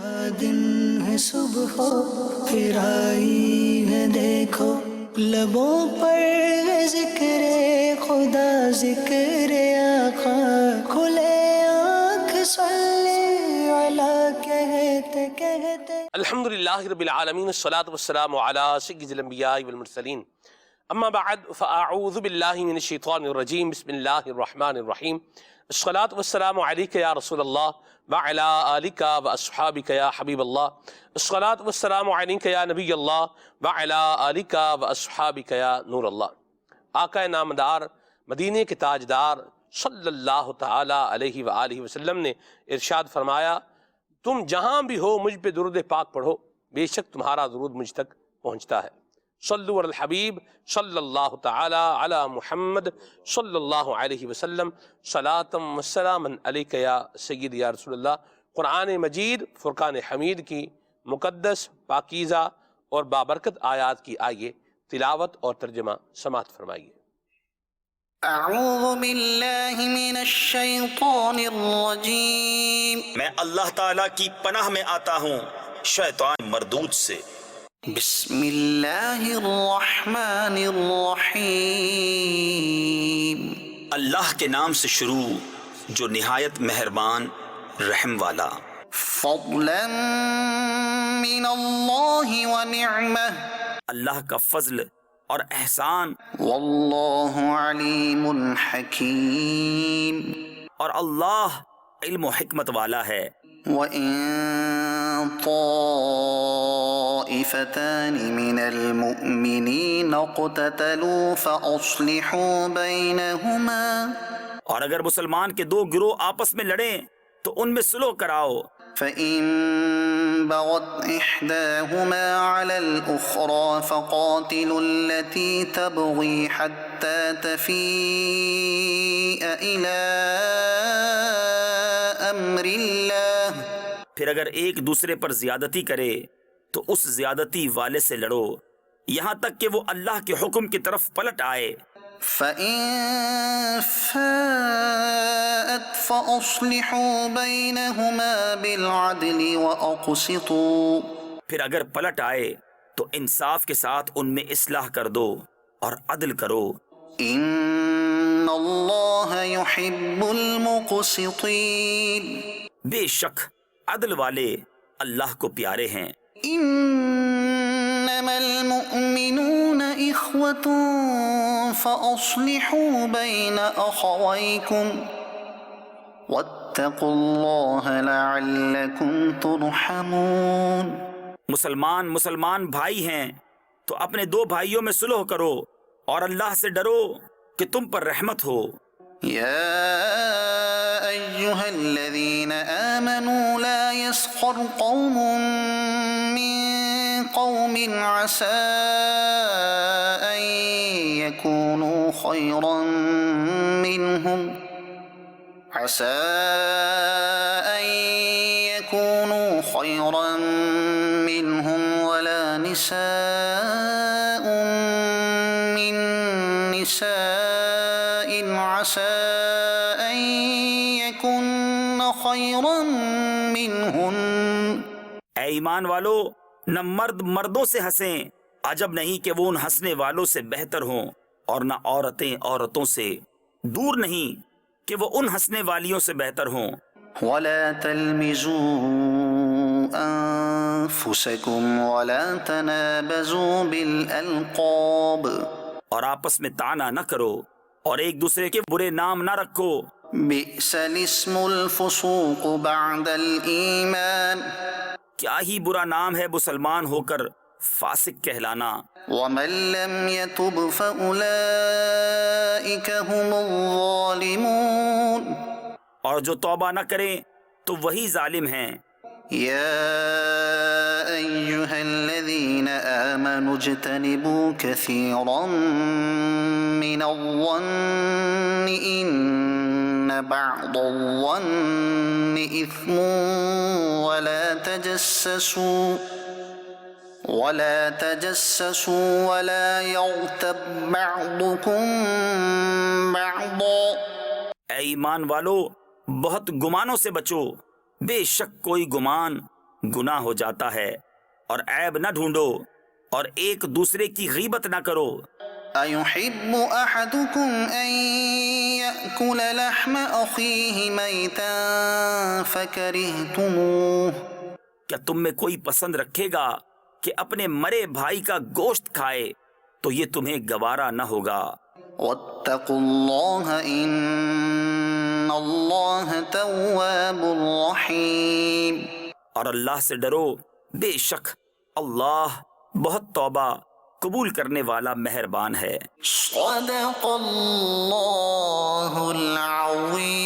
دن ہے صبح ہو پھر آئی ہے دیکھو، لبوں پر ذکر خدا ذکر آقا، کھلے آنکھ صلی علی کہتے کہتے۔ الحمدللہ رب العالمین، الصلاۃ والسلام علی سید الانبیاء والمرسلین، اما بعد فاعوذ باللہ من الشیطان الرجیم، بسم اللہ الرحمن الرحیم، الصلاۃ والسلام علیک یا رسول اللہ وعلی آلک واصحابک یا حبیب اللہ، الصلاۃ والسلام علیک یا نبی اللہ وعلی آلک واصحابک یا نور اللہ۔ آقا نامدار، مدینے کے تاجدار صلی اللہ تعالی علیہ وآلہ وسلم نے ارشاد فرمایا، تم جہاں بھی ہو مجھ پہ درود پاک پڑھو، بے شک تمہارا درود مجھ تک پہنچتا ہے۔ صلو علی الحبیب صلی اللہ تعالی علی محمد صلی اللہ علیہ وسلم، صلاۃ و سلاما علیک یا سید یا رسول اللہ۔ قرآن مجید فرقان حمید کی مقدس، پاکیزہ اور بابرکت آیات کی آئیے تلاوت اور ترجمہ سماعت فرمائیے۔ اعوذ باللہ من الشیطان الرجیم، میں اللہ تعالیٰ کی پناہ میں آتا ہوں شیطان مردود سے۔ بسم اللہ الرحمن الرحیم، اللہ کے نام سے شروع جو نہایت مہربان رحم والا۔ فضلا من اللہ ونعمہ، اللہ کا فضل اور احسان، واللہ علیم حکیم، اور اللہ علم و حکمت والا ہے۔ وَإِن طَائِفَتَانِ مِنَ الْمُؤْمِنِينَ اقْتَتَلُوا فَأَصْلِحُوا بَيْنَهُمَا، اور اگر مسلمان کے دو گروہ آپس میں لڑیں تو ان میں صلح کراؤ۔ فَإِن بَغَتْ إِحْدَاهُمَا عَلَى الْأُخْرَى فَقَاتِلُوا الَّتِي تَبْغِي حَتَّى تَفِيءَ إِلَى أَمْرِ اللَّهِ، پھر اگر ایک دوسرے پر زیادتی کرے تو اس زیادتی والے سے لڑو یہاں تک کہ وہ اللہ کے حکم کی طرف پلٹ آئے۔ فَإِن فَاءَتْ فَأَصْلِحُوا بَيْنَهُمَا بِالْعَدْلِ وَأَقْسِطُوا، پھر اگر پلٹ آئے تو انصاف کے ساتھ ان میں اصلاح کر دو اور عدل کرو۔ إِنَّ اللَّهَ يُحِبُّ الْمُقْسِطِينَ، بے شک عدل والے اللہ کو پیارے ہیں۔ إِنَّمَا الْمُؤْمِنُونَ إِخْوَةٌ فَأَصْلِحُوا بَيْنَ أَخَوَيْكُمْ وَاتَّقُوا اللَّهَ لَعَلَّكُمْ تُرْحَمُونَ، مسلمان بھائی ہیں تو اپنے دو بھائیوں میں صلح کرو اور اللہ سے ڈرو کہ تم پر رحمت ہو۔ يا أيها الذين آمنوا لا يسخر قوم من قوم عسى أن يكونوا خيرا منهم ولا نساء من نساء عسى أن يكن خيرا منهن، اے ایمان والو، نہ مرد مردوں سے ہنسیں، عجب نہیں کہ وہ ان ہنسنے والوں سے بہتر ہوں، اور نہ عورتیں عورتوں سے، دور نہیں کہ وہ ان ہنسنے والیوں سے بہتر ہوں۔ ولا تلمزوا أنفسكم ولا تنابزوا بالألقاب، اور آپس میں طعنہ نہ کرو اور ایک دوسرے کے برے نام نہ رکھو۔ بئس الاسم الفسوق بعد الإيمان، کیا ہی برا نام ہے مسلمان ہو کر فاسق کہلانا۔ ومن لم يتب فأولئك هم الظالمون، اور جو توبہ نہ کریں تو وہی ظالم ہیں۔ يا أيها الذين آمنوا اجتنبوا كثيرا من الظن إن بعض الظن إثم ولا تجسسوا ولا يغتب بعضكم بعضا، اے ایمان والو، بہت گمانوں سے بچو، بے شک کوئی گمان گناہ ہو جاتا ہے، اور عیب نہ ڈھونڈو اور ایک دوسرے کی غیبت نہ کرو۔ أَيُحِبُّ أَحَدُكُمْ أَن يَأْكُلَ لَحْمَ أَخِيهِ مَيْتًا فَكَرِهْتُمُوهُ؟ کیا تم میں کوئی پسند رکھے گا کہ اپنے مرے بھائی کا گوشت کھائے تو یہ تمہیں گوارا نہ ہوگا۔ وَاتَّقُوا اللَّهَ إِنَّ اللَّهَ تَوَّابٌ رَحِيمٌ، اور اللہ سے ڈرو، بے شک اللہ بہت توبہ قبول کرنے والا مہربان ہے۔ صدق اللہ العظیم۔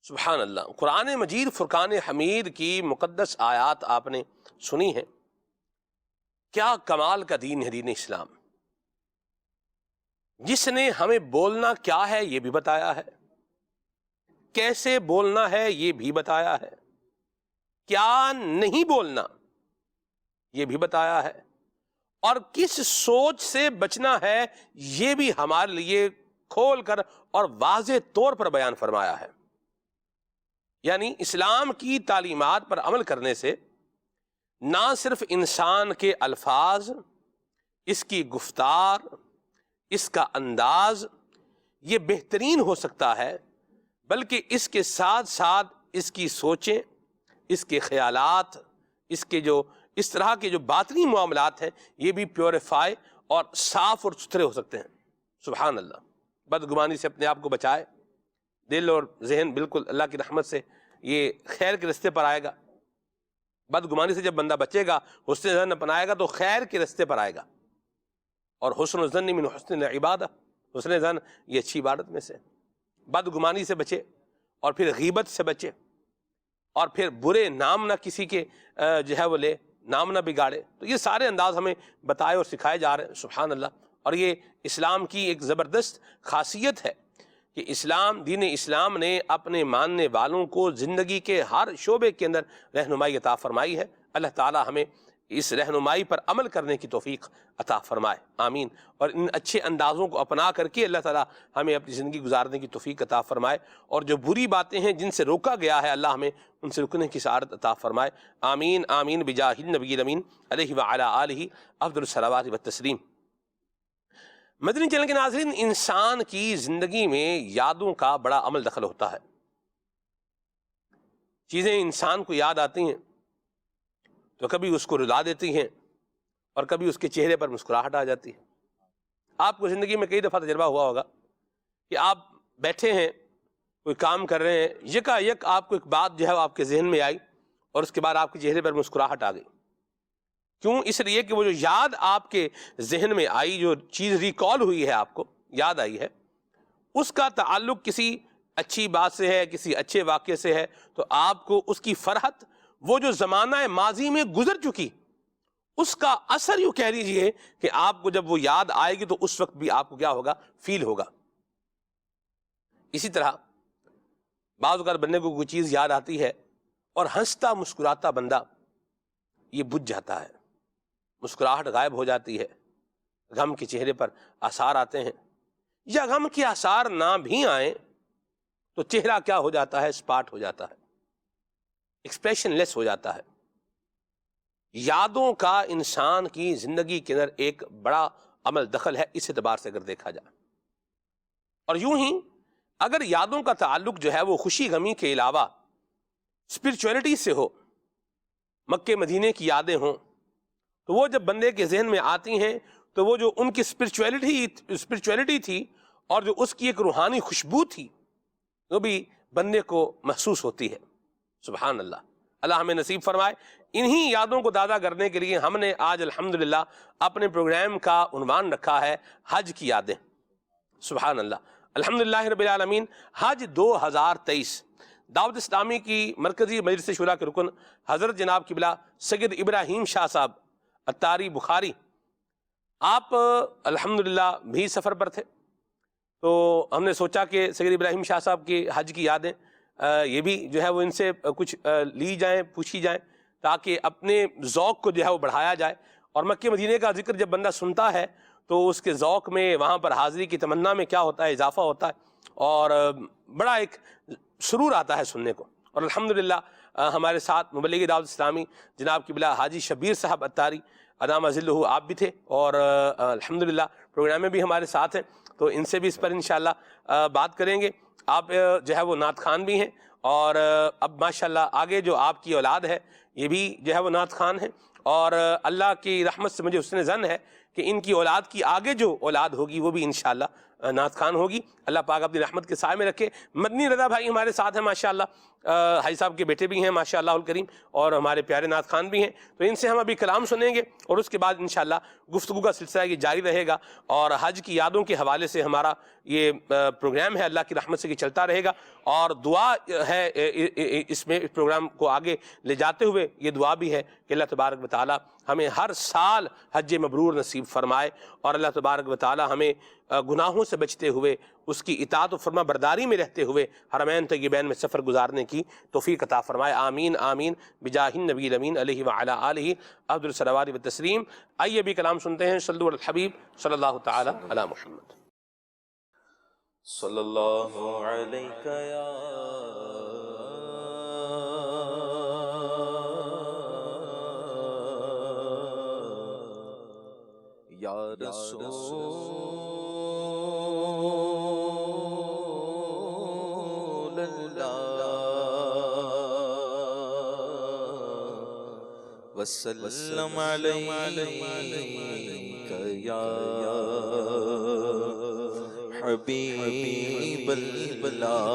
سبحان اللہ۔ قرآن مجید فرقان حمید کی مقدس آیات آپ نے سنی ہیں۔ کیا کمال کا دین ہے دین اسلام، جس نے ہمیں بولنا کیا ہے یہ بھی بتایا ہے، کیسے بولنا ہے یہ بھی بتایا ہے، کیا نہیں بولنا یہ بھی بتایا ہے، اور کس سوچ سے بچنا ہے یہ بھی ہمارے لیے کھول کر اور واضح طور پر بیان فرمایا ہے۔ یعنی اسلام کی تعلیمات پر عمل کرنے سے نہ صرف انسان کے الفاظ، اس کی گفتار، اس کا انداز یہ بہترین ہو سکتا ہے، بلکہ اس کے ساتھ ساتھ اس کی سوچیں، اس کے خیالات، اس طرح کے جو باطنی معاملات ہیں یہ بھی پیوریفائی اور صاف اور ستھرے ہو سکتے ہیں۔ سبحان اللہ۔ بدگمانی سے اپنے آپ کو بچائے، دل اور ذہن بالکل اللہ کی رحمت سے یہ خیر کے رستے پر آئے گا۔ بدگمانی سے جب بندہ بچے گا، حسن ظن اپنائے گا تو خیر کے رستے پر آئے گا۔ اور حسن الظن من حسن العبادہ، حسن ظن یہ اچھی عبادت میں سے۔ بدگمانی سے بچے، اور پھر غیبت سے بچے، اور پھر برے نام نہ کسی کے جو ہے وہ لے، نام نہ بگاڑے۔ تو یہ سارے انداز ہمیں بتائے اور سکھائے جا رہے ہیں۔ سبحان اللہ۔ اور یہ اسلام کی ایک زبردست خاصیت ہے کہ دین اسلام نے اپنے ماننے والوں کو زندگی کے ہر شعبے کے اندر رہنمائی عطا فرمائی ہے۔ اللہ تعالی ہمیں اس رہنمائی پر عمل کرنے کی توفیق عطا فرمائے، آمین۔ اور ان اچھے اندازوں کو اپنا کر کے اللہ تعالی ہمیں اپنی زندگی گزارنے کی توفیق عطا فرمائے، اور جو بری باتیں ہیں جن سے روکا گیا ہے اللہ ہمیں ان سے رکنے کی سعادت عطا فرمائے، آمین آمین بجاہ النبی الامین علیہ وعلی آلہ افضل الصلوات والتسلیم۔ مدنی چینل کے ناظرین، انسان کی زندگی میں یادوں کا بڑا عمل دخل ہوتا ہے۔ چیزیں انسان کو یاد آتی ہیں تو کبھی اس کو رلا دیتی ہیں، اور کبھی اس کے چہرے پر مسکراہٹ آ جاتی ہے۔ آپ کو زندگی میں کئی دفعہ تجربہ ہوا ہوگا کہ آپ بیٹھے ہیں، کوئی کام کر رہے ہیں، یکا یک آپ کو ایک بات جو ہے وہ آپ کے ذہن میں آئی، اور اس کے بعد آپ کے چہرے پر مسکراہٹ آ گئی۔ کیوں؟ اس لیے کہ وہ جو یاد آپ کے ذہن میں آئی، جو چیز ریکال ہوئی ہے، آپ کو یاد آئی ہے، اس کا تعلق کسی اچھی بات سے ہے، کسی اچھے واقعے سے ہے، تو آپ کو اس کی فرحت، وہ جو زمانہ ماضی میں گزر چکی، اس کا اثر یوں کہہ لیجئے کہ آپ کو جب وہ یاد آئے گی تو اس وقت بھی آپ کو کیا ہوگا؟ فیل ہوگا۔ اسی طرح بعض اوقات بندے کو کوئی چیز یاد آتی ہے اور ہنستا مسکراتا بندہ یہ بجھ جاتا ہے، مسکراہٹ غائب ہو جاتی ہے، غم کے چہرے پر آثار آتے ہیں، یا غم کے آثار نہ بھی آئیں تو چہرہ کیا ہو جاتا ہے؟ اسپاٹ ہو جاتا ہے، ایکسپریشن لیس ہو جاتا ہے۔ یادوں کا انسان کی زندگی کے اندر ایک بڑا عمل دخل ہے، اس اعتبار سے اگر دیکھا جائے۔ اور یوں ہی اگر یادوں کا تعلق جو ہے وہ خوشی غمی کے علاوہ اسپرچولیٹی سے ہو، مکے مدینے کی یادیں ہوں، تو وہ جب بندے کے ذہن میں آتی ہیں تو وہ جو ان کی اسپرچولیٹی تھی اور جو اس کی ایک روحانی خوشبو تھی وہ بھی بندے کو محسوس ہوتی ہے۔ سبحان اللہ۔ اللہ ہمیں نصیب فرمائے۔ انہی یادوں کو تازہ کرنے کے لیے ہم نے آج الحمدللہ اپنے پروگرام کا عنوان رکھا ہے حج کی یادیں۔ سبحان اللہ۔ الحمدللہ رب العالمین۔ حج 2023 دعوت اسلامی کی مرکزی مجلس شورا کے رکن حضرت جناب قبلہ سید ابراہیم شاہ صاحب اتاری بخاری، آپ الحمدللہ بھی سفر پر تھے، تو ہم نے سوچا کہ سید ابراہیم شاہ صاحب کی حج کی یادیں یہ بھی جو ہے وہ ان سے کچھ لی جائیں، پوچھی جائیں، تاکہ اپنے ذوق کو جو ہے وہ بڑھایا جائے۔ اور مکہ مدینے کا ذکر جب بندہ سنتا ہے تو اس کے ذوق میں، وہاں پر حاضری کی تمنا میں کیا ہوتا ہے؟ اضافہ ہوتا ہے، اور بڑا ایک سرور آتا ہے سننے کو۔ اور الحمدللہ ہمارے ساتھ مبلغ دعوت اسلامی جناب قبلہ حاجی شبیر صاحب اتاری ادامہ ذلہ آپ بھی تھے، اور الحمدللہ پروگرام میں بھی ہمارے ساتھ ہیں، تو ان سے بھی اس پر انشاءاللہ بات کریں گے۔ آپ جو ہے وہ نعت خوان بھی ہیں، اور اب ماشاءاللہ آگے جو آپ کی اولاد ہے یہ بھی جو ہے وہ نعت خوان ہیں، اور اللہ کی رحمت سے مجھے حسن ظن ہے کہ ان کی اولاد کی آگے جو اولاد ہوگی وہ بھی انشاءاللہ نعت خوان ہوگی۔ اللہ پاک اپنی رحمت کے سائے میں رکھے۔ مدنی رضا بھائی ہمارے ساتھ ہیں ماشاءاللہ، حاجی صاحب کے بیٹے بھی ہیں ماشاءاللہ الکریم، اور ہمارے پیارے نعت خوان بھی ہیں، تو ان سے ہم ابھی کلام سنیں گے، اور اس کے بعد انشاءاللہ گفتگو کا سلسلہ یہ جاری رہے گا، اور حج کی یادوں کے حوالے سے ہمارا یہ پروگرام ہے اللہ کی رحمت سے کہ چلتا رہے گا، اور دعا ہے اس میں، اس پروگرام کو آگے لے جاتے ہوئے یہ دعا بھی ہے کہ اللہ تبارک و تعالی ہمیں ہر سال حج مبرور نصیب فرمائے، اور اللہ تبارک و تعالی ہمیں گناہوں سے بچتے ہوئے اس کی اطاعت و فرما برداری میں رہتے ہوئے حرمین طیبین میں سفر گزارنے کی توفیق عطا فرمائے، آمین آمین بجاہ النبی الامین علیہ وعلی آلہ افضل الصلوات والتسلیم۔ آئیے بھی کلام سنتے ہیں، صلو علی الحبیب صلی اللہ تعالی علی محمد۔ صلی اللہ علیہ یا رسول وسلم علیک یا حبیب اللہ،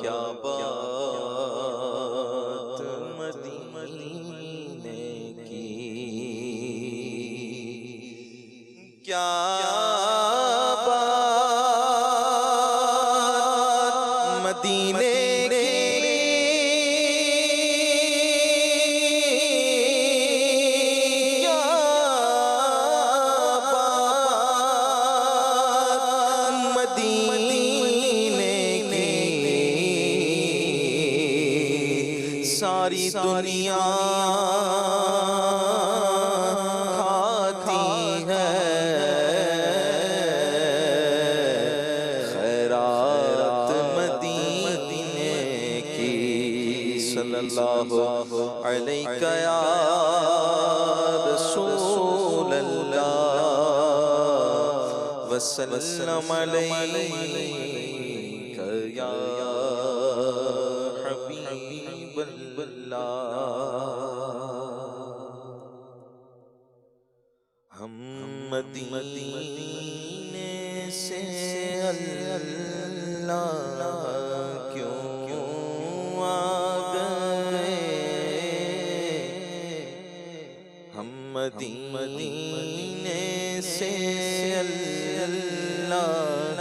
کیا بات مدینے کی، کیا بات مدینے ساری دنیا کھاتی ہے خیرات مدینے کی، صلی اللہ علیہ یا رسول اللہ وسلم علیک یا حبیب اللہ۔ ہم مدینے سے اللہ کیوں آ گئے، ہم مدینے سے اللہ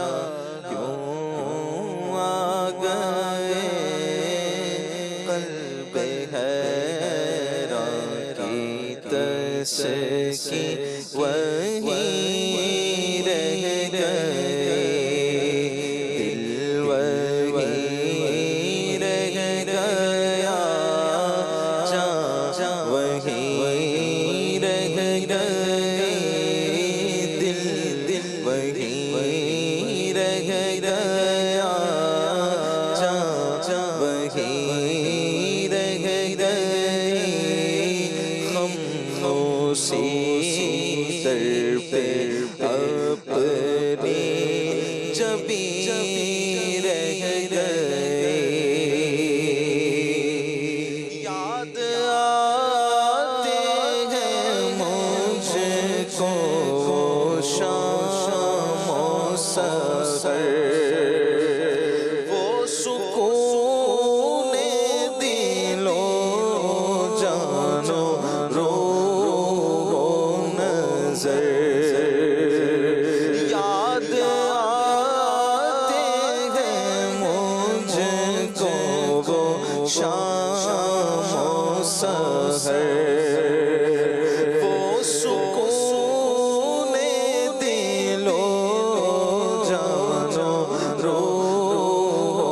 کیوں آ گئے، قلب حیران کی تسکین وہیں رہ گئے، دل وہیں رہ گیا، جان وہیں رہ گئے، دل وہیں رہ گیا، جان وہیں رہ گئے، خاموشی در پہ اپنی جبی رہ گئے، یاد آتے ہیں مجھ کو شام و سحر، وہ سکون دل و جان و روح و نظر، یاد آتے ہیں مجھ کو وہ شام و سحر، وہ سکون دل و جان و روح و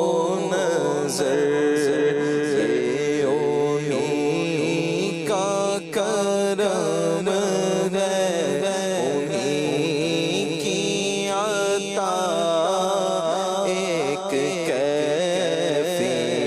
نظر، یہ انہی کا کرم ہے، انہی کی عطا، ایک کیفیت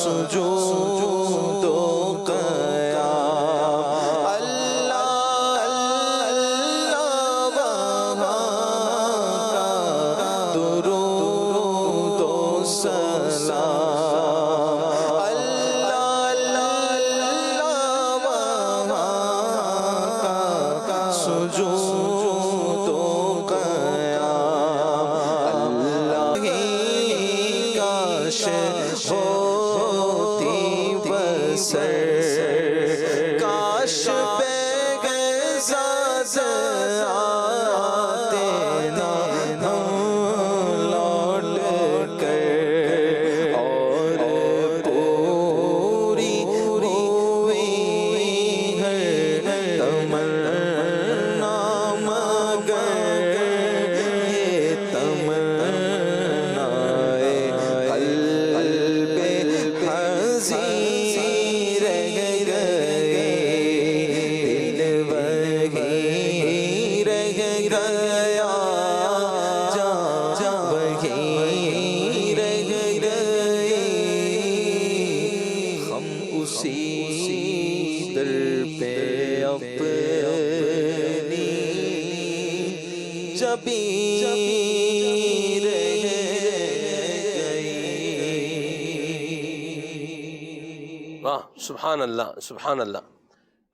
سجود و قیام اللہ اللہ وہاں کا درود و سلام اللہ اللہ وہاں کا سجود و قیام اللہ ہی کاش ہوتی بسر کاش بغض آتے نہ ہم لوٹ کر اور پوری ہوئی ہے تمنا مگر یہ تمنا قلب حزین رہ گئے دل وہی رہ گیا جان وہی رہ گئے ہم اسی در پہ اپنی جبی رہ گئی واہ، سبحان اللہ سبحان اللہ۔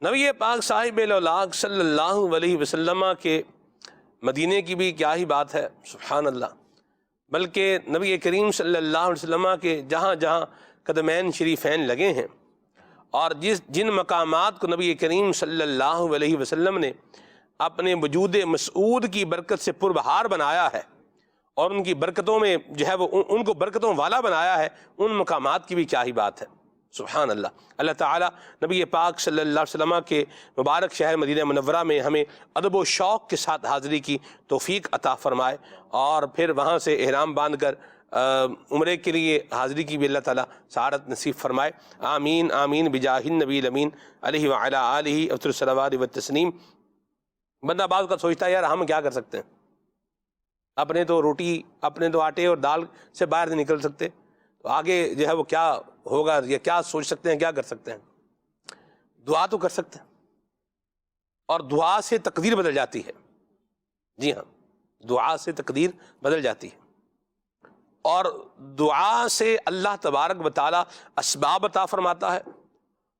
نبی پاک صاحب الاولاق صلی اللہ علیہ وسلم کے مدینے کی بھی کیا ہی بات ہے، سبحان اللہ۔ بلکہ نبی کریم صلی اللہ علیہ وسلم کے جہاں جہاں قدمین شریفین لگے ہیں اور جن مقامات کو نبی کریم صلی اللہ علیہ وسلم نے اپنے وجود مسعود کی برکت سے پربہار بنایا ہے اور ان کی برکتوں میں جو ہے وہ ان کو برکتوں والا بنایا ہے، ان مقامات کی بھی کیا ہی بات ہے، سبحان اللہ۔ اللہ تعالیٰ نبی پاک صلی اللہ علیہ وسلم کے مبارک شہر مدینہ منورہ میں ہمیں ادب و شوق کے ساتھ حاضری کی توفیق عطا فرمائے اور پھر وہاں سے احرام باندھ کر عمرے کے لیے حاضری کی بھی اللہ تعالیٰ سعادت نصیب فرمائے، آمین آمین بجاہ النبی الامین علیہ وعلی آلہ افضل الصلوات والتسلیم۔ بندہ بعض کا سوچتا ہے یار ہم کیا کر سکتے ہیں، اپنے تو روٹی اپنے تو آٹے اور دال سے باہر نہیں نکل سکتے، تو آگے جو ہے وہ کیا ہوگا یا کیا سوچ سکتے ہیں، کیا کر سکتے ہیں؟ دعا تو کر سکتے ہیں، اور دعا سے تقدیر بدل جاتی ہے۔ جی ہاں، دعا سے تقدیر بدل جاتی ہے، اور دعا سے اللہ تبارک و تعالیٰ اسباب عطا فرماتا ہے،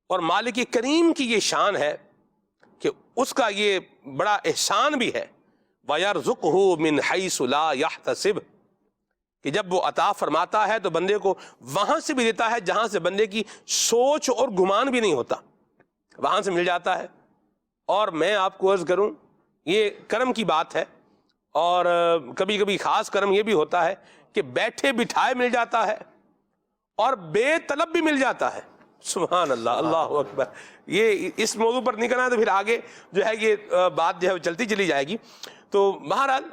اور مالک کریم کی یہ شان ہے کہ اس کا یہ بڑا احسان بھی ہے، وَيَرْزُقْهُ مِنْ حَيْثُ لَا يَحْتَسِبُ، کہ جب وہ عطا فرماتا ہے تو بندے کو وہاں سے بھی دیتا ہے جہاں سے بندے کی سوچ اور گمان بھی نہیں ہوتا، وہاں سے مل جاتا ہے۔ اور میں آپ کو عرض کروں، یہ کرم کی بات ہے، اور کبھی کبھی خاص کرم یہ بھی ہوتا ہے کہ بیٹھے بٹھائے مل جاتا ہے اور بے طلب بھی مل جاتا ہے، سبحان اللہ، اللہ اکبر۔ یہ اس موضوع پر نہیں کرنا ہے تو پھر آگے جو ہے یہ بات جو ہے وہ چلتی چلی جائے گی۔ تو بہرحال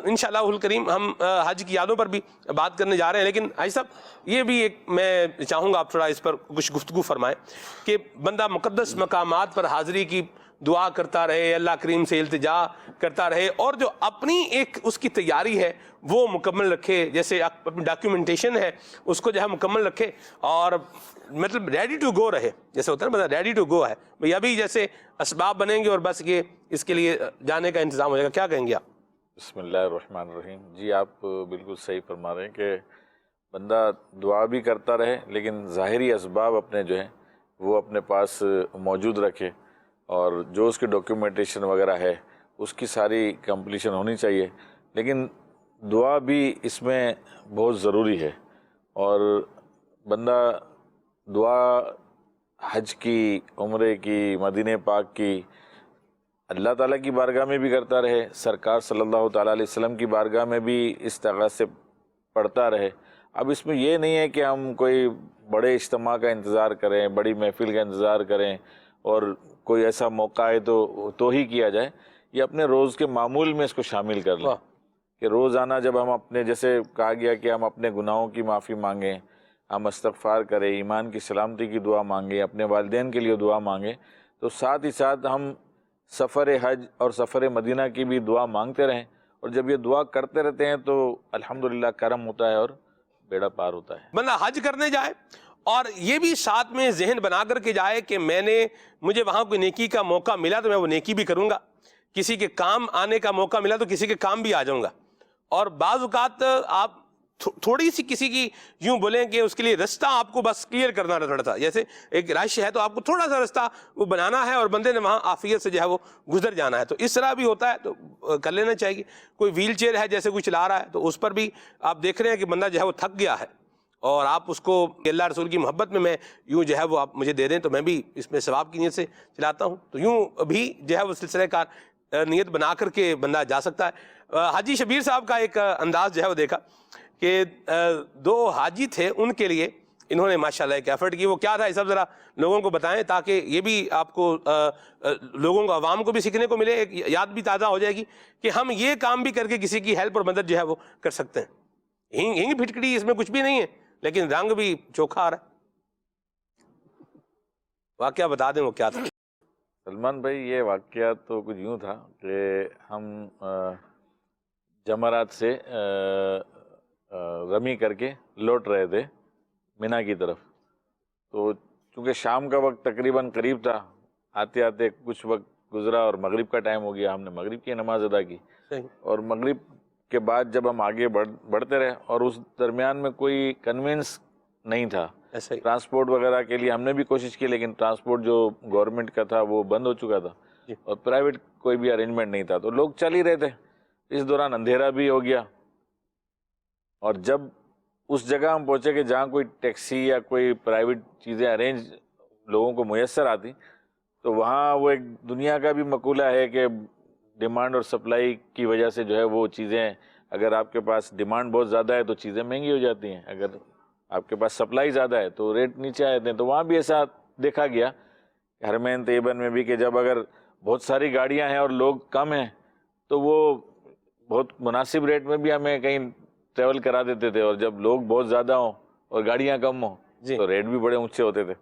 انشاءاللہ الکریم ہم حج کی یادوں پر بھی بات کرنے جا رہے ہیں، لیکن حاجی صاحب یہ بھی ایک میں چاہوں گا آپ تھوڑا اس پر کچھ گفتگو فرمائیں کہ بندہ مقدس مقامات پر حاضری کی دعا کرتا رہے، اللہ کریم سے التجا کرتا رہے، اور جو اپنی ایک اس کی تیاری ہے وہ مکمل رکھے، جیسے اپنی ڈاکیومنٹیشن ہے اس کو جو ہے مکمل رکھے، اور مطلب ریڈی ٹو گو رہے، جیسے ہوتا ہے نا ریڈی ٹو گو ہے بھئی، ابھی جیسے اسباب بنیں گے اور بس یہ اس کے لیے جانے کا انتظام ہو جائے گا، کیا کہیں گے آپ؟ بسم اللہ الرحمن الرحیم۔ جی آپ بالکل صحیح فرما رہے ہیں کہ بندہ دعا بھی کرتا رہے لیکن ظاہری اسباب اپنے جو ہیں وہ اپنے پاس موجود رکھے، اور جو اس کی ڈاکیومنٹیشن وغیرہ ہے اس کی ساری کمپلیشن ہونی چاہیے، لیکن دعا بھی اس میں بہت ضروری ہے۔ اور بندہ دعا حج کی، عمرے کی، مدینہ پاک کی، اللہ تعالیٰ کی بارگاہ میں بھی کرتا رہے، سرکار صلی اللہ تعالیٰ علیہ وسلم کی بارگاہ میں بھی اس طرح سے پڑھتا رہے۔ اب اس میں یہ نہیں ہے کہ ہم کوئی بڑے اجتماع کا انتظار کریں، بڑی محفل کا انتظار کریں اور کوئی ایسا موقع ہے تو ہی کیا جائے، یہ اپنے روز کے معمول میں اس کو شامل کر لیں کہ روزانہ جب ہم اپنے، جیسے کہا گیا کہ ہم اپنے گناہوں کی معافی مانگیں، ہم استغفار کریں، ایمان کی سلامتی کی دعا مانگیں، اپنے والدین کے لیے دعا مانگیں، تو ساتھ ہی ساتھ ہم سفر حج اور سفر مدینہ کی بھی دعا مانگتے رہیں، اور جب یہ دعا کرتے رہتے ہیں تو الحمدللہ کرم ہوتا ہے اور بیڑا پار ہوتا ہے۔ بندہ حج کرنے جائے اور یہ بھی ساتھ میں ذہن بنا کر کے جائے کہ مجھے وہاں کوئی نیکی کا موقع ملا تو میں وہ نیکی بھی کروں گا، کسی کے کام آنے کا موقع ملا تو کسی کے کام بھی آ جاؤں گا۔ اور بعض اوقات آپ تھوڑی سی کسی کی یوں بولیں کہ اس کے لیے رستہ آپ کو بس کلیئر کرنا تھوڑا سا، جیسے ایک رش ہے تو آپ کو تھوڑا سا رستہ وہ بنانا ہے اور بندے نے وہاں عافیت سے جو ہے وہ گزر جانا ہے، تو اس طرح بھی ہوتا ہے تو کر لینا چاہیے۔ کوئی ویل چیئر ہے جیسے کوئی چلا رہا ہے تو اس پر بھی آپ دیکھ رہے ہیں کہ بندہ جو ہے وہ تھک گیا ہے اور آپ اس کو اللہ رسول کی محبت میں یوں جو ہے وہ آپ مجھے دے دیں تو میں بھی اس میں ثواب کی نیت سے چلاتا ہوں، تو یوں بھی جو ہے وہ سلسلہ کار نیت بنا کر کے بندہ جا سکتا ہے۔ حاجی شبیر صاحب کا ایک انداز جو ہے وہ دیکھا کہ 2 حاجی تھے، ان کے لیے انہوں نے ماشاءاللہ ایک ایفرٹ کی، وہ کیا تھا یہ سب ذرا لوگوں کو بتائیں تاکہ یہ بھی آپ کو لوگوں کو عوام کو بھی سیکھنے کو ملے، ایک یاد بھی تازہ ہو جائے گی کہ ہم یہ کام بھی کر کے کسی کی ہیلپ اور مدد جو ہے وہ کر سکتے ہیں۔ ہنگ پھٹکڑی اس میں کچھ بھی نہیں ہے لیکن رنگ بھی چوکھا آ رہا ہے۔ واقعہ بتا دیں وہ کیا تھا؟ سلمان بھائی یہ واقعہ تو کچھ یوں تھا کہ ہم جمرات سے رمی کر کے لوٹ رہے تھے مینا کی طرف، تو چونکہ شام کا وقت تقریباً قریب تھا، آتے آتے کچھ وقت گزرا اور مغرب کا ٹائم ہو گیا، ہم نے مغرب کی نماز ادا کی، اور مغرب کے بعد جب ہم آگے بڑھتے رہے اور اس درمیان میں کوئی کنوینس نہیں تھا ٹرانسپورٹ وغیرہ کے لیے، ہم نے بھی کوشش کی لیکن ٹرانسپورٹ جو گورنمنٹ کا تھا وہ بند ہو چکا تھا اور پرائیویٹ کوئی بھی ارینجمنٹ نہیں تھا، تو لوگ چل ہی رہے تھے۔ اس دوران اندھیرا بھی ہو گیا اور جب اس جگہ ہم پہنچے کہ جہاں کوئی ٹیکسی یا کوئی پرائیویٹ چیزیں ارینج لوگوں کو میسر آتی، تو وہاں وہ ایک دنیا کا بھی مقولہ ہے کہ ڈیمانڈ اور سپلائی کی وجہ سے جو ہے وہ چیزیں، اگر آپ کے پاس ڈیمانڈ بہت زیادہ ہے تو چیزیں مہنگی ہو جاتی ہیں، اگر آپ کے پاس سپلائی زیادہ ہے تو ریٹ نیچے آتے ہیں۔ تو وہاں بھی ایسا دیکھا گیا حرمین طیبین میں بھی کہ جب اگر بہت ساری گاڑیاں ہیں اور لوگ کم ہیں تو وہ بہت مناسب ریٹ میں بھی ہمیں کہیں ٹریول کرا دیتے تھے، اور جب لوگ بہت زیادہ ہوں اور گاڑیاں کم ہوں تو ریٹ بھی بڑے اونچے ہوتے تھے۔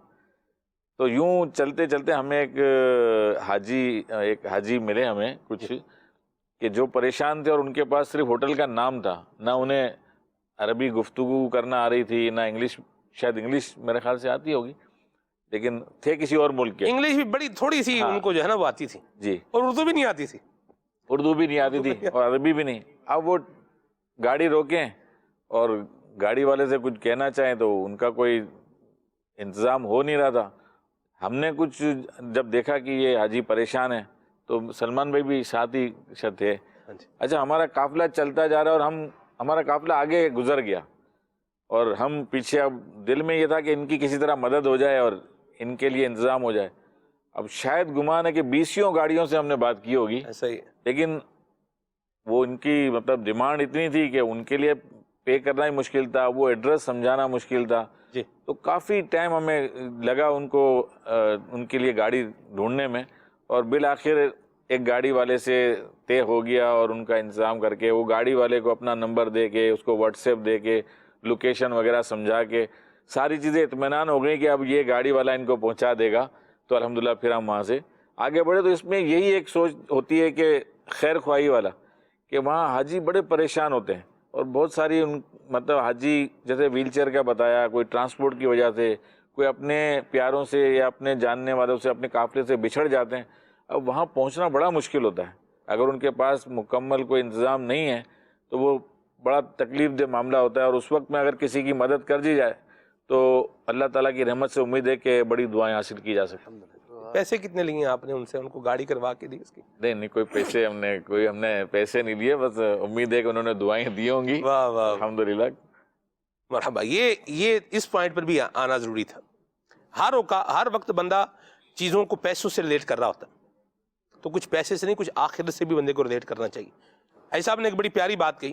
تو یوں چلتے چلتے ہمیں ایک حاجی ملے ہمیں کچھ کہ جو پریشان تھے اور ان کے پاس صرف ہوٹل کا نام تھا، نہ انہیں عربی گفتگو کرنا آ رہی تھی نہ انگلش، شاید انگلش میرے خیال سے آتی ہوگی لیکن تھے کسی اور ملک کے، انگلش بھی بڑی تھوڑی سی ان کو جو ہے نا وہ آتی تھی جی، اور اردو بھی نہیں آتی تھی، اردو بھی نہیں آتی تھی اور عربی بھی نہیں۔ اب وہ گاڑی روکیں اور گاڑی والے سے کچھ کہنا چاہیں تو ان کا کوئی انتظام ہو نہیں رہا تھا۔ ہم نے کچھ جب دیکھا کہ یہ حاجی پریشان ہے تو سلمان بھائی بھی ساتھ ہی تھے، اچھا ہمارا قافلہ چلتا جا رہا ہے اور ہمارا قافلہ آگے گزر گیا اور ہم پیچھے، اب دل میں یہ تھا کہ ان کی کسی طرح مدد ہو جائے اور ان کے لیے انتظام ہو جائے۔ اب شاید گمان ہے کہ 20 گاڑیوں سے ہم نے بات کی ہوگی، لیکن وہ ان کی مطلب ڈیمانڈ اتنی تھی کہ ان کے لیے پے کرنا ہی مشکل تھا، وہ ایڈریس سمجھانا مشکل تھا، تو کافی ٹائم ہمیں لگا ان کے لیے گاڑی ڈھونڈنے میں، اور بالآخر ایک گاڑی والے سے طے ہو گیا اور ان کا انتظام کر کے وہ گاڑی والے کو اپنا نمبر دے کے، اس کو واٹس ایپ دے کے، لوکیشن وغیرہ سمجھا کے ساری چیزیں اطمینان ہو گئی کہ اب یہ گاڑی والا ان کو پہنچا دے گا، تو الحمدللہ پھر ہم وہاں سے آگے بڑھے۔ تو اس میں یہی ایک سوچ ہوتی ہے کہ خیر خواہی والا، کہ وہاں حاجی بڑے پریشان ہوتے ہیں اور بہت ساری مطلب حاجی جیسے ویل چیئر کا بتایا، کوئی ٹرانسپورٹ کی وجہ سے، کوئی اپنے پیاروں سے یا اپنے جاننے والوں سے، اپنے قافلے سے بچھڑ جاتے ہیں۔ اب وہاں پہنچنا بڑا مشکل ہوتا ہے، اگر ان کے پاس مکمل کوئی انتظام نہیں ہے تو وہ بڑا تکلیف دہ معاملہ ہوتا ہے، اور اس وقت میں اگر کسی کی مدد کر دی جائے تو اللہ تعالیٰ کی رحمت سے امید ہے کہ بڑی دعائیں حاصل کی جا سکتی ہیں۔ پیسے کتنے لیے آپ نے ان سے؟ ان کو گاڑی کروا کے دی اس کی؟ نہیں کوئی پیسے ہم نے پیسے نہیں لیے، بس امید ہے کہ انہوں نے دعائیں دی ہوں گی۔ واہ واہ الحمدللہ، مرحبا۔ یہ اس پوائنٹ پر بھی آنا ضروری تھا۔ ہر وقت بندہ چیزوں کو پیسوں سے ریلیٹ کر رہا ہوتا ہے، تو کچھ پیسے سے نہیں، کچھ آخرت سے بھی بندے کو ریلیٹ کرنا چاہیے۔ حاجی صاحب نے ایک بڑی پیاری بات کہی،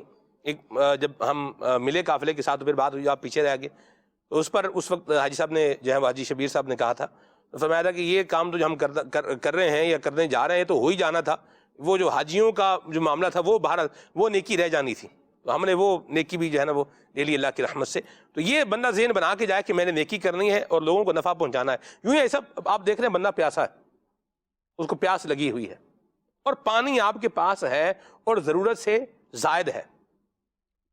جب ہم ملے قافلے کے ساتھ، پھر بات ہوئی، آپ پیچھے رہ گئے، تو اس وقت حاجی صاحب نے جو ہے حاجی شبیر صاحب نے کہا تھا، فرمایا تھا کہ یہ کام تو جو ہم کر رہے ہیں یا کرنے جا رہے ہیں تو ہو ہی جانا تھا، وہ جو حاجیوں کا جو معاملہ تھا وہ نیکی رہ جانی تھی، تو ہم نے وہ نیکی بھی جو ہے نا وہ لے لی اللہ کی رحمت سے۔ تو یہ بندہ ذہن بنا کے جائے کہ میں نے نیکی کرنی ہے اور لوگوں کو نفع پہنچانا ہے۔ یوں ہی ایسا آپ دیکھ رہے ہیں بندہ پیاسا ہے، اس کو پیاس لگی ہوئی ہے اور پانی آپ کے پاس ہے اور ضرورت سے زائد ہے،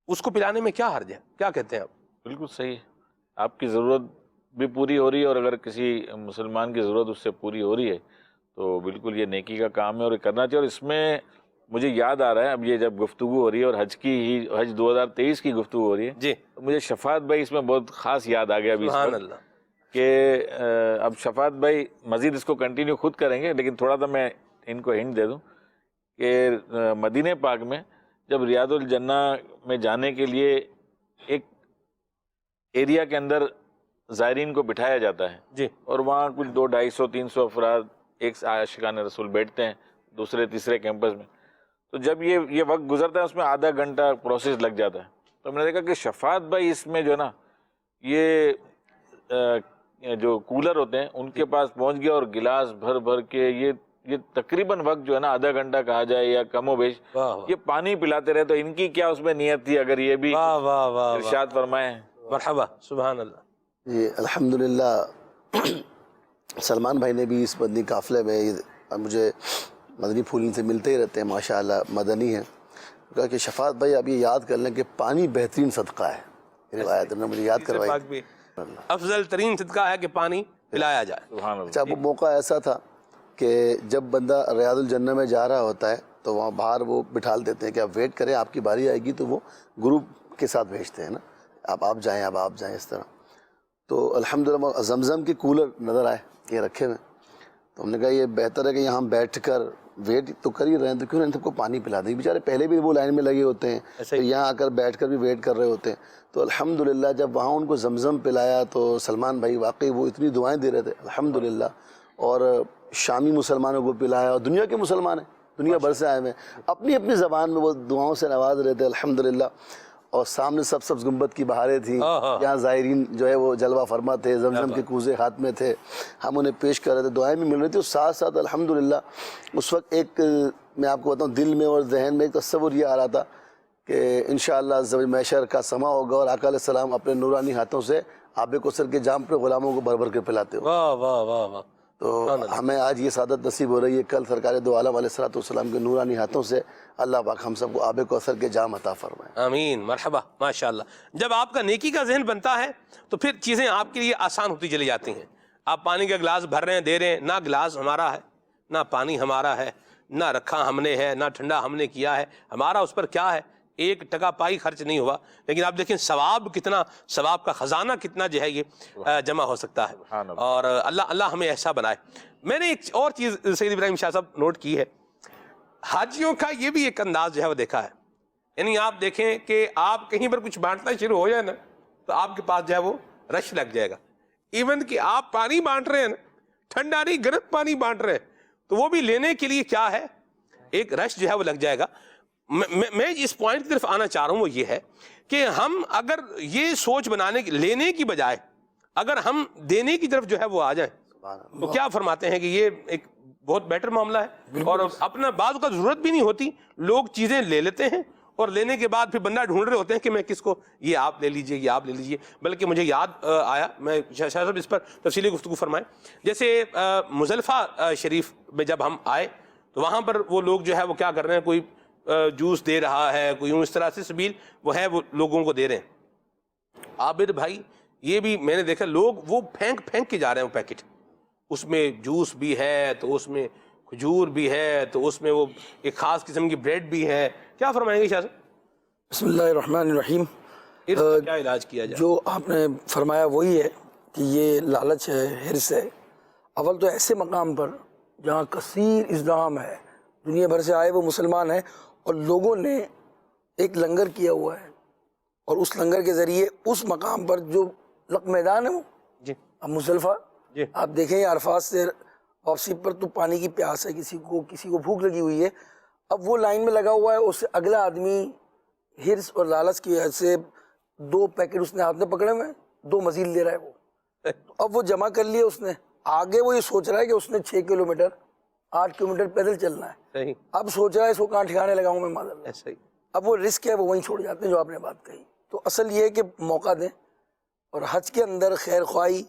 اس کو پلانے میں کیا حرج ہے؟ کیا کہتے ہیں آپ؟ بالکل صحیح ہے، آپ کی ضرورت بھی پوری ہو رہی ہے اور اگر کسی مسلمان کی ضرورت اس سے پوری ہو رہی ہے تو بالکل یہ نیکی کا کام ہے اور یہ کرنا چاہیے. اور اس میں مجھے یاد آ رہا ہے اب یہ جب گفتگو ہو رہی ہے اور حج 2023 کی گفتگو ہو رہی ہے جی تو مجھے شفاعت بھائی اس میں بہت خاص یاد آ گیا ابھی سبحان اللہ. کہ اب شفاعت بھائی مزید اس کو کنٹینیو خود کریں گے لیکن تھوڑا سا میں ان کو ہنٹ دے دوں کہ مدینہ پاک میں جب ریاض الجنہ میں جانے کے لیے ایک ایریا کے اندر زائرین کو بٹھایا جاتا ہے جی اور وہاں کچھ 200-250-300 افراد ایک عاشقان رسول بیٹھتے ہیں دوسرے تیسرے کیمپس میں. تو جب یہ وقت گزرتا ہے اس میں آدھا گھنٹہ پروسیس لگ جاتا ہے. تو میں نے دیکھا کہ شفاعت بھائی اس میں جو ہے نا یہ جو کولر ہوتے ہیں ان کے پاس پہنچ گیا اور گلاس بھر بھر کے یہ تقریباً وقت جو ہے نا آدھا گھنٹہ کہا جائے یا کم و بیش یہ پانی پلاتے رہے. تو ان کی کیا اس میں نیت تھی اگر یہ بھی واہ واہ واہ ارشاد فرمائیں. مرحبا سبحان اللہ. جی الحمدللہ سلمان بھائی نے بھی اس مدنی قافلے میں مجھے مدنی پھول سے ملتے ہی رہتے ہیں ماشاءاللہ مدنی ہیں. کہا کہ شفاعت بھائی اب یہ یاد کر لیں کہ پانی بہترین صدقہ ہے. روایت نے مجھے یاد کروائی افضل ترین صدقہ ہے کہ پانی پلایا جائے. سبحان اللہ. اچھا وہ موقع ایسا تھا کہ جب بندہ ریاض الجنہ میں جا رہا ہوتا ہے تو وہاں باہر وہ بٹھال دیتے ہیں کہ آپ ویٹ کریں آپ کی باری آئے گی تو وہ گروپ کے ساتھ بھیجتے ہیں نا آپ جائیں آپ جائیں اس طرح. تو الحمدللہ زمزم کے کولر نظر آئے یہ رکھے ہوئے. تو ہم نے کہا یہ بہتر ہے کہ یہاں بیٹھ کر ویٹ تو کر ہی رہے ہیں تو کیوں نہ ان سب کو پانی پلا دیں. بیچارے پہلے بھی وہ لائن میں لگے ہوتے ہیں تو یہاں آ کر بیٹھ کر بھی ویٹ کر رہے ہوتے ہیں. تو الحمدللہ جب وہاں ان کو زمزم پلایا تو سلمان بھائی واقعی وہ اتنی دعائیں دے رہے تھے الحمدللہ. اور شامی مسلمانوں کو پلایا اور دنیا کے مسلمان ہیں دنیا بھر سے آئے ہوئے اپنی اپنی زبان میں وہ دعاؤں سے نواز رہے تھے الحمدللہ. اور سامنے سبز گنبد کی بہاریں تھیں یہاں زائرین جو ہے وہ جلوہ فرما تھے زمزم کے کوزے ہاتھ میں تھے ہم انہیں پیش کر رہے تھے دعائیں بھی مل رہی تھی. اور ساتھ ساتھ الحمدللہ اس وقت ایک میں آپ کو بتاؤں دل میں اور ذہن میں ایک تصور یہ آ رہا تھا کہ انشاءاللہ محشر کا سما ہوگا اور آقا علیہ السلام اپنے نورانی ہاتھوں سے آب کوثر کے جام پہ غلاموں کو بھر بھر کے پلاتے ہو. واہ واہ واہ واہ. تو ہمیں آج یہ سعادت نصیب ہو رہی ہے کل سرکار دو عالم علیہ السلام کے نورانی ہاتھوں سے اللہ پاک ہم سب کو آب کوثر کے جام عطا فرمائے. آمین مرحبا ماشاءاللہ. جب آپ کا نیکی کا ذہن بنتا ہے تو پھر چیزیں آپ کے لیے آسان ہوتی چلی جاتی ہیں. آپ پانی کا گلاس بھر رہے ہیں دے رہے ہیں نہ گلاس ہمارا ہے نہ پانی ہمارا ہے نہ رکھا ہم نے ہے نہ ٹھنڈا ہم نے کیا ہے ہمارا اس پر کیا ہے 1 ٹکا پائی خرچ نہیں ہوا. لیکن آپ دیکھیں ثواب کا خزانہ کتنا جو ہے یہ جمع ہو سکتا ہے. اور اللہ ہمیں ایسا بنائے. میں نے ایک اور چیز سید ابراہیم شاہ صاحب نوٹ کی ہے حاجیوں کا یہ بھی ایک انداز جو ہے وہ دیکھا ہے. یعنی آپ دیکھیں کہ آپ کہیں پر کچھ بانٹنا شروع ہو جائے نا تو آپ کے پاس جو ہے وہ رش لگ جائے گا. ایون کہ آپ پانی بانٹ رہے ہیں نا ٹھنڈا نہیں گرم پانی بانٹ رہے ہیں تو وہ بھی لینے کے لیے کیا ہے ایک رش جو ہے وہ لگ جائے گا. میں اس پوائنٹ کی طرف آنا چاہ رہا ہوں وہ یہ ہے کہ ہم اگر یہ سوچ بنانے لینے کی بجائے اگر ہم دینے کی طرف جو ہے وہ آ جائیں تو کیا فرماتے ہیں کہ یہ ایک بہت بیٹر معاملہ ہے. اور اپنا بعض کا ضرورت بھی نہیں ہوتی لوگ چیزیں لے لیتے ہیں اور لینے کے بعد پھر بندہ ڈھونڈ رہے ہوتے ہیں کہ میں کس کو یہ آپ لے لیجئے یہ آپ لے لیجئے. بلکہ مجھے یاد آیا میں شاہ صاحب اس پر تفصیلی گفتگو فرمائیں. جیسے مزدلفہ شریف میں جب ہم آئے تو وہاں پر وہ لوگ جو ہے وہ کیا کر رہے ہیں کوئی جوس دے رہا ہے کوئی اس طرح سے سبیل وہ ہے وہ لوگوں کو دے رہے ہیں. عابد بھائی یہ بھی میں نے دیکھا لوگ وہ پھینک کے جا رہے ہیں وہ پیکٹ اس میں جوس بھی ہے تو اس میں کھجور بھی ہے تو اس میں وہ ایک خاص قسم کی بریڈ بھی ہے. کیا فرمائیں گے شاہ صاحب؟ بسم اللہ الرحمن الرحیم. کیا علاج کیا جائے؟ جو آپ نے فرمایا وہی ہے کہ یہ لالچ ہے حرص ہے. اول تو ایسے مقام پر جہاں کثیر ازدحام ہے دنیا بھر سے آئے وہ مسلمان ہیں اور لوگوں نے ایک لنگر کیا ہوا ہے اور اس لنگر کے ذریعے اس مقام پر جو لق میدان ہے وہ جی اب مزدلفہ جی آپ دیکھیں عرفات سے واپسی پر تو پانی کی پیاس ہے کسی کو بھوک لگی ہوئی ہے. اب وہ لائن میں لگا ہوا ہے اس سے اگلا آدمی ہرس اور لالچ کی وجہ سے 2 پیکٹ اس نے ہاتھ میں پکڑے ہوئے 2 مزید لے رہا ہے وہ. اب وہ جمع کر لیے اس نے آگے وہ یہ سوچ رہا ہے کہ اس نے 6 کلومیٹر 8 کلومیٹر پیدل چلنا ہے. اب سوچ رہا ہے اس کو کہاں ٹھکانے لگاؤں میں معذرت. اب وہ رسک ہے وہ وہیں چھوڑ جاتے ہیں جو آپ نے بات کہی. تو اصل یہ ہے کہ موقع دیں اور حج کے اندر خیر خواہی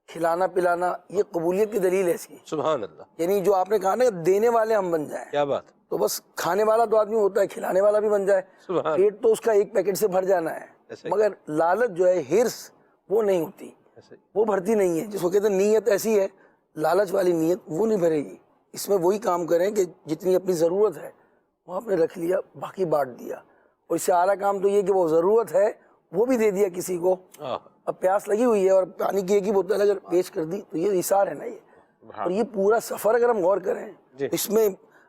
کھلانا پلانا یہ قبولیت کی دلیل ہے اس کی. سبحان اللہ. یعنی جو آپ نے کہا نا دینے والے ہم بن جائیں کیا بات. تو بس کھانے والا تو آدمی ہوتا ہے کھلانے والا بھی بن جائے. پیٹ تو اس کا 1 پیکٹ سے بھر جانا ہے مگر لالچ جو ہے ہرس وہ نہیں ہوتی. وہ بھرتی نہیں ہے. جس کو کہتے ہیں نیت ایسی ہے, لالچ والی نیت, وہ نہیں بھرے گی. اس میں وہی کام کریں کہ جتنی اپنی ضرورت ہے وہ آپ نے رکھ لیا, باقی بانٹ دیا. اور اس سے اعلیٰ کام تو یہ کہ وہ ضرورت ہے وہ بھی دے دیا کسی کو. اب پیاس لگی ہوئی ہے اور پانی کی ایک ہی بوتل اگر پیش کر دی تو یہ اثار ہے نا یہ. اور یہ پورا سفر اگر ہم غور کریں اس میں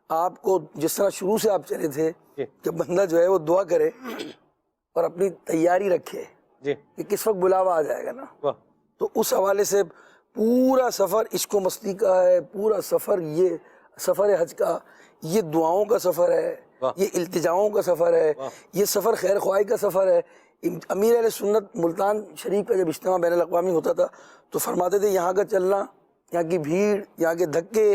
آپ کو جس طرح شروع سے آپ چلے تھے کہ بندہ جو ہے وہ دعا کرے اور اپنی تیاری رکھے کہ کس وقت بلاوا آ جائے گا نا, تو اس حوالے سے پورا سفر عشق و مستی کا ہے. پورا سفر یہ سفر حج کا, یہ دعاؤں کا سفر ہے, یہ التجاؤں کا سفر ہے, یہ سفر خیر خواہی کا سفر ہے. امیر اہل سنت ملتان شریف کا جب اجتماع بین الاقوامی ہوتا تھا تو فرماتے تھے یہاں کا چلنا, یہاں کی بھیڑ, یہاں کے دھکے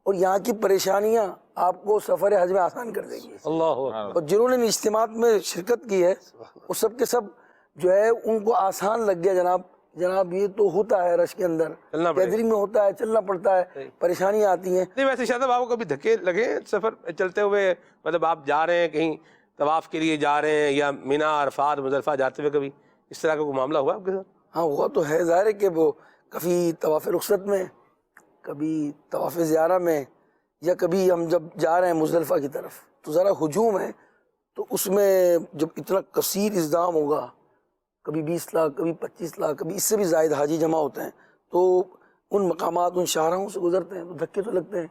اور یہاں کی پریشانیاں آپ کو سفر حج میں آسان کر دیں گی. اور جنہوں نے ان اجتماعات میں شرکت کی ہے وہ سب کے سب جو ہے ان کو آسان لگ گیا. جناب یہ تو ہوتا ہے رش کے اندر, پیدری میں ہوتا ہے, چلنا پڑتا ہے, پریشانیاں آتی ہیں. نہیں ویسے شاید آپ کو کبھی دھکے لگے سفر چلتے ہوئے, مطلب آپ جا رہے ہیں کہیں طواف کے لیے جا رہے ہیں یا مینا عرفات مزدلفہ جاتے ہوئے کبھی اس طرح کا کوئی معاملہ ہوا آپ کے ساتھ؟ ہاں ہوا تو ہے, ظاہر ہے کہ وہ کبھی طواف رخصت میں, کبھی طواف زیارہ میں, یا کبھی ہم جب جا رہے ہیں مزدلفہ کی طرف تو ذرا ہجوم ہے, تو اس میں جب اتنا کثیر ازدحام ہوگا, کبھی 20 لاکھ, کبھی 25 لاکھ, کبھی اس سے بھی زائد حاجی جمع ہوتے ہیں, تو ان مقامات, ان شاہراہوں سے گزرتے ہیں تو دھکے تو لگتے ہیں.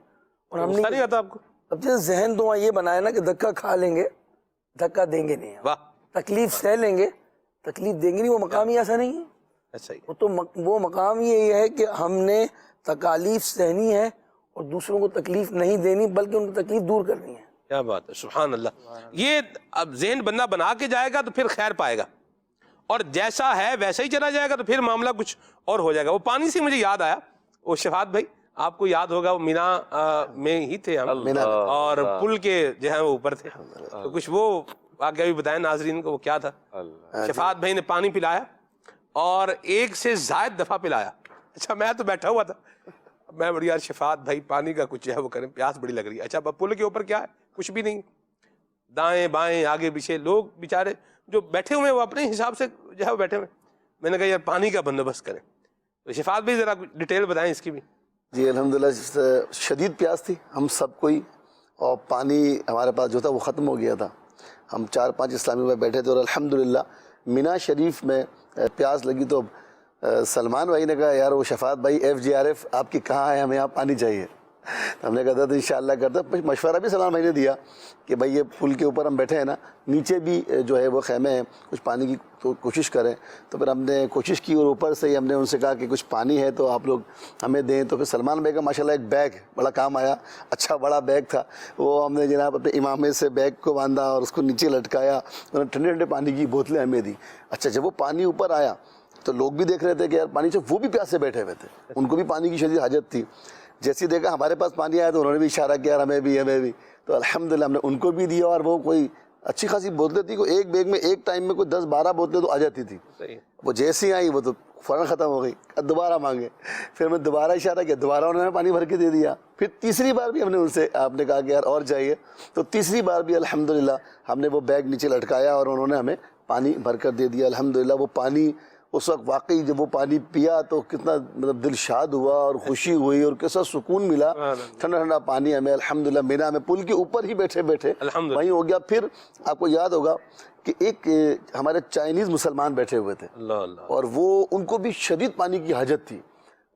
اور ہم نہیں آتا آپ کو اب جیسے ذہن دعا یہ بنایا نا کہ دھکا کھا لیں گے, دھکا دیں گے نہیں, تکلیف سہ لیں گے, تکلیف دیں گے نہیں. وہ مقام ہی ایسا نہیں ہے. وہ تو وہ مقام یہ ہے کہ ہم نے تکالیف سہنی ہے اور دوسروں کو تکلیف نہیں دینی بلکہ ان کو تکلیف دور کرنی ہے. کیا بات ہے, سبحان اللہ. یہ اب ذہن بندہ بنا کے جائے گا تو پھر خیر پائے گا, اور جیسا ہے ویسا ہی چلا جائے گا تو پھر معاملہ کچھ اور ہو جائے گا. وہ پانی سے مجھے یاد آیا, وہ شفاعت بھائی آپ کو یاد ہوگا وہ مینا میں ہی تھے ہم, اور پل کے جو ہے وہ اوپر تھے, تو کچھ وہ واقعہ بھی بتائیں ناظرین کو. وہ کیا تھا, شفاعت بھائی نے پانی پلایا اور ایک سے زائد دفعہ پلایا. اچھا میں تو بیٹھا ہوا تھا, میں بڑی یار شفاعت بھائی پانی کا کچھ ہے وہ کریں, پیاس بڑی لگ رہی ہے. اچھا پل کے اوپر کیا ہے, کچھ بھی نہیں, دائیں بائیں آگے پیچھے لوگ بیچارے جو بیٹھے ہوئے ہیں وہ اپنے حساب سے جو ہے وہ بیٹھے ہوئے. میں نے کہا یار پانی کا بندوبست کریں. تو شفاعت بھی ذرا ڈیٹیل بتائیں اس کی بھی. جی الحمدللہ شدید پیاس تھی ہم سب کو ہی, اور پانی ہمارے پاس جو تھا وہ ختم ہو گیا تھا. ہم 4-5 اسلامی بھائی بیٹھے تھے, اور الحمدللہ مینا شریف میں پیاس لگی تو سلمان بھائی نے کہا یار وہ شفاعت بھائی FGRF آپ کی کہاں ہے, ہمیں یہاں پانی چاہیے. ہم نے کہا تھا انشاءاللہ کرتا. مشورہ بھی سلمان بھائی نے دیا کہ بھائی یہ پل کے اوپر ہم بیٹھے ہیں نا, نیچے بھی جو ہے وہ خیمے ہیں, کچھ پانی کی کوشش کریں. تو پھر ہم نے کوشش کی اور اوپر سے ہی ہم نے ان سے کہا کہ کچھ پانی ہے تو آپ لوگ ہمیں دیں. تو پھر سلمان بھائی کا ماشاءاللہ ایک بیگ بڑا کام آیا, اچھا بڑا بیگ تھا, وہ ہم نے جناب اپنے امامے سے بیگ کو باندھا اور اس کو نیچے لٹکایا, انہوں نے ٹھنڈے ٹھنڈے پانی کی بوتلیں ہمیں دی. اچھا جب وہ پانی اوپر آیا تو لوگ بھی دیکھ رہے تھے کہ یار پانی سے, وہ بھی پیاسے بیٹھے ہوئے تھے, ان کو بھی پانی کی شدید حاجت تھی. جیسے دیکھا ہمارے پاس پانی آیا تو انہوں نے بھی اشارہ کیا ہمیں بھی. تو الحمدللہ ہم نے ان کو بھی دیا, اور وہ کوئی اچھی خاصی بوتلیں تھی, کوئی ایک بیگ میں ایک ٹائم میں کوئی 10-12 بوتلیں تو آ جاتی تھی. وہ جیسی آئی وہ تو فوراً ختم ہو گئی. اب دوبارہ مانگے, پھر میں دوبارہ اشارہ کیا, دوبارہ انہوں نے پانی بھر کے دے دیا. پھر تیسری بار بھی ہم نے ان سے, آپ نے کہا کہ یار اور چاہیے, تو تیسری بار بھی الحمدللہ ہم نے وہ بیگ نیچے لٹکایا اور انہوں نے ہمیں پانی بھر کر دے دیا. الحمدللہ وہ پانی اس وقت واقعی جب وہ پانی پیا تو کتنا مطلب دل شاد ہوا اور خوشی ہوئی اور کیسا سکون ملا. ٹھنڈا ٹھنڈا پانی ہمیں الحمدللہ مینا میں پل کے اوپر ہی بیٹھے بیٹھے وہیں ہو گیا. پھر آپ کو یاد ہوگا کہ ایک ہمارے چائنیز مسلمان بیٹھے ہوئے تھے, اور وہ ان کو بھی شدید پانی کی حاجت تھی.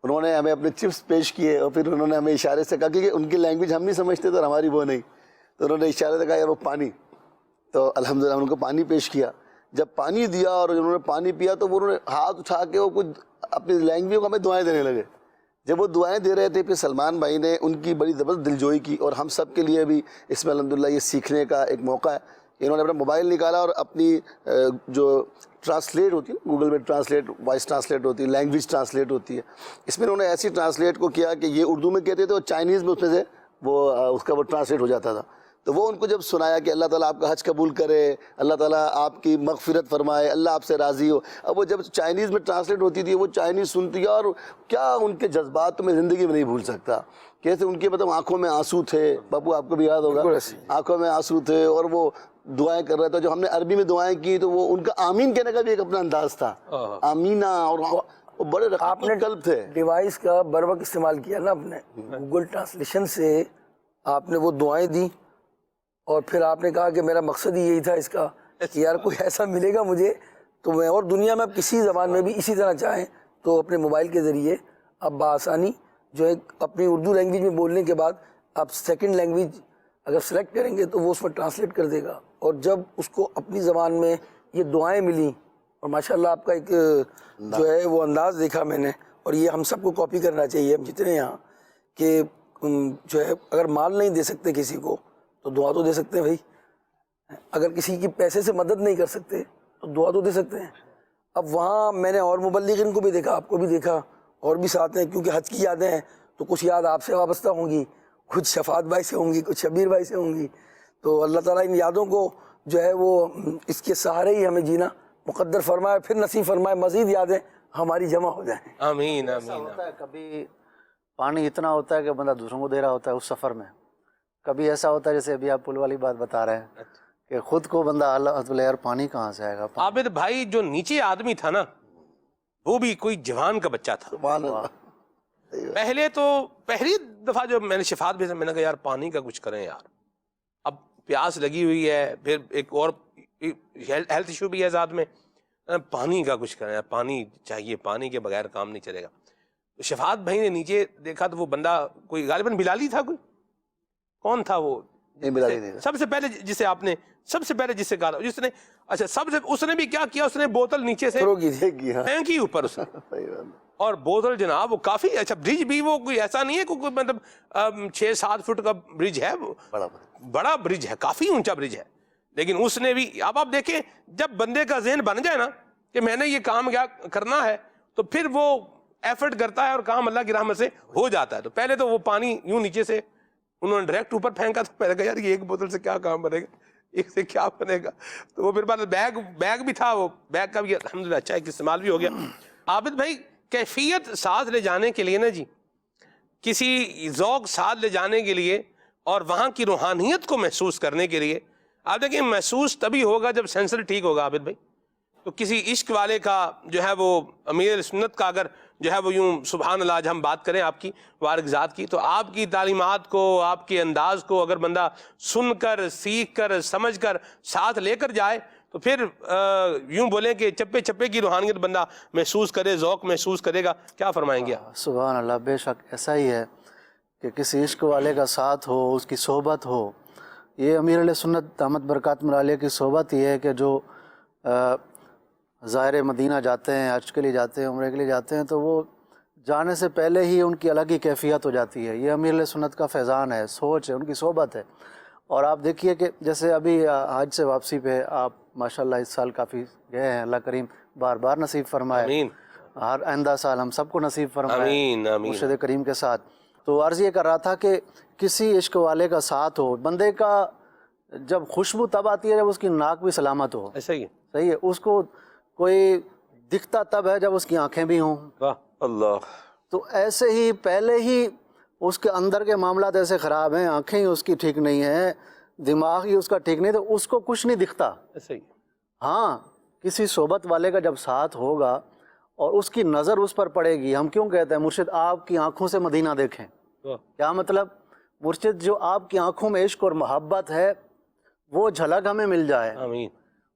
انہوں نے ہمیں اپنے چپس پیش کیے, اور پھر انہوں نے ہمیں اشارے سے کہا کہ ان کی لینگویج ہم نہیں سمجھتے تھے اور ہماری وہ نہیں, تو انہوں نے اشارے سے کہا یار وہ پانی. تو الحمدللہ ان کو پانی پیش کیا. جب پانی دیا اور انہوں نے پانی پیا تو وہ انہوں نے ہاتھ اٹھا کے وہ کچھ اپنی لینگویج کو ہمیں دعائیں دینے لگے. جب وہ دعائیں دے رہے تھے پھر سلمان بھائی نے ان کی بڑی زبردست دلجوئی کی, اور ہم سب کے لیے بھی اس میں الحمدللہ یہ سیکھنے کا ایک موقع ہے. انہوں نے اپنا موبائل نکالا اور اپنی جو ٹرانسلیٹ ہوتی ہے گوگل میں ٹرانسلیٹ, وائس ٹرانسلیٹ ہوتی ہے, لینگویج ٹرانسلیٹ ہوتی ہے, اس میں انہوں نے ایسی ٹرانسلیٹ کو کیا کہ یہ اردو میں کہتے تھے اور چائنیز میں اس میں سے وہ اس کا وہ ٹرانسلیٹ ہو جاتا تھا. تو وہ ان کو جب سنایا کہ اللہ تعالیٰ آپ کا حج قبول کرے, اللہ تعالیٰ آپ کی مغفرت فرمائے, اللہ آپ سے راضی ہو. اب وہ جب چائنیز میں ٹرانسلیٹ ہوتی تھی وہ چائنیز سنتی ہے, اور کیا ان کے جذبات تو میں زندگی میں نہیں بھول سکتا. کیسے ان کے مطلب آنکھوں میں آنسو تھے, باپو آپ کو بھی یاد ہوگا, آنکھوں میں آنسو تھے, اور وہ دعائیں کر رہا تھا. جو ہم نے عربی میں دعائیں کی تو وہ ان کا آمین کہنے کا بھی ایک اپنا انداز تھا, آمینہ, اور وہ بڑے آپ نے رقیق قلب تھے. ڈیوائس کا بر وقت استعمال کیا نا اپنے گوگل ٹرانسلیشن سے، آپ نے وہ دعائیں دی اور پھر آپ نے کہا کہ میرا مقصد ہی یہی تھا اس کا کہ یار کوئی ایسا ملے گا مجھے تو میں، اور دنیا میں اب کسی زبان میں بھی اسی طرح چاہیں تو اپنے موبائل کے ذریعے اب بآسانی جو ہے اپنی اردو لینگویج میں بولنے کے بعد آپ سیکنڈ لینگویج اگر سلیکٹ کریں گے تو وہ اس میں ٹرانسلیٹ کر دے گا. اور جب اس کو اپنی زبان میں یہ دعائیں ملیں اور ماشاءاللہ آپ کا ایک جو ہے وہ انداز دیکھا میں نے، اور یہ ہم سب کو کاپی کرنا چاہیے ہم جتنے یہاں، کہ جو ہے اگر مال نہیں دے سکتے کسی کو تو دعا تو دے سکتے ہیں بھائی، اگر کسی کی پیسے سے مدد نہیں کر سکتے تو دعا تو دے سکتے ہیں. اب وہاں میں نے اور مبلغین کو بھی دیکھا، آپ کو بھی دیکھا، اور بھی ساتھ ہیں، کیونکہ حج کی یادیں ہیں تو کچھ یاد آپ سے وابستہ ہوں گی، کچھ شفاعت بھائی سے ہوں گی، کچھ شبیر بھائی سے ہوں گی. تو اللہ تعالیٰ ان یادوں کو جو ہے وہ اس کے سہارے ہی ہمیں جینا مقدر فرمائے، پھر نصیب فرمائے مزید یادیں ہماری جمع ہو جائیں. آمین ایسا آمین. ہوتا ہے کبھی پانی اتنا ہوتا ہے کہ بندہ دوسروں کو دے رہا ہوتا ہے اس سفر میں، کبھی ایسا ہوتا ہے جیسے ابھی آپ پل والی بات بتا رہے ہیں کہ خود کو بندہ اللہ بولے یار پانی کہاں سے آئے گا. عابد بھائی جو نیچے آدمی تھا نا وہ بھی کوئی جوان کا بچہ تھا. سبحان اللہ. پہلے تو پہلی دفعہ جو میں نے شفاعت بھیجا میں نے کہا یار پانی کا کچھ کریں یار، اب پیاس لگی ہوئی ہے، پھر ایک اور ہیلتھ ایشو بھی ہے ذات میں، پانی کا کچھ کریں، پانی چاہیے، پانی کے بغیر کام نہیں چلے گا. شفاعت بھائی نے نیچے دیکھا تو وہ بندہ کوئی غالباً بلالی تھا، کوئی کون تھا وہ سب سے پہلے جسے آپ نے سب سے پہلے جس سے کہا جس نے اچھا سب سے اس نے بھی کیا کیا، اس نے بوتل نیچے سے پھینکی اوپر اس نے، اور بوتل جناب وہ کافی اچھا برج بھی، وہ کوئی ایسا نہیں ہے کوئی مطلب 6-7 فٹ کا برج ہے، بڑا برج ہے، کافی اونچا برج ہے. لیکن اس نے بھی، اب آپ دیکھیں جب بندے کا ذہن بن جائے نا کہ میں نے یہ کام کیا کرنا ہے تو پھر وہ ایفرٹ کرتا ہے اور کام اللہ کی رحمت سے ہو جاتا ہے. تو پہلے تو وہ پانی یوں نیچے سے انہوں نے ڈائریکٹ اوپر پھینکا، تو پہلے کہا یار یہ ایک بوتل سے کیا کام بنے گا، ایک سے کیا بنے گا. تو وہ پھر بعد بیگ بھی تھا، وہ بیگ کا بھی الحمدللہ اچھا ایک استعمال بھی ہو گیا. عابد بھائی کیفیت ساتھ لے جانے کے لیے نا جی، کسی ذوق ساتھ لے جانے کے لیے اور وہاں کی روحانیت کو محسوس کرنے کے لیے، آپ دیکھیں محسوس تبھی ہوگا جب سینسر ٹھیک ہوگا. عابد بھائی تو کسی عشق والے کا جو ہے وہ امیر سنت کا اگر جو ہے وہ یوں سبحان اللہ آج ہم بات کریں آپ کی وارک ذات کی، تو آپ کی تعلیمات کو، آپ کے انداز کو اگر بندہ سن کر، سیکھ کر، سمجھ کر ساتھ لے کر جائے تو پھر یوں بولیں کہ چپے چپے کی روحانیت بندہ محسوس کرے، ذوق محسوس کرے گا. کیا فرمائیں گے آپ؟ سبحان اللہ، بے شک ایسا ہی ہے کہ کسی عشق والے کا ساتھ ہو، اس کی صحبت ہو. یہ امیر علیہ سنت دامت برکات عالیہ کی صحبت یہ ہے کہ جو زائر مدینہ جاتے ہیں، حج کے لیے جاتے ہیں، عمرے کے لیے جاتے ہیں، تو وہ جانے سے پہلے ہی ان کی الگ ہی کیفیت ہو جاتی ہے. یہ امیر علیہ سنت کا فیضان ہے، سوچ ہے، ان کی صحبت ہے. اور آپ دیکھیے کہ جیسے ابھی حج سے واپسی پہ آپ ماشاءاللہ اس سال کافی گئے ہیں، اللہ کریم بار بار نصیب فرمائے، آمین. ہر آئندہ سال ہم سب کو نصیب فرمائے آمین آمین. مرشد کریم کے ساتھ. تو عرض یہ کر رہا تھا کہ کسی عشق والے کا ساتھ ہو، بندے کا جب خوشبو تب آتی ہے جب اس کی ناک بھی سلامت ہو. ایسا ہی ہے. صحیح ہے، اس کو کوئی دکھتا تب ہے جب اس کی آنکھیں بھی ہوں. واہ اللہ. تو ایسے ہی پہلے ہی اس کے اندر کے معاملات ایسے خراب ہیں، آنکھیں ہی اس کی ٹھیک نہیں ہیں، دماغ ہی اس کا ٹھیک نہیں، تو اس کو کچھ نہیں دکھتا. ایسا ہی. ہاں کسی صحبت والے کا جب ساتھ ہوگا اور اس کی نظر اس پر پڑے گی. ہم کیوں کہتے ہیں مرشد آپ کی آنکھوں سے مدینہ دیکھیں؟ کیا مطلب؟ مرشد جو آپ کی آنکھوں میں عشق اور محبت ہے وہ جھلک ہمیں مل جائے. آمین.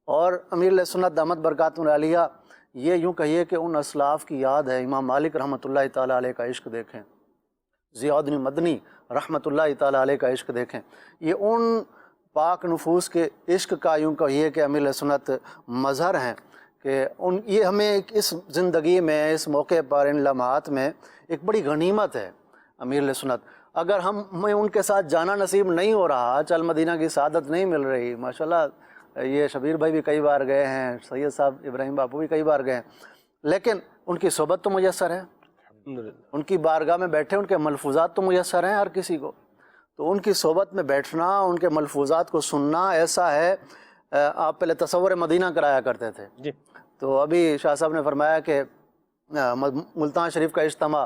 اور امیر علیہ سنت دامت برکات عالیہ یہ یوں کہیے کہ ان اسلاف کی یاد ہے. امام مالک رحمۃ اللہ تعالیٰ علیہ کا عشق دیکھیں، ضیاء الدین مدنی رحمۃ اللہ تعالیٰ علیہ کا عشق دیکھیں. یہ ان پاک نفوس کے عشق کا یوں کہیے کہ امیر علیہ سنت مظہر ہیں کہ یہ ہمیں اس زندگی میں، اس موقع پر، ان لمحات میں ایک بڑی غنیمت ہے. امیر علیہ سنت اگر ہمیں ان کے ساتھ جانا نصیب نہیں ہو رہا، چل مدینہ کی سعادت نہیں مل رہی، ماشاءاللہ یہ شبیر بھائی بھی کئی بار گئے ہیں، سید صاحب ابراہیم باپو بھی کئی بار گئے ہیں، لیکن ان کی صحبت تو میسر ہے، ان کی بارگاہ میں بیٹھے ان کے ملفوظات تو میسر ہیں ہر کسی کو. تو ان کی صحبت میں بیٹھنا، ان کے ملفوظات کو سننا ایسا ہے. آپ پہلے تصور مدینہ کرایا کرتے تھے جی. تو ابھی شاہ صاحب نے فرمایا کہ ملتان شریف کا اجتماع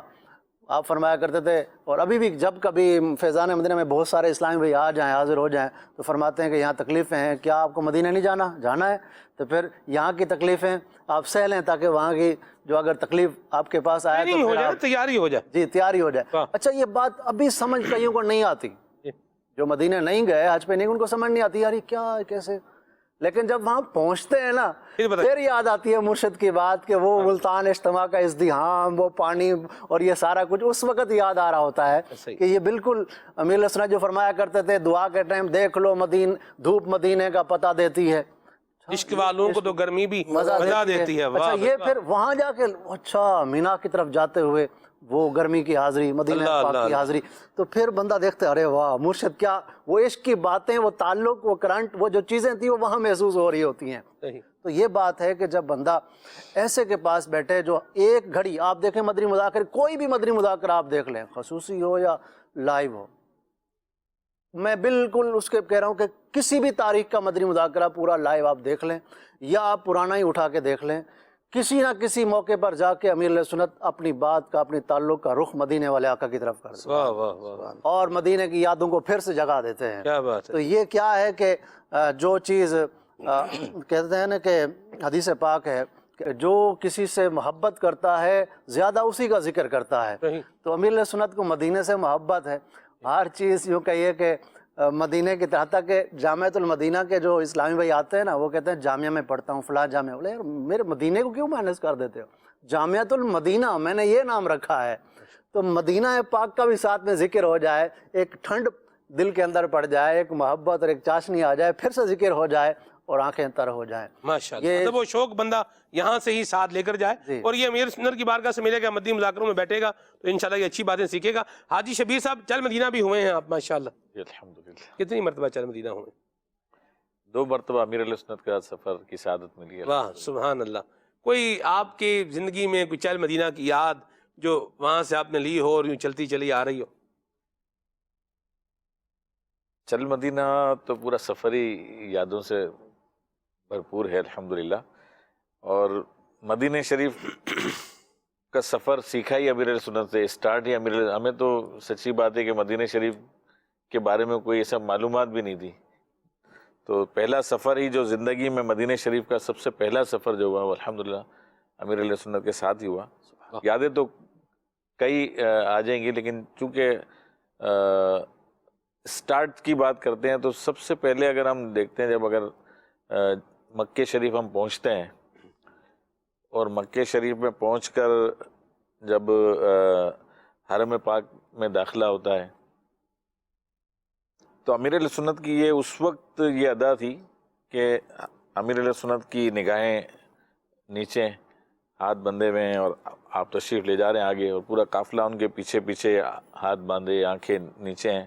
آپ فرمایا کرتے تھے، اور ابھی بھی جب کبھی فیضان مدینہ میں بہت سارے اسلامی بھائی آ جائیں، حاضر ہو جائیں، تو فرماتے ہیں کہ یہاں تکلیفیں ہیں، کیا آپ کو مدینہ نہیں جانا ہے، تو پھر یہاں کی تکلیفیں آپ سہ لیں تاکہ وہاں کی جو اگر تکلیف آپ کے پاس آئے تو ہو جائے، تیاری ہو جائے. جی تیاری ہو جائے. اچھا یہ بات ابھی سمجھ کئیوں کو نہیں آتی، جو مدینہ نہیں گئے حج پہ نہیں، ان کو سمجھ نہیں آتی یار یہ کیا کیسے، لیکن جب وہاں پہنچتے ہیں نا پھر یاد آتی ہے مرشد کی بات کہ وہ ملتان اجتماع کا ازدحام، وہ پانی اور یہ سارا کچھ اس وقت یاد آ رہا ہوتا ہے کہ یہ بالکل امیر علیہ السلام جو فرمایا کرتے تھے دعا کے ٹائم دیکھ لو دھوپ مدینے کا پتہ دیتی ہے، عشق والوں کو تو گرمی بھی مزہ دیتی ہے. اچھا یہ پھر وہاں جا کے اچھا مینا کی طرف جاتے ہوئے وہ گرمی کی حاضری، مدینہ پاک کی حاضری، تو پھر بندہ دیکھتے ارے واہ مرشد کیا، وہ عشق کی باتیں، وہ تعلق، وہ کرنٹ، وہ جو چیزیں تھیں وہ وہاں محسوس ہو رہی ہوتی ہیں. تو یہ بات ہے کہ جب بندہ ایسے کے پاس بیٹھے جو ایک گھڑی آپ دیکھیں مدنی مذاکرے، کوئی بھی مدنی مذاکرہ آپ دیکھ لیں، خصوصی ہو یا لائیو ہو، میں بالکل اس کے کہہ رہا ہوں کہ کسی بھی تاریخ کا مدنی مذاکرہ پورا لائیو آپ دیکھ لیں یا آپ پرانا ہی اٹھا کے دیکھ لیں، کسی نہ کسی موقع پر جا کے امیر علیہ سنت اپنی بات کا، اپنی تعلق کا رخ مدینے والے آقا کی طرف کرتے ہیں اور مدینے کی یادوں کو پھر سے جگا دیتے ہیں. کیا بات ہے. تو یہ کیا ہے کہ جو چیز کہتے ہیں نا کہ حدیث پاک ہے کہ جو کسی سے محبت کرتا ہے زیادہ اسی کا ذکر کرتا ہے، تو امیر علیہ سنت کو مدینے سے محبت ہے. ہر چیز یوں کہیے کہ مدینے کی طرح تک کہ جامعۃ المدینہ کے جو اسلامی بھائی آتے ہیں نا وہ کہتے ہیں جامعہ میں پڑھتا ہوں فلاں جامعہ، بولے یار میرے مدینے کو کیوں مائنس کر دیتے ہو، جامعۃ المدینہ میں نے یہ نام رکھا ہے. تو مدینہ پاک کا بھی ساتھ میں ذکر ہو جائے، ایک ٹھنڈ دل کے اندر پڑ جائے، ایک محبت اور ایک چاشنی آ جائے، پھر سے ذکر ہو جائے اور آنکھیں تر ہو جائیں. ماشاءاللہ، مطلب وہ شوق بندہ یہاں سے ہی ساتھ لے کر جائے اور یہ امیر سنت کی بارگاہ سے ملے گا، مدنی مذاکروں میں بیٹھے گا تو انشاءاللہ یہ اچھی باتیں سیکھے گا. حاجی شبیر صاحب چل مدینہ بھی ہوئے ہیں آپ ماشاءاللہ، الحمدللہ کتنی مرتبہ چل مدینہ ہوئے؟ 2 مرتبہ امیر علیہ سنت کا سفر کی سعادت ملی ہے. واہ سبحان اللہ. کوئی آپ کی زندگی میں کوئی چل مدینہ کی یاد جو وہاں سے آپ نے لی ہو اور یوں چلتی چلی آ رہی ہو؟ چل مدینہ تو پورا سفر ہی یادوں سے بھرپور ہے الحمدللہ، اور مدینہ شریف کا سفر سیکھا ہی امیر علیہ سنت سے، اسٹارٹ ہی ہمیں تو سچی بات ہے کہ مدینہ شریف کے بارے میں کوئی ایسا معلومات بھی نہیں تھی. تو پہلا سفر ہی جو زندگی میں مدینہ شریف کا سب سے پہلا سفر جو ہوا وہ الحمدللہ امیر علیہ سنت کے ساتھ ہی ہوا. یادیں تو کئی آ جائیں گی، لیکن چونکہ سٹارٹ کی بات کرتے ہیں تو سب سے پہلے اگر ہم دیکھتے ہیں جب اگر مکہ شریف ہم پہنچتے ہیں اور مکہ شریف میں پہنچ کر جب حرم پاک میں داخلہ ہوتا ہے تو امیر علیہ سنت کی یہ اس وقت یہ ادا تھی کہ امیر علیہ سنت کی نگاہیں نیچے، ہاتھ بندھے ہوئے ہیں اور آپ تشریف لے جا رہے ہیں آگے، اور پورا قافلہ ان کے پیچھے پیچھے ہاتھ باندھے، آنکھیں نیچے ہیں.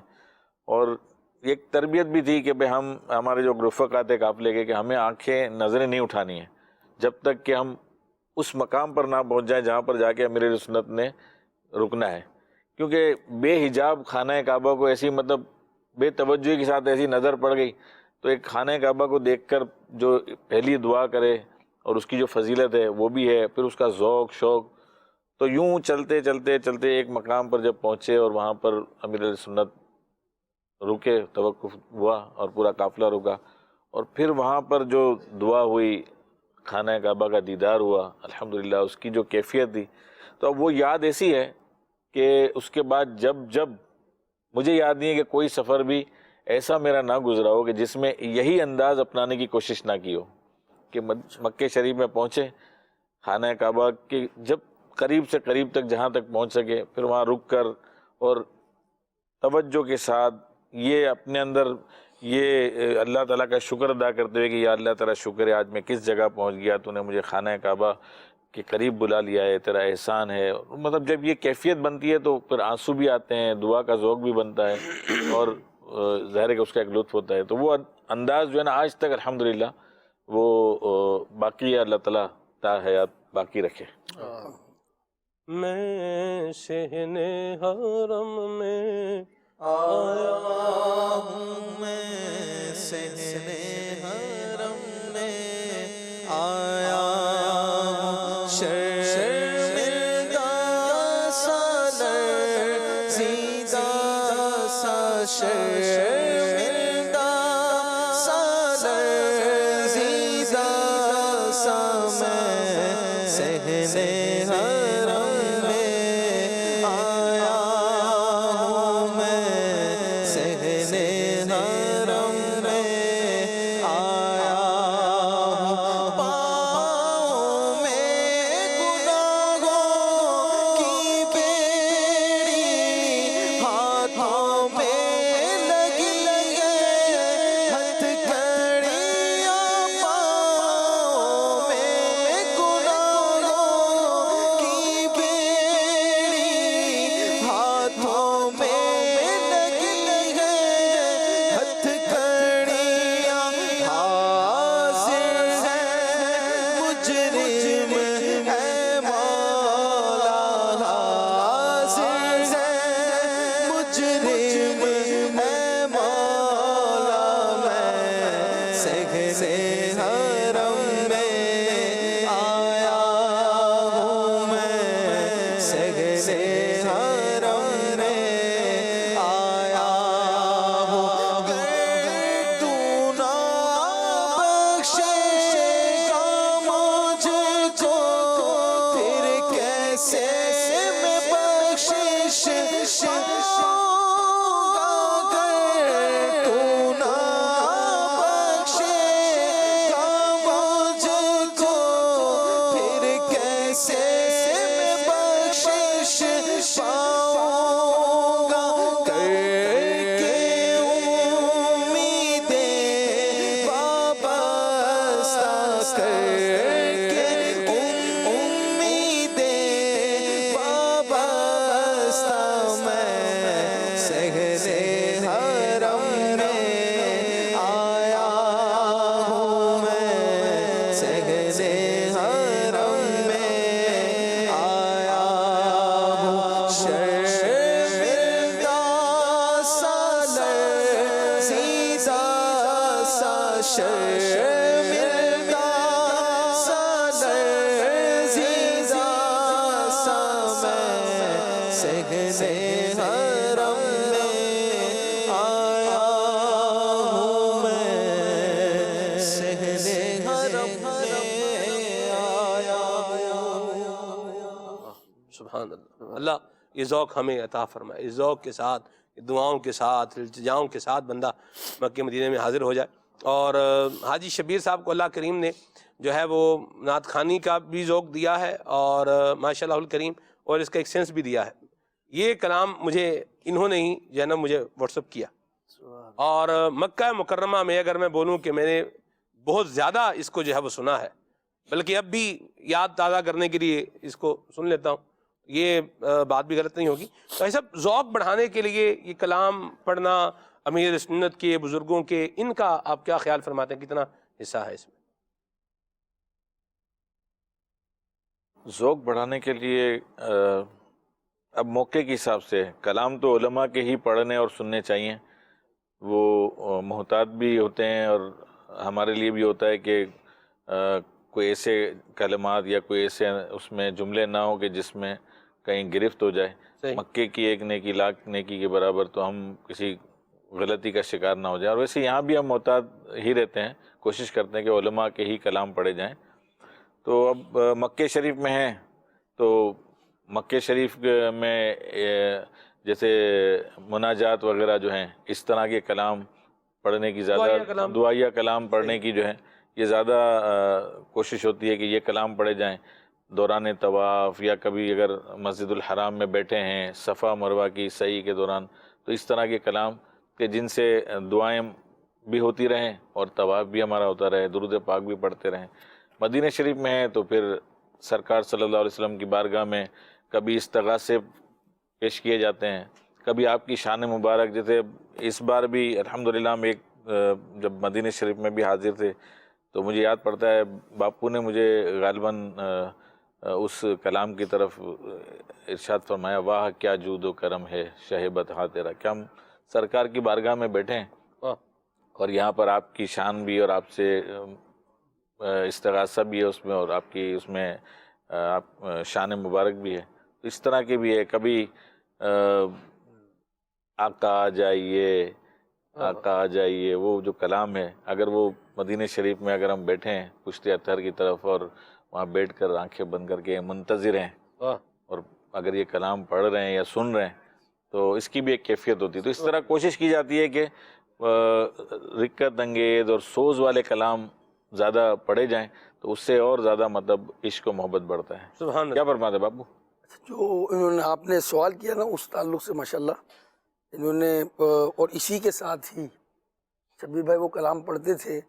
اور ایک تربیت بھی تھی کہ ہم ہمارے جو رفقا تھے قافلے کے کہ ہمیں آنکھیں نظریں نہیں اٹھانی ہیں جب تک کہ ہم اس مقام پر نہ پہنچ جائیں جہاں پر جا کے امیر علیہ سنت نے رکنا ہے. کیونکہ بے حجاب خانہ کعبہ کو ایسی مطلب بے توجہی کے ساتھ ایسی نظر پڑ گئی تو ایک خانہ کعبہ کو دیکھ کر جو پہلی دعا کرے اور اس کی جو فضیلت ہے وہ بھی ہے، پھر اس کا ذوق شوق. تو یوں چلتے چلتے چلتے ایک مقام پر جب پہنچے اور وہاں پر امیر علیہ سنت رکے، توقف ہوا اور پورا قافلہ رکا، اور پھر وہاں پر جو دعا ہوئی، خانہ کعبہ کا دیدار ہوا الحمدللہ، اس کی جو کیفیت تھی تو اب وہ یاد ایسی ہے کہ اس کے بعد جب مجھے یاد نہیں ہے کہ کوئی سفر بھی ایسا میرا نہ گزرا ہو کہ جس میں یہی انداز اپنانے کی کوشش نہ کی ہو کہ مکہ شریف میں پہنچے، خانہ کعبہ کے جب قریب سے قریب تک جہاں تک پہنچ سکے، پھر وہاں رک کر اور توجہ کے ساتھ یہ اپنے اندر یہ اللہ تعالیٰ کا شکر ادا کرتے ہوئے کہ یا اللہ تعالیٰ شکر ہے آج میں کس جگہ پہنچ گیا، تو نے مجھے خانہ کعبہ کے قریب بلا لیا ہے، تیرا احسان ہے. مطلب جب یہ کیفیت بنتی ہے تو پھر آنسو بھی آتے ہیں، دعا کا ذوق بھی بنتا ہے اور ظاہر ہے کہ اس کا ایک لطف ہوتا ہے. تو وہ انداز جو ہے نا آج تک الحمدللہ وہ باقی ہے، اللہ تعالیٰ تا حیات باقی رکھے. میں شہن حرم میں آیا ہوں، میں شہن حرم میں آیا ہوں، شرمندہ سالر شرمندہ سا لرزیدہ سا میں صحن حرم میں آیا ہوں میں صحن حرم میں آیا ہوں پاؤں میں گناہوں کی بیڑی ہاتھوں میں لگی ہتھ کڑیاں پاؤں میں گناہوں کی بیڑی ہاتھوں میں لگی ہتھ کڑیاں حاضر ہے مجرم ہے مولا حاضر ہے مجرم ہے مولا میں صحن حرم میں آیا ہوں میں صحن حرم میں آیا ہوں گر تو نہ بخشے گا مجھ کو پھر کیسے میں بخشش پاؤں گا گر تو نہ بخشے گا مجھ کو پھر کیسے میں بخشش پاؤں گا کر کے امیدیں وابستہ کر کے امیدیں وابستہ میں صحن حرم میں آیا ہوں میں صحن حرم میں آیا ہوں شرمندہ سا لرزیدہ سا شرمندہ سا لرزیدہ سا میں صحن حرم میں آیا ہوں میں صحن حرم میں آیا ہوں سبحان اللہ. اللہ یہ ذوق ہمیں عطا فرمائے، اس ذوق کے ساتھ، دعاؤں کے ساتھ، التجاؤں کے ساتھ بندہ مکہ مدینہ میں حاضر ہو جائے. اور حاجی شبیر صاحب کو اللہ کریم نے جو ہے وہ نعت خوانی کا بھی ذوق دیا ہے اور ماشاء اللہ الکریم اور اس کا ایک سینس بھی دیا ہے. یہ کلام مجھے انہوں نے ہی جو ہے نا مجھے واٹس اپ کیا، اور مکہ مکرمہ میں اگر میں بولوں کہ میں نے بہت زیادہ اس کو جو ہے وہ سنا ہے، بلکہ اب بھی یاد تازہ کرنے کے لیے اس کو سن لیتا ہوں، یہ بات بھی غلط نہیں ہوگی. تو یہ سب ذوق بڑھانے کے لیے یہ کلام پڑھنا امیر سنت کے بزرگوں کے، ان کا آپ کیا خیال فرماتے ہیں، کتنا حصہ ہے اس میں؟ ذوق بڑھانے کے لیے اب موقع کے حساب سے کلام تو علماء کے ہی پڑھنے اور سننے چاہیے. وہ محتاط بھی ہوتے ہیں اور ہمارے لیے بھی ہوتا ہے کہ کوئی ایسے کلمات یا کوئی ایسے اس میں جملے نہ ہوں کہ جس میں کہیں گرفت ہو جائے. مکے کی ایک نیکی لاکھ نیکی کے برابر، تو ہم کسی غلطی کا شکار نہ ہو جائے. اور ویسے یہاں بھی ہم محتاط ہی رہتے ہیں، کوشش کرتے ہیں کہ علماء کے ہی کلام پڑھے جائیں. تو اب مکہ شریف میں ہیں تو مکہ شریف میں جیسے مناجات وغیرہ جو ہیں، اس طرح کے کلام پڑھنے کی زیادہ، دعائیہ کلام پڑھنے کی جو ہے یہ زیادہ کوشش ہوتی ہے کہ یہ کلام پڑھے جائیں دوران طواف، یا کبھی اگر مسجد الحرام میں بیٹھے ہیں صفا مروہ کی سعی کے دوران، تو اس طرح کے کلام کہ جن سے دعائیں بھی ہوتی رہیں اور طواف بھی ہمارا ہوتا رہے، درود پاک بھی پڑھتے رہیں. مدینہ شریف میں ہیں تو پھر سرکار صلی اللہ علیہ وسلم کی بارگاہ میں کبھی استغاثے پیش کیے جاتے ہیں، کبھی آپ کی شان مبارک. جیسے اس بار بھی الحمدللہ ہم ایک جب مدینہ شریف میں بھی حاضر تھے تو مجھے یاد پڑتا ہے باپو نے مجھے غالباً اس کلام کی طرف ارشاد فرمایا، واہ کیا جود و کرم ہے شہ بطحا تیرا. کہ ہم سرکار کی بارگاہ میں بیٹھے ہیں اور یہاں پر آپ کی شان بھی اور آپ سے استغاثہ بھی ہے اس میں، اور آپ کی اس میں آپ شان مبارک بھی ہے. تو اس طرح کے بھی ہے. کبھی آقا آ جائیے، آقا آ جائیے، وہ جو کلام ہے، اگر وہ مدینہ شریف میں اگر ہم بیٹھے ہیں پشت اطہر کی طرف اور وہاں بیٹھ کر آنکھیں بند کر کے منتظر ہیں اور اگر یہ کلام پڑھ رہے ہیں یا سن رہے ہیں تو اس کی بھی ایک کیفیت ہوتی ہے. تو اس طرح کوشش کی جاتی ہے کہ رکت انگیز اور سوز والے کلام زیادہ پڑھے جائیں تو اس سے اور زیادہ مطلب عشق و محبت بڑھتا ہے. سبحان اللہ. کیا فرماتے ہیں بابو؟ جو انہوں نے آپ نے سوال کیا نا اس تعلق سے ماشاءاللہ انہوں نے اور اسی کے ساتھ ہی شبیر بھائی وہ کلام پڑھتے تھے.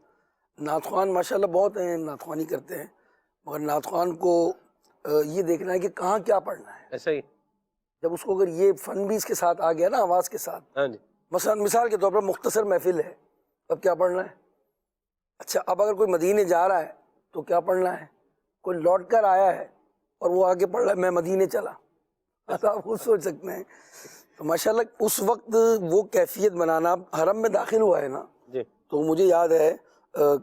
نعت خوان ماشاءاللہ بہت ہیں، نعت خوانی کرتے ہیں، مگر نعت خوان کو یہ دیکھنا ہے کہ کہاں کیا پڑھنا ہے. ایسا ہی جب اس کو اگر یہ فن بھی اس کے ساتھ آ گیا نا آواز کے ساتھ، ہاں جی مثلا مثال کے طور پر مختصر محفل ہے، اب کیا پڑھنا ہے؟ اچھا اب اگر کوئی مدینے جا رہا ہے تو کیا پڑھنا ہے؟ کوئی لوٹ کر آیا ہے اور وہ آگے پڑھ رہا ہے میں مدینے چلا، آپ خود سوچ سکتے ہیں. تو ماشاءاللہ اس وقت وہ کیفیت بنانا. حرم میں داخل ہوا ہے نا جی تو مجھے یاد ہے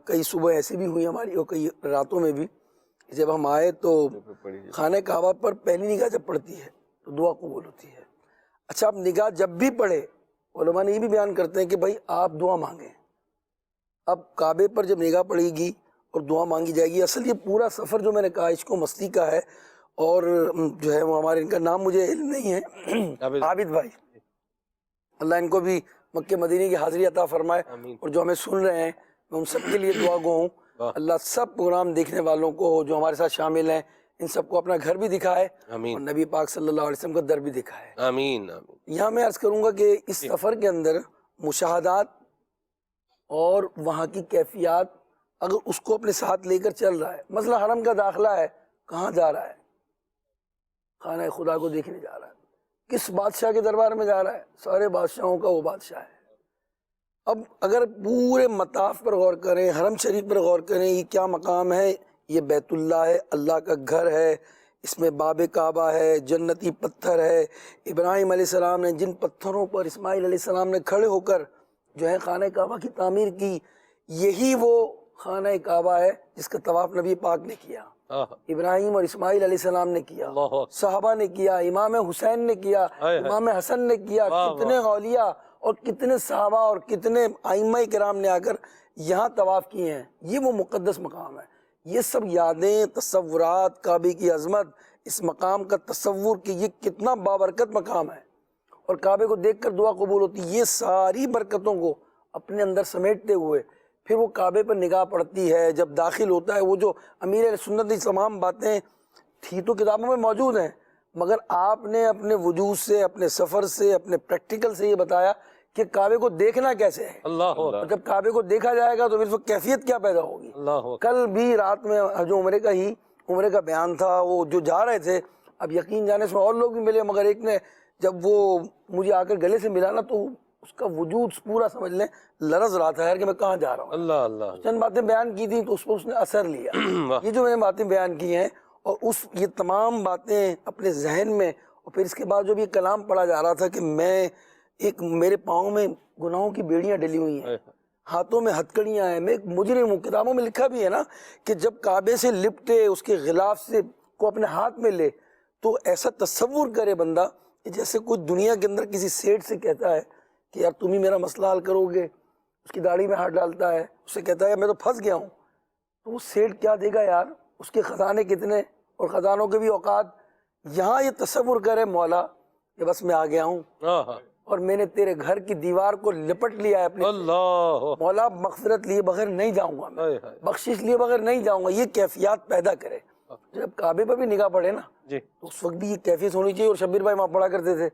کئی صبح ایسی بھی ہوئی ہماری اور کئی راتوں میں بھی، جب ہم آئے تو خانہ کعبہ پر پہلی نگاہ جب پڑتی ہے تو دعا قبول ہوتی ہے. اچھا اب نگاہ جب بھی پڑھے علماء نے یہ بھی بیان کرتے ہیں کہ بھائی آپ دعا مانگیں. اب کعبے پر جب نگاہ پڑے گی اور دعا مانگی جائے گی. اصل یہ پورا سفر جو میں نے کہا عشق و مستی کا ہے، اور جو ہے وہ ہمارے ان کا نام مجھے علم نہیں ہے، عابد بھائی، اللہ ان کو بھی مکہ مدینے کی حاضری عطا فرمائے. اور جو ہمیں سن رہے ہیں میں ان سب کے لیے دعا گو ہوں. اللہ سب پروگرام دیکھنے والوں کو جو ہمارے ساتھ شامل ہیں ان سب کو اپنا گھر بھی دکھائے اور نبی پاک صلی اللہ علیہ وسلم کا در بھی دکھائے. آمین. یہاں میں عرض کروں گا کہ اس سفر کے اندر مشاہدات اور وہاں کی کیفیات اگر اس کو اپنے ساتھ لے کر چل رہا ہے، مثلا حرم کا داخلہ ہے، کہاں جا رہا ہے؟ خانہ خدا کو دیکھنے جا رہا ہے. کس بادشاہ کے دربار میں جا رہا ہے؟ سارے بادشاہوں کا وہ بادشاہ ہے. اب اگر پورے مطاف پر غور کریں، حرم شریف پر غور کریں، یہ کیا مقام ہے؟ یہ بیت اللہ ہے، اللہ کا گھر ہے، اس میں باب کعبہ ہے، جنتی پتھر ہے. ابراہیم علیہ السلام نے جن پتھروں پر اسماعیل علیہ السلام نے کھڑے ہو کر جو ہے خانہ کعبہ کی تعمیر کی، یہی وہ خانہ کعبہ ہے جس کا طواف نبی پاک نے کیا، ابراہیم اور اسماعیل علیہ السلام نے کیا، صحابہ نے کیا، امام حسین نے کیا، امام حسن نے کیا. کتنے اولیاء اور کتنے صحابہ اور کتنے ائمہ کرام نے آ کر یہاں طواف کیے ہیں. یہ وہ مقدس مقام ہے. یہ سب یادیں، تصورات، کعبے کی عظمت، اس مقام کا تصور کہ یہ کتنا بابرکت مقام ہے اور کعبے کو دیکھ کر دعا قبول ہوتی. یہ ساری برکتوں کو اپنے اندر سمیٹتے ہوئے پھر وہ کعبے پر نگاہ پڑتی ہے. جب داخل ہوتا ہے وہ جو امیر اہل سنت کی تمام باتیں تھی تو کتابوں میں موجود ہیں، مگر آپ نے اپنے وجود سے، اپنے سفر سے، اپنے پریکٹیکل سے یہ بتایا کہ کعبے کو دیکھنا کیسے ہے. اللہ جب کعبے کو دیکھا جائے گا تو پھر وہ کیفیت کیا پیدا ہوگی. کل بھی رات میں جو عمرے کا بیان تھا، وہ جو جا رہے تھے، اب یقین جانے سے اور لوگ بھی ملے، مگر ایک نے جب وہ مجھے آ کر گلے سے ملا نا تو اس کا وجود پورا سمجھ لیں لرز رہا تھا کہ میں کہاں جا رہا ہوں. اللہ چند باتیں بیان کی تھیں تو اس پر اس نے اثر لیا. یہ جو میں نے باتیں بیان کی ہیں اور یہ تمام باتیں اپنے ذہن میں، اور پھر اس کے بعد جب یہ کلام پڑھا جا رہا تھا کہ میرے پاؤں میں گناہوں کی بیڑیاں ڈلی ہوئی ہیں، ہاتھوں میں ہتکڑیاں ہیں، میں ایک مجرم ہوں. کتابوں میں لکھا بھی ہے نا کہ جب کعبے سے لپٹے اس کے غلاف سے کو اپنے ہاتھ میں لے تو ایسا تصور کرے بندہ کہ جیسے کوئی دنیا کے اندر کسی سیٹ سے کہتا ہے کہ یار تم ہی میرا مسئلہ حل کرو گے. اس کی داڑھی میں ہاتھ ڈالتا ہے، اس سے کہتا ہے میں تو پھنس گیا ہوں. تو وہ سیٹ کیا دے گا یار، اس کے خزانے کتنے اور خزانوں کے بھی اوقات. یہاں یہ تصور کرے مولا کہ بس میں آ گیا ہوں اور میں نے تیرے گھر کی دیوار کو لپٹ لیا ہے اپنے. مولا مغفرت لیے بغیر نہیں جاؤں گا، میں بخشش لیے بغیر نہیں جاؤں گا. یہ کیفیات پیدا کرے. جب کعبے پر بھی نگاہ پڑے نا تو اس وقت بھی یہ کیفیت ہونی چاہیے. اور شبیر بھائی وہاں پڑھا کرتے تھے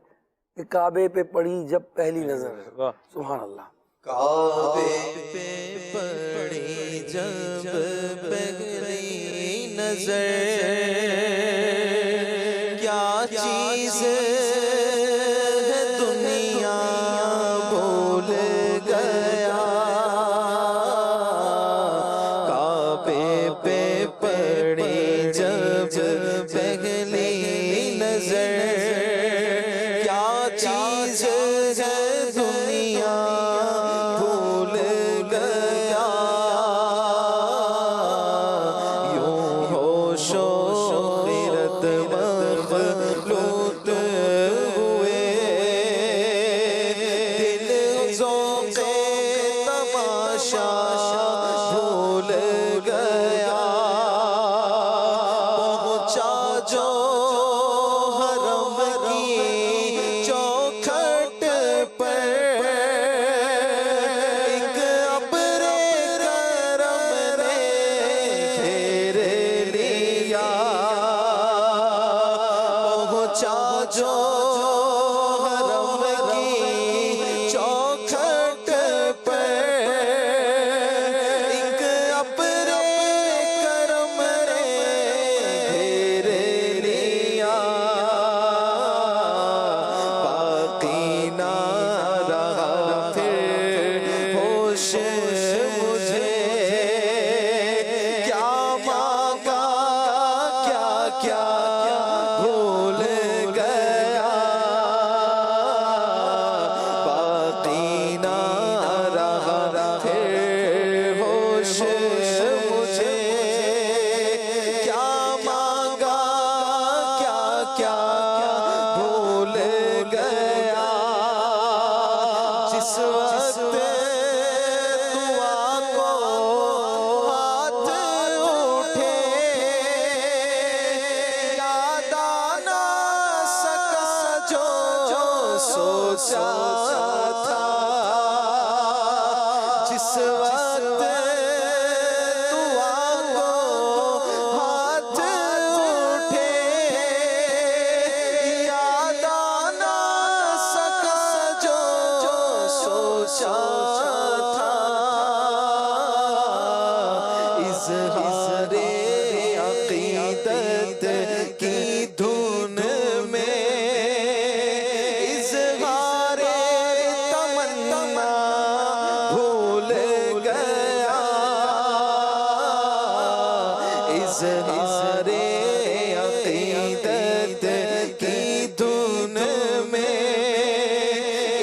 کہ کعبے پہ پڑی جب پہلی نظر. سبحان اللہ. کعبے پہ پڑی جب پہلی نظر، کیا چیز ہے دنیا بھول گیا. کعبے پہ پڑی جب پہلی نظر، کیا چیز ہے دنیا بھول گیا. یوں ہوش و خیرت مخلوط جو حرم کی چوکھٹ پر ایک اپنے کرم نے گھیر لیا، باقی نہ رہا پھر ہوش مجھے، کیا مانگا کیا کیا بھول گیا، باقی نہ رہا پھر ہوش مجھے، کیا مانگا کیا کیا بھول گیا، جس وقت دعا کو ہاتھ اٹھے یاد آنا سکا جو سوچا تھا، جس وقت دعا کو ہاتھ اٹھے یاد آنا سکا جو سوچا تھا، اظہار عقیدت کی دھن میں، اظہار تمنا بھول گیا، اظہار عقیدت کی دھن میں،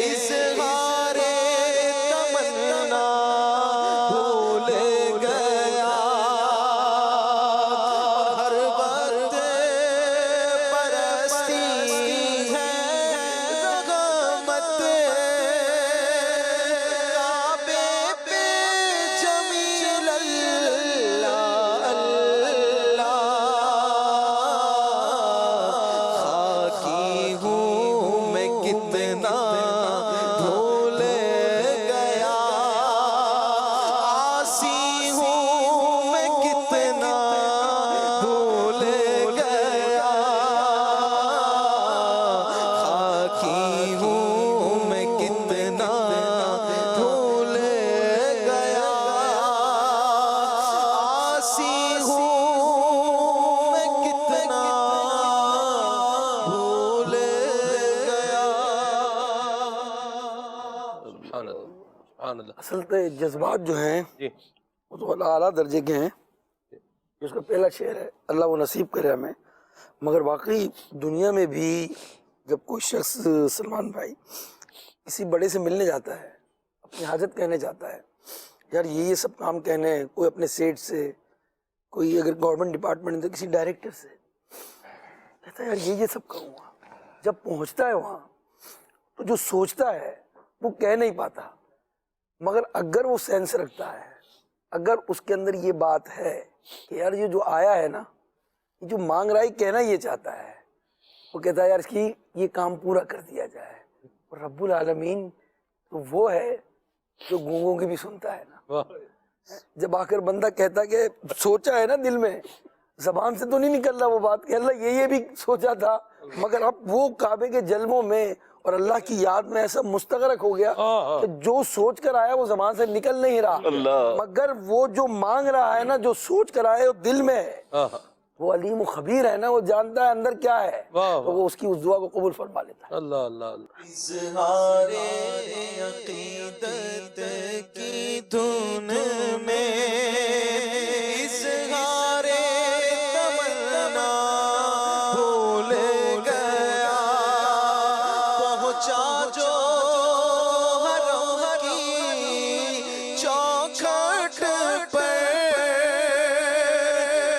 اظہار تمنا بھول گیا، ہر وقت پرستی ہے رغبت، کعبے پہ جمیل اللہ اللہ، خاکی ہوں میں کتنا بھول گیا، عاصی ہوں میں کتنا بھول گیا، خاکی ہوں میں کتنا بھول گیا، عاصی ہوں میں کتنا بھول گیا۔ سبحان اللہ سبحان اللہ۔ اصل تو جذبات جو ہیں جی وہ تو اعلیٰ درجے کے ہیں، اس کا پہلا شعر ہے، اللہ وہ نصیب کرے ہمیں۔ مگر واقعی دنیا میں بھی جب کوئی شخص سلمان بھائی کسی بڑے سے ملنے جاتا ہے، اپنی حاجت کہنے جاتا ہے، یار یہ سب کام کہنے ہیں، کوئی اپنے سیٹ سے، کوئی اگر گورنمنٹ ڈپارٹمنٹ سے کسی ڈائریکٹر سے، کہتا ہے یار یہ سب کروں گا، جب پہنچتا ہے وہاں تو جو سوچتا ہے وہ کہہ نہیں پاتا، مگر اگر وہ سینس رکھتا ہے، اگر اس کے اندر یہ بات ہے کہ یار یہ جو آیا ہے نا، یہ جو مانگ رہا ہے کہنا یہ چاہتا ہے، وہ کہتا ہے یار اس کی یہ کام پورا کر دیا جائے۔ اور رب العالمین تو وہ ہے جو گونگوں کی بھی سنتا ہے نا، واہ، جب آخر بندہ کہتا ہے کہ سوچا ہے نا دل میں، زبان سے تو نہیں نکل رہا وہ بات کہ اللہ یہ بھی سوچا تھا، مگر اب وہ کعبے کے جلووں میں اور اللہ کی یاد میں ایسا مستغرق ہو گیا کہ جو سوچ کر آیا وہ زبان سے نکل نہیں رہا، مگر وہ جو مانگ رہا ہے نا، جو سوچ کر آئے وہ دل میں ہے، وہ علیم و خبیر ہے نا، وہ جانتا ہے اندر کیا ہے، تو وہ اس کی اس دعا کو قبول فرما لیتا ہے۔ اللہ اللہ اللہ۔ اظہار عقیدت کی دھن میں، اظہار تمنا بھول گیا، پہنچا جو حرم کی چوکھٹ پر،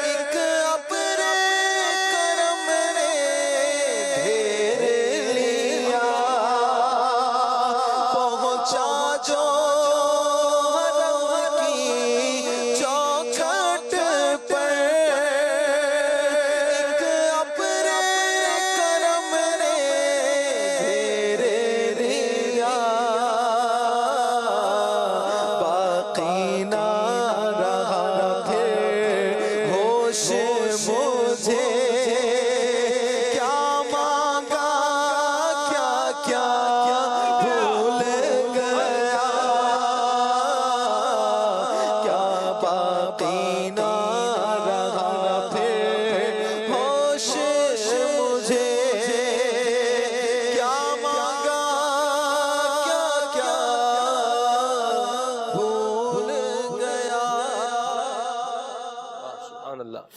ایک اپنے کرم نے گھیر لیا، پہنچا جو حرم کی چوکھٹ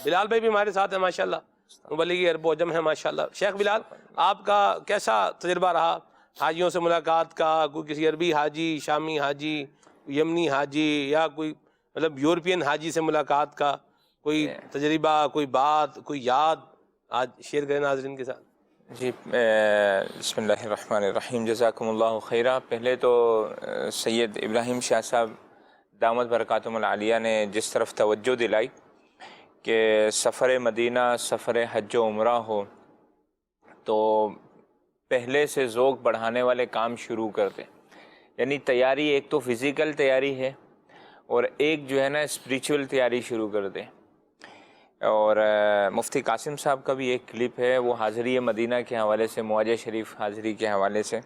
بلال بھائی بھی ہمارے ساتھ ہیں ماشاءاللہ، مبلغ ارب و عجم ہیں ماشاءاللہ۔ شیخ بلال، آپ کا کیسا تجربہ رہا حاجیوں سے ملاقات کا؟ کوئی کسی عربی حاجی، شامی حاجی، یمنی حاجی یا کوئی مطلب یورپین حاجی سے ملاقات کا کوئی تجربہ، کوئی بات، کوئی یاد آج شیئر کریں ناظرین کے ساتھ؟ جی بسم اللہ الرحمن الرحیم، جزاکم اللہ خیرہ۔ پہلے تو سید ابراہیم شاہ صاحب دامت برکاتہم العالیہ نے جس طرف توجہ دلائی کہ سفر مدینہ سفر حج و عمرہ ہو تو پہلے سے ذوق بڑھانے والے کام شروع کر دیں، یعنی تیاری ایک تو فزیکل تیاری ہے اور ایک جو ہے نا اسپریچول تیاری شروع کر دیں۔ اور مفتی قاسم صاحب کا بھی ایک کلپ ہے، وہ حاضری مدینہ کے حوالے سے، معاجہ شریف حاضری کے حوالے سے،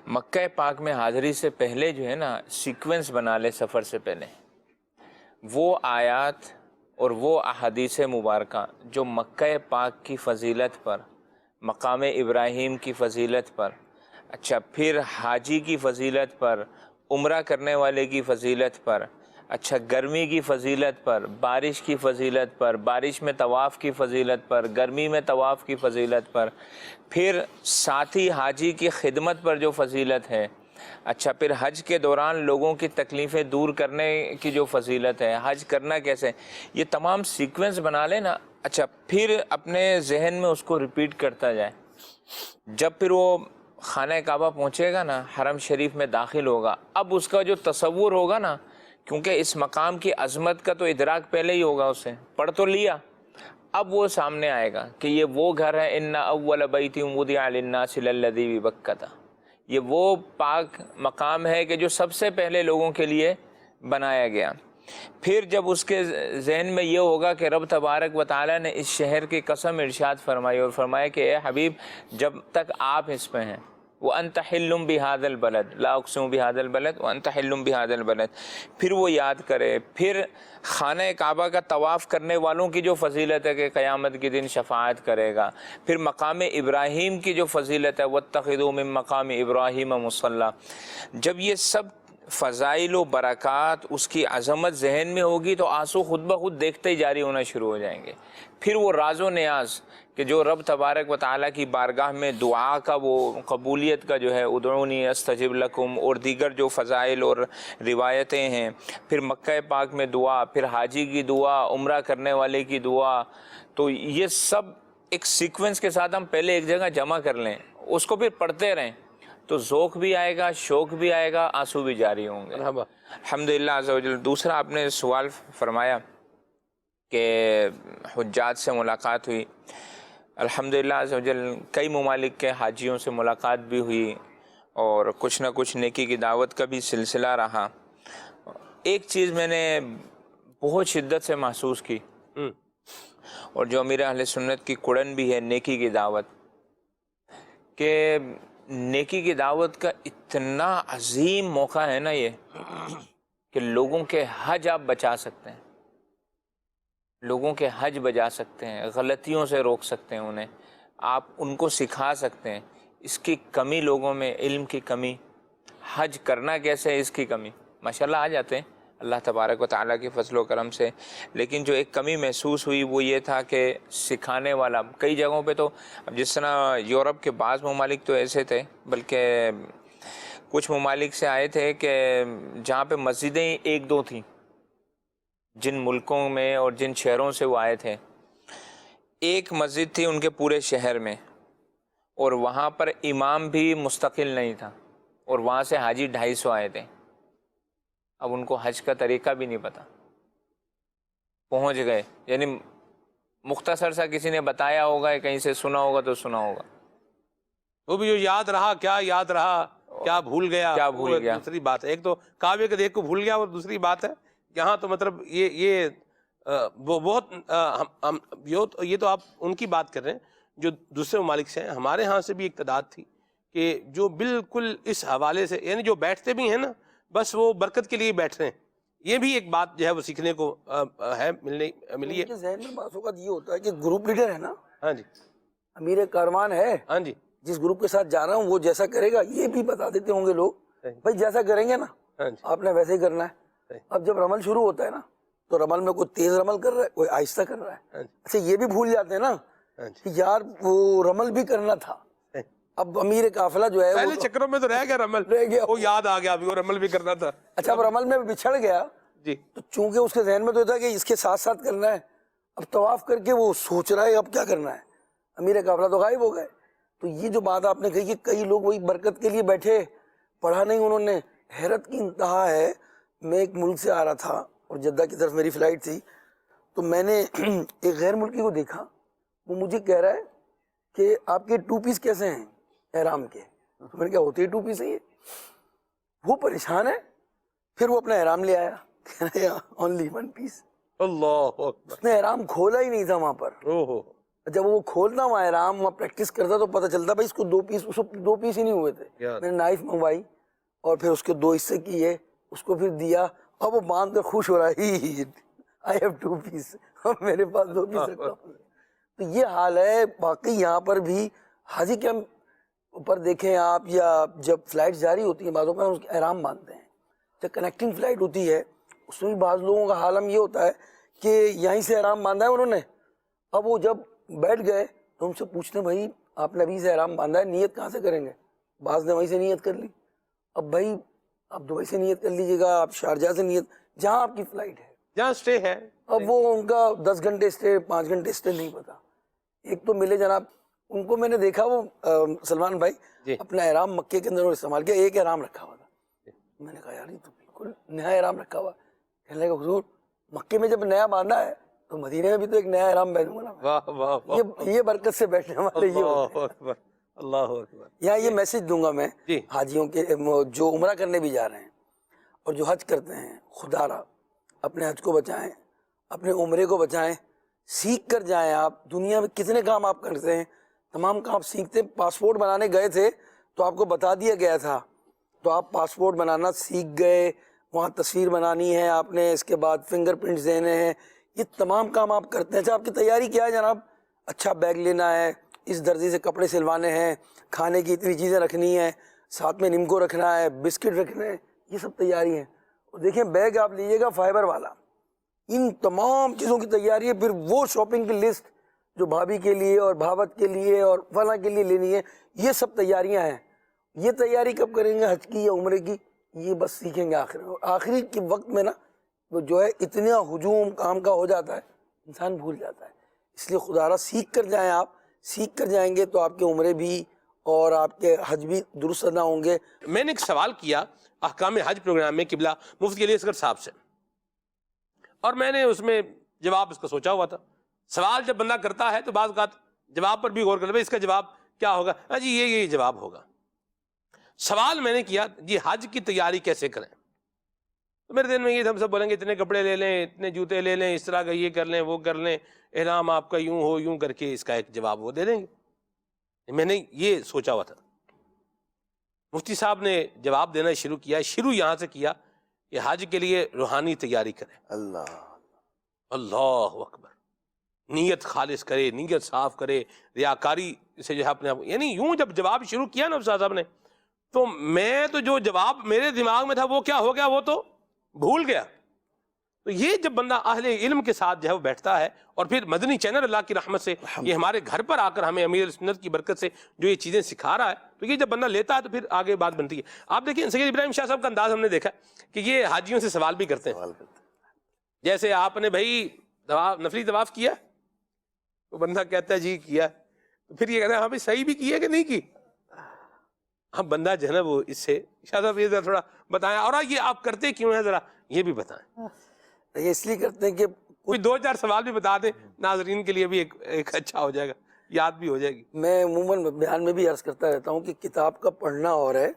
مکہ پاک میں حاضری سے پہلے جو ہے نا سیکوینس بنا لے سفر سے پہلے، وہ آیات اور وہ احادیث مبارکہ جو مکہ پاک کی فضیلت پر، مقام ابراہیم کی فضیلت پر، اچھا پھر حاجی کی فضیلت پر، عمرہ کرنے والے کی فضیلت پر، اچھا گرمی کی فضیلت پر، بارش کی فضیلت پر، بارش میں طواف کی فضیلت پر، گرمی میں طواف کی فضیلت پر، پھر ساتھی حاجی کی خدمت پر جو فضیلت ہے، اچھا پھر حج کے دوران لوگوں کی تکلیفیں دور کرنے کی جو فضیلت ہے، حج کرنا کیسے، یہ تمام سیکوینس بنا لے نا، اچھا پھر اپنے ذہن میں اس کو ریپیٹ کرتا جائے۔ جب پھر وہ خانہ کعبہ پہنچے گا نا، حرم شریف میں داخل ہوگا، اب اس کا جو تصور ہوگا نا، کیونکہ اس مقام کی عظمت کا تو ادراک پہلے ہی ہوگا، اسے پڑھ تو لیا، اب وہ سامنے آئے گا کہ یہ وہ گھر ہے، ان اول بیت وضع للناس للذی ببکۃ، یہ وہ پاک مقام ہے کہ جو سب سے پہلے لوگوں کے لیے بنایا گیا۔ پھر جب اس کے ذہن میں یہ ہوگا کہ رب تبارک و تعالیٰ نے اس شہر کی قسم ارشاد فرمائی اور فرمایا کہ اے حبیب جب تک آپ اس پہ ہیں، وَأَنْتَ حِلٌّ بِهَذَا الْبَلَدِ لَا أُقْسِمُ بِهَذَا الْبَلَدِ وَأَنْتَ حِلٌّ بِهَذَا الْبَلَدِ، پھر وہ یاد کرے، پھر خانہ کعبہ کا طواف کرنے والوں کی جو فضیلت ہے کہ قیامت کے دن شفاعت کرے گا، پھر مقام ابراہیم کی جو فضیلت ہے وَاتَّخِذُوا مِن مَقَامِ إِبْرَاهِيمَ مُصَلًّى، جب یہ سب فضائل و برکات اس کی عظمت ذہن میں ہوگی تو آنسو خود بخود دیکھتے ہی جاری ہونا شروع ہو جائیں گے۔ پھر وہ راز و نیاز کہ جو رب تبارک و تعالیٰ کی بارگاہ میں دعا کا وہ قبولیت کا جو ہے ادعونی استجب لکم اور دیگر جو فضائل اور روایتیں ہیں، پھر مکہ پاک میں دعا، پھر حاجی کی دعا، عمرہ کرنے والے کی دعا، تو یہ سب ایک سیکوینس کے ساتھ ہم پہلے ایک جگہ جمع کر لیں، اس کو پھر پڑھتے رہیں تو ذوق بھی آئے گا، شوق بھی آئے گا، آنسو بھی جاری ہوں گے الحمدللہ عز و جل۔ دوسرا آپ نے سوال فرمایا کہ حجاج سے ملاقات ہوئی، الحمدللہ عز و جل کئی ممالک کے حاجیوں سے ملاقات بھی ہوئی اور کچھ نہ کچھ نیکی کی دعوت کا بھی سلسلہ رہا۔ ایک چیز میں نے بہت شدت سے محسوس کی اور جو امیر اہل سنت کی کڑن بھی ہے نیکی کی دعوت، کہ نیکی کی دعوت کا اتنا عظیم موقع ہے نا یہ کہ لوگوں کے حج آپ بچا سکتے ہیں، لوگوں کے حج بجا سکتے ہیں، غلطیوں سے روک سکتے ہیں انہیں، آپ ان کو سکھا سکتے ہیں۔ اس کی کمی لوگوں میں، علم کی کمی، حج کرنا کیسے ہے اس کی کمی، ماشاءاللہ آ جاتے ہیں اللہ تبارک و تعالیٰ کی فضل و کرم سے، لیکن جو ایک کمی محسوس ہوئی وہ یہ تھا کہ سکھانے والا کئی جگہوں پہ تو، اب جس طرح یورپ کے بعض ممالک تو ایسے تھے، بلکہ کچھ ممالک سے آئے تھے کہ جہاں پہ مسجدیں ایک دو تھیں، جن ملکوں میں اور جن شہروں سے وہ آئے تھے، ایک مسجد تھی ان کے پورے شہر میں اور وہاں پر امام بھی مستقل نہیں تھا اور وہاں سے حاجی 250 آئے تھے۔ اب ان کو حج کا طریقہ بھی نہیں پتہ، پہنچ گئے، یعنی مختصر سا کسی نے بتایا ہوگا یا کہیں سے سنا ہوگا تو سنا ہوگا، وہ بھی جو یاد رہا، کیا یاد رہا، کیا بھول گیا، کیا بھول گیا، دوسری بات ہے۔ ایک تو کعبے کے دیکھ کو بھول گیا اور دوسری بات ہے یہاں تو مطلب یہ بہت یہ تو آپ ان کی بات کر رہے ہیں جو دوسرے ممالک سے ہیں، ہمارے ہاں سے بھی ایک تعداد تھی کہ جو بالکل اس حوالے سے، یعنی جو بیٹھتے بھی ہیں نا بس وہ برکت کے لیے بیٹھ رہے ہیں، یہ بھی ایک بات جو ہے وہ سیکھنے کو ہے، ملی ہے۔ ذہن میں بعض اوقات یہ ہوتا ہے کہ گروپ لیڈر ہے نا، ہاں جی، امیر کاروان ہے، ہاں جی، جس گروپ کے ساتھ جا رہا ہوں وہ جیسا کرے گا، یہ بھی بتا دیتے ہوں گے لوگ بھائی جیسا کریں گے نا ہاں جی، آپ نے ویسے ہی کرنا ہے۔ اب جب رمل شروع ہوتا ہے نا تو رمل میں کوئی تیز رمل کر رہا ہے، کوئی آہستہ کر رہا ہے. اچھا یہ بھی بھول جاتے ہیں نا کہ یار وہ رمل بھی کرنا تھا. اب امیر قافلہ جو ہے پہلے چکروں میں تو رہ گیا رمل، رہ گیا، وہ یاد آ گیا ابھی وہ رمل بھی کرنا تھا. اچھا اب رمل میں بچھڑ گیا جی تو چونکہ اس کے ذہن میں تو تھا کہ اس کے ساتھ ساتھ کرنا ہے. اب طواف کر کے وہ سوچ رہا ہے اب کیا کرنا ہے، امیر قافلہ تو غائب ہو گئے. تو یہ جو بات آپ نے کہی کہ کئی لوگ وہی برکت کے لیے بیٹھے، پڑھا نہیں انہوں نے. حیرت کی انتہا ہے. میں ایک ملک سے آ رہا تھا اور جدہ کی طرف میری فلائٹ تھی، تو میں نے ایک غیر ملکی کو دیکھا. وہ مجھے کہہ رہا ہے کہ آپ کے 2 پیس کیسے ہیں احرام کے. میں نے کہا ہوتے ہی 2 پیس ہیں یہ. وہ پریشان ہے. پھر وہ اپنا احرام لے آیا، کہہ رہا ہے اونلی 1 پیس. اللہ اکبر. اس نے احرام کھولا ہی نہیں تھا وہاں پر. جب وہ کھولتا وہاں احرام وہاں پریکٹس کرتا تو پتہ چلتا بھائی اس کو 2 پیس، اس کو 2 پیس ہی نہیں ہوئے تھے. میں نے نائف منگوائی اور پھر اس کے 2 حصے کیے، اس کو پھر دیا. اب وہ باندھ کر خوش ہو رہا ہے آئی ہیو 2 پیس، میرے پاس 2 پیس رکھا. تو یہ حال ہے. باقی یہاں پر بھی حاجی کے اوپر دیکھیں آپ، یا جب فلائٹ جاری ہوتی ہیں بعضوں کا اس کے احرام باندھتے ہیں. جب کنیکٹنگ فلائٹ ہوتی ہے اس میں بھی بعض لوگوں کا حالم یہ ہوتا ہے کہ یہیں سے احرام باندھا ہے انہوں نے. اب وہ جب بیٹھ گئے تو ہم سے پوچھتے ہیں بھائی آپ نے ابھی سے احرام باندھا ہے، نیت کہاں سے کریں گے؟ بعض نے وہیں سے نیت کر لی. اب بھائی آپ دبئی سے نیت کر لیجیے گا، آپ شارجہ سے نیت، جہاں آپ کی فلائٹ ہے جہاں اسٹے ہے. اب وہ ان کا 10 گھنٹے اسٹے 5 گھنٹے اسٹے نہیں پتا. ایک تو ملے جناب ان کو میں نے دیکھا، وہ سلمان بھائی اپنا احرام مکے کے اندر استعمال کیا، ایک احرام رکھا ہوا تھا. میں نے کہا یار یہ تو بالکل نیا احرام رکھا ہوا. کہنے لگا حضور مکے میں جب نیا باندھا ہے تو مدینے میں بھی تو ایک نیا احرام پہنوں گا نا. یہ برکت سے بیٹھنے والے یہ ہوتے ہیں. اللہ اکبر. یہاں یہ میسج دوں گا میں حاجیوں کے جو عمرہ کرنے بھی جا رہے ہیں اور جو حج کرتے ہیں، خدا را اپنے حج کو بچائیں، اپنے عمرے کو بچائیں. سیکھ کر جائیں. آپ دنیا میں کتنے کام آپ کرتے ہیں، تمام کام سیکھتے ہیں. پاسپورٹ بنانے گئے تھے تو آپ کو بتا دیا گیا تھا، تو آپ پاسپورٹ بنانا سیکھ گئے. وہاں تصویر بنانی ہے آپ نے، اس کے بعد فنگر پرنٹس دینے ہیں، یہ تمام کام آپ کرتے ہیں. اچھا آپ کی تیاری کیا ہے جناب؟ اچھا بیگ لینا ہے، اس درزی سے کپڑے سلوانے ہیں، کھانے کی اتنی چیزیں رکھنی ہیں، ساتھ میں نمکو رکھنا ہے، بسکٹ رکھنے ہیں، یہ سب تیاری ہیں. اور دیکھیں بیگ آپ لیجیے گا فائبر والا. ان تمام چیزوں کی تیاری ہے. پھر وہ شاپنگ کی لسٹ جو بھابھی کے لیے اور بھاوت کے لیے اور فلاں کے لیے لینی ہے، یہ سب تیاریاں ہیں. یہ تیاری کب کریں گے حج کی یا عمرے کی؟ یہ بس سیکھیں گے آخری کے وقت میں نا. وہ جو ہے اتنا ہجوم کام کا ہو جاتا ہے انسان بھول جاتا ہے. اس لیے خدا را سیکھ کر جائیں. آپ سیکھ کر جائیں گے تو آپ کے عمرے بھی اور آپ کے حج بھی درست ادا ہوں گے. میں نے ایک سوال کیا احکام حج پروگرام میں قبلہ مفتی علی اصغر صاحب سے، اور میں نے اس میں جواب اس کا سوچا ہوا تھا. سوال جب بندہ کرتا ہے تو بعض اوقات جواب پر بھی غور کر لے، اس کا جواب کیا ہوگا؟ جی یہ جواب ہوگا. سوال میں نے کیا جی حج کی تیاری کیسے کریں؟ تو میرے دن میں یہ ہم سب بولیں گے اتنے کپڑے لے لیں، اتنے جوتے لے لیں، اس طرح کا یہ کر لیں، وہ کر لیں، احرام آپ کا یوں ہو، یوں کر کے اس کا ایک جواب وہ دے دیں گے. میں نے یہ سوچا ہوا تھا. مفتی صاحب نے جواب دینا شروع کیا. شروع یہاں سے کیا کہ حج کے لیے روحانی تیاری کریں. اللہ اکبر. نیت خالص کرے، نیت صاف کرے، ریاکاری سے جو ہے اپنے آپ، یعنی یوں جب جواب شروع کیا نا استاد صاحب نے، تو میں تو جو جواب میرے دماغ میں تھا وہ کیا ہو گیا وہ تو بھول گیا. تو یہ جب بندہ اہل علم کے ساتھ جو ہے وہ بیٹھتا ہے، اور پھر مدنی چینل اللہ کی رحمت سے یہ ہمارے گھر پر آ کر ہمیں امیر سنت کی برکت سے جو یہ چیزیں سکھا رہا ہے، تو یہ جب بندہ لیتا ہے تو پھر آگے بات بنتی ہے. آپ دیکھیں سید ابراہیم شاہ صاحب کا انداز ہم نے دیکھا کہ یہ حاجیوں سے سوال بھی کرتے ہیں. جیسے آپ نے بھائی نفلی طواف کیا، تو بندہ کہتا ہے جی کیا، تو پھر یہ کہتا ہے ہاں بھائی صحیح بھی کیا کہ نہیں کی. ہم بندہ جو ہے نا وہ اس سے شاہ صاحب یہ تھوڑا بتائیں، اور یہ آپ کرتے کیوں ہیں ذرا یہ بھی بتائیں. یہ اس لیے کرتے ہیں کہ کوئی 2-4 سوال بھی بتا دیں ناظرین کے لیے بھی ایک اچھا ہو جائے گا، یاد بھی ہو جائے گی. میں عموماً بیان میں بھی عرض کرتا رہتا ہوں کہ کتاب کا پڑھنا اور ہے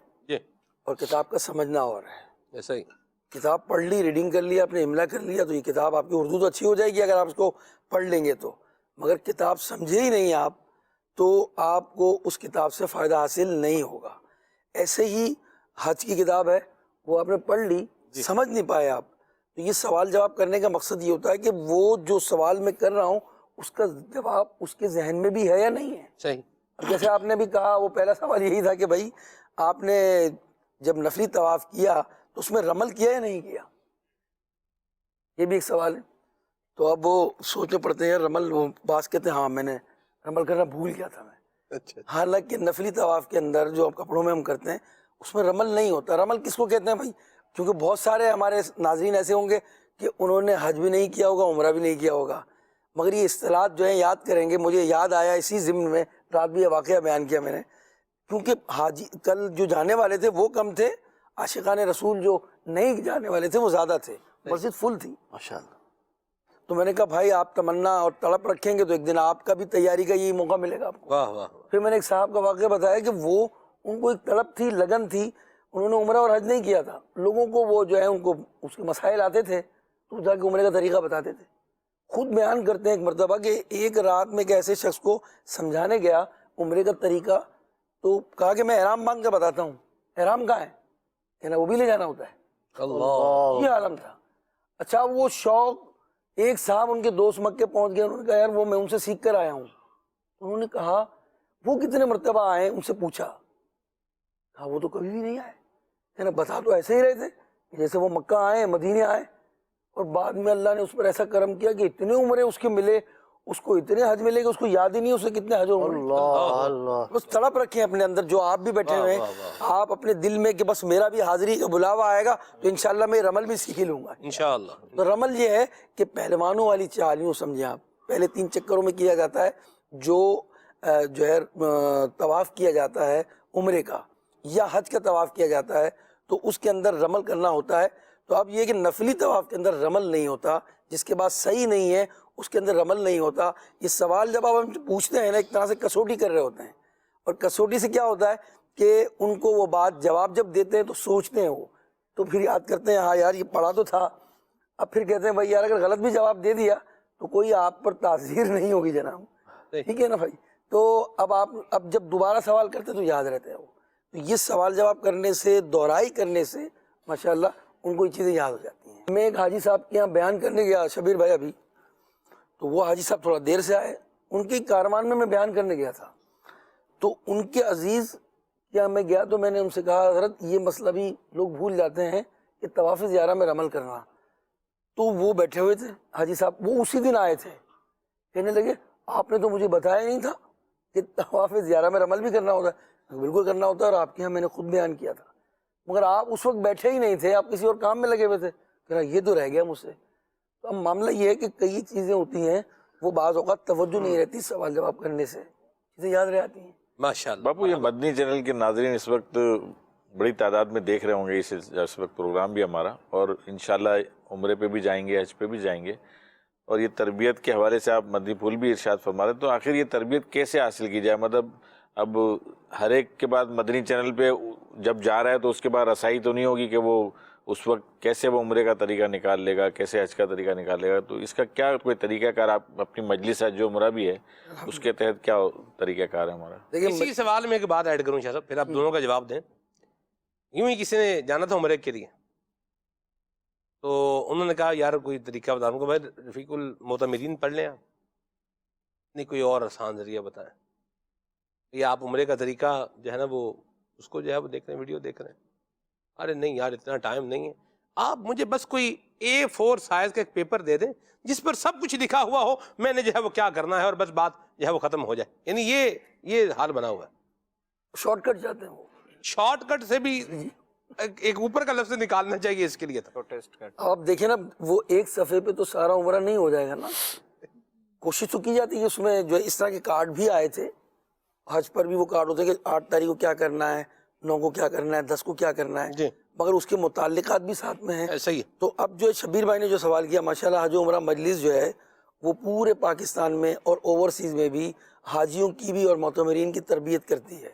اور کتاب کا سمجھنا اور ہے. ایسا ہی کتاب پڑھ لی، ریڈنگ کر لیا، اپنے املا کر لیا، تو یہ کتاب آپ کی اردو تو اچھی ہو جائے گی اگر آپ اس کو پڑھ لیں گے تو. مگر کتاب سمجھے ہی نہیں آپ تو آپ کو اس کتاب سے فائدہ حاصل نہیں ہوگا. ایسے ہی حج کی کتاب ہے، وہ آپ نے پڑھ لی، سمجھ نہیں پائے آپ، تو یہ سوال جواب کرنے کا مقصد یہ ہوتا ہے کہ وہ جو سوال میں کر رہا ہوں اس کا جواب اس کے ذہن میں بھی ہے یا نہیں ہے. صحیح. اب جیسے آپ نے بھی کہا، وہ پہلا سوال یہی تھا کہ بھائی آپ نے جب نفلی طواف کیا تو اس میں رمل کیا یا نہیں کیا. یہ بھی ایک سوال ہے. تو اب وہ سوچنے پڑتے ہیں یار رمل، وہ بعض کہتے ہیں ہاں میں نے رمل کرنا بھول گیا تھا میں. حالانکہ نفلی طواف کے اندر جو کپڑوں میں ہم کرتے ہیں اس میں رمل نہیں ہوتا. رمل کس کو کہتے ہیں بھائی؟ کیونکہ بہت سارے ہمارے ناظرین ایسے ہوں گے کہ انہوں نے حج بھی نہیں کیا ہوگا، عمرہ بھی نہیں کیا ہوگا، مگر یہ اصطلاحات جو ہیں یاد کریں گے. مجھے یاد آیا اسی ضمن میں، رات بھی یہ واقعہ بیان کیا میں نے، کیونکہ حاجی کل جو جانے والے تھے وہ کم تھے، عاشقان رسول جو نہیں جانے والے تھے وہ زیادہ تھے، مسجد فل تھی ماشاءاللہ. تو میں نے کہا بھائی آپ تمنا اور تڑپ رکھیں گے تو ایک دن آپ کا بھی تیاری کا یہی موقع ملے گا آپ کو. واہ واہ. پھر میں نے ایک صاحب کا واقعہ بتایا کہ وہ ان کو ایک تڑپ تھی، لگن تھی، انہوں نے عمرہ اور حج نہیں کیا تھا. لوگوں کو وہ جو ہے ان کو اس کے مسائل آتے تھے تو جا کے عمرے کا طریقہ بتاتے تھے. خود بیان کرتے ہیں ایک مرتبہ کہ ایک رات میں ایک ایسے شخص کو سمجھانے گیا عمرے کا طریقہ، تو کہا کہ میں احرام باندھ کے بتاتا ہوں. احرام کہاں ہے؟ کہنا وہ بھی لے جانا ہوتا ہے. اللہ. یہ عالم تھا. اچھا وہ شوق، ایک صاحب ان کے دوست مکے پہنچ گئے، انہوں نے کہا یار وہ میں ان سے سیکھ کر آیا ہوں. انہوں نے کہا وہ کتنے مرتبہ آئے؟ ان سے پوچھا، کہا وہ تو کبھی بھی نہیں آئے. کہنا بتا تو ایسے ہی رہے تھے جیسے وہ مکہ آئے، مدینے آئے، اور بعد میں اللہ نے اس پر ایسا کرم کیا کہ اتنے عمرے اس کے ملے، اس کو اتنے حج ملے کہ اس کو یاد ہی نہیں اسے کتنے حج اور عمرے. اللہ. بس تڑپ رکھیں اپنے اندر. جو آپ بھی بیٹھے ہوئے ہیں آپ اپنے دل میں کہ بس میرا بھی حاضری کا بلاوا آئے گا تو انشاءاللہ میں رمل بھی سیکھ لوں گا انشاءاللہ. تو رمل یہ ہے کہ پہلوانوں والی چال، یوں سمجھیں آپ، پہلے 3 چکروں میں کیا جاتا ہے. جو ہے طواف کیا جاتا ہے عمرے کا یا حج کا طواف کیا جاتا ہے تو اس کے اندر رمل کرنا ہوتا ہے. تو اب یہ کہ نفلی طواف کے اندر رمل نہیں ہوتا، جس کے بعد صحیح نہیں ہے اس کے اندر رمل نہیں ہوتا. یہ سوال جب آپ ہم پوچھتے ہیں نا، ایک طرح سے کسوٹی کر رہے ہوتے ہیں، اور کسوٹی سے کیا ہوتا ہے کہ ان کو وہ بات جواب جب دیتے ہیں تو سوچتے ہیں وہ، تو پھر یاد کرتے ہیں ہاں یار یہ پڑھا تو تھا. اب پھر کہتے ہیں بھائی یار اگر غلط بھی جواب دے دیا تو کوئی آپ پر تعزیر نہیں ہوگی جناب. ٹھیک ہے نا بھائی؟ تو اب جب دوبارہ سوال کرتے تو یاد رہتے ہیں وہ. تو یہ سوال جواب کرنے سے، دہرائی کرنے سے ماشاءاللہ ان کو یہ چیزیں یاد ہو جاتی ہیں. میں ایک حاجی صاحب کے یہاں بیان کرنے گیا، شبیر بھائی ابھی، تو وہ حاجی صاحب تھوڑا دیر سے آئے. ان کے کاروان میں بیان کرنے گیا تھا، تو ان کے عزیز کیا میں گیا تو میں نے ان سے کہا حضرت یہ مسئلہ بھی لوگ بھول جاتے ہیں کہ طواف زیارہ میں رمل کرنا. تو وہ بیٹھے ہوئے تھے حاجی صاحب، وہ اسی دن آئے تھے. کہنے لگے آپ نے تو مجھے بتایا نہیں تھا کہ طواف زیارہ میں رمل بھی کرنا ہوتا ہے. بالکل کرنا ہوتا ہے، اور آپ کے یہاں میں نے خود بیان کیا تھا، مگر آپ اس وقت بیٹھے ہی نہیں تھے، آپ کسی اور کام میں لگے ہوئے تھے. کہ یہ تو رہ گیا مجھ سے. تو اب معاملہ یہ ہے کہ کئی چیزیں ہوتی ہیں وہ بعض اوقات توجہ نہیں رہتی، سوال جواب کرنے سے چیزیں یاد رہ آتی ہیں. ماشاءاللہ. باپو یہ مدنی چینل کے ناظرین اس وقت بڑی تعداد میں دیکھ رہے ہوں گے اس وقت پروگرام بھی ہمارا، اور انشاءاللہ عمرے پہ بھی جائیں گے، حج پہ بھی جائیں گے، اور یہ تربیت کے حوالے سے آپ مدنی پھول بھی ارشاد فرما رہے ہیں. تو آخر یہ تربیت کیسے حاصل کی جائے؟ مطلب اب ہر ایک کے بعد مدنی چینل پہ جب جا رہا ہے تو اس کے بعد رسائی تو نہیں ہوگی کہ وہ اس وقت کیسے وہ عمرے کا طریقہ نکال لے گا، کیسے حج کا طریقہ نکال لے گا. تو اس کا کیا کوئی طریقہ کار آپ اپنی مجلس حج جو عمرہ بھی ہے اس کے تحت کیا طریقہ کار ہے ہمارا؟ اسی سوال میں ایک بات ایڈ کروں شاہ صاحب، پھر آپ دونوں کا جواب دیں. یوں ہی کسی نے جانا تھا عمرے کے لیے، تو انہوں نے کہا یار کوئی طریقہ بتا دوں. بھائی رفیق المعتمرین پڑھ لیں آپ، نہیں کوئی اور آسان ذریعہ بتائیں. یہ آپ عمرے کا طریقہ جو ہے نا وہ اس کو جو ہے وہ دیکھ رہے ہیں، ویڈیو دیکھ رہے ہیں. ارے نہیں یار اتنا ٹائم نہیں ہے، آپ مجھے بس کوئی A4 سائز کا ایک پیپر دے دیں جس پر سب کچھ لکھا ہوا ہو، میں نے جو ہے وہ کیا کرنا ہے اور بس بات جو ہے وہ ختم ہو جائے. یعنی یہ حال بنا ہوا ہے. شارٹ کٹ جاتے ہیں وہ. شارٹ کٹ سے بھی ایک اوپر کا لفظ نکالنا چاہیے اس کے لیے تھا. آپ دیکھیں نا وہ ایک صفحے پہ تو سارا عمرہ نہیں ہو جائے گا نا. کوشش تو کی جاتی ہے، اس میں جو اس طرح کے کارڈ بھی آئے تھے. حج پر بھی وہ کارڈ ہوتے ہیں کہ 8 تاریخ کو کیا کرنا ہے، 9 کو کیا کرنا ہے، 10 کو کیا کرنا ہے، مگر اس کے متعلقات بھی ساتھ میں ہیں. صحیح ہے. تو اب جو شبیر بھائی نے جو سوال کیا، ماشاءاللہ حج و عمرہ مجلس جو ہے وہ پورے پاکستان میں اور اوورسیز میں بھی حاجیوں کی بھی اور معتمرین کی تربیت کرتی ہے.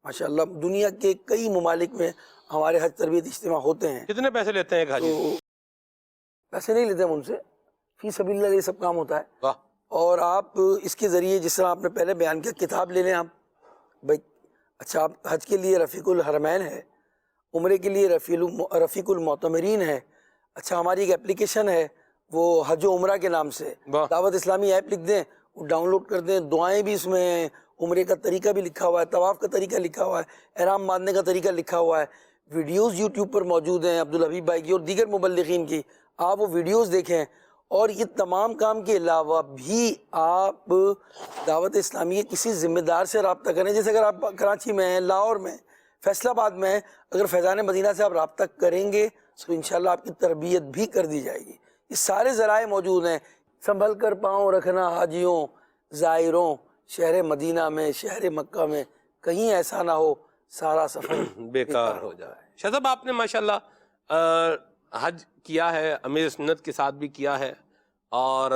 ماشاءاللہ دنیا کے کئی ممالک میں ہمارے حج تربیت اجتماع ہوتے ہیں. کتنے پیسے لیتے ہیں ایک حاجی؟ پیسے نہیں لیتے ہم ان سے، فی سبیل اللہ یہ سب کام ہوتا ہے. واہ. اور آپ اس کے ذریعے جس طرح آپ نے پہلے بیان کیا، کتاب لے لیں آپ بھائی. اچھا آپ حج کے لیے رفیق الحرمین ہے، عمرے کے لیے رفیق المعتمرین ہے. اچھا ہماری ایک اپلیکیشن ہے وہ حج و عمرہ کے نام سے، دعوت اسلامی ایپ لکھ دیں، وہ ڈاؤن لوڈ کر دیں. دعائیں بھی اس میں ہیں، عمرے کا طریقہ بھی لکھا ہوا ہے، طواف کا طریقہ لکھا ہوا ہے، احرام باندھنے کا طریقہ لکھا ہوا ہے. ویڈیوز یوٹیوب پر موجود ہیں عبدالحبیب بھائی کی اور دیگر مبلغین کی. آپ وہ ویڈیوز دیکھیں، اور یہ تمام کام کے علاوہ بھی آپ دعوت اسلامی کے کسی ذمہ دار سے رابطہ کریں. جیسے اگر آپ کراچی میں ہیں، لاہور میں، فیصل آباد میں ہیں، اگر فیضان مدینہ سے آپ رابطہ کریں گے تو انشاءاللہ آپ کی تربیت بھی کر دی جائے گی. یہ سارے ذرائع موجود ہیں. سنبھل کر پاؤں رکھنا حاجیوں زائروں، شہر مدینہ میں، شہر مکہ میں کہیں ایسا نہ ہو سارا سفر بیکار ہو جائے. شاہ صاحب آپ نے ماشاءاللہ حج کیا ہے، امیر سنت کے ساتھ بھی کیا ہے، اور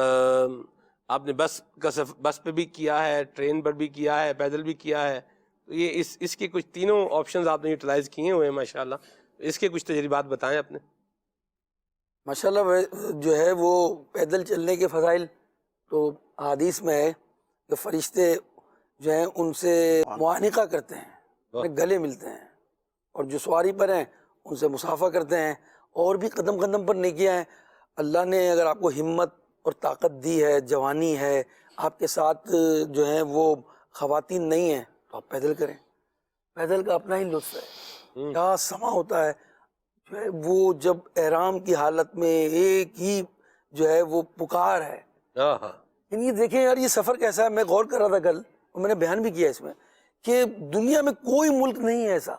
آپ نے بس پہ بھی کیا ہے، ٹرین پر بھی کیا ہے، پیدل بھی کیا ہے. تو یہ اس کے کچھ تینوں آپشنز آپ نے یوٹیلائز کیے ہوئے ہیں ماشاءاللہ. اس کے کچھ تجربات بتائیں اپنے. ماشاءاللہ جو ہے وہ پیدل چلنے کے فضائل تو حدیث میں ہے کہ فرشتے جو ہیں ان سے معانقہ کرتے ہیں، گلے ملتے ہیں، اور جو سواری پر ہیں ان سے مصافحہ کرتے ہیں، اور بھی قدم قدم پر نیکیاں ہیں. اللہ نے اگر آپ کو ہمت اور طاقت دی ہے، جوانی ہے، آپ کے ساتھ جو ہیں وہ خواتین نہیں ہیں، تو آپ پیدل کریں. پیدل کا اپنا ہی لطف ہے. کیا سما ہوتا ہے جو ہے وہ جب احرام کی حالت میں ایک ہی جو ہے وہ پکار ہے. یعنی یہ دیکھیں یار، یہ سفر کیسا ہے. میں غور کر رہا تھا کل، اور میں نے بیان بھی کیا اس میں، کہ دنیا میں کوئی ملک نہیں ہے ایسا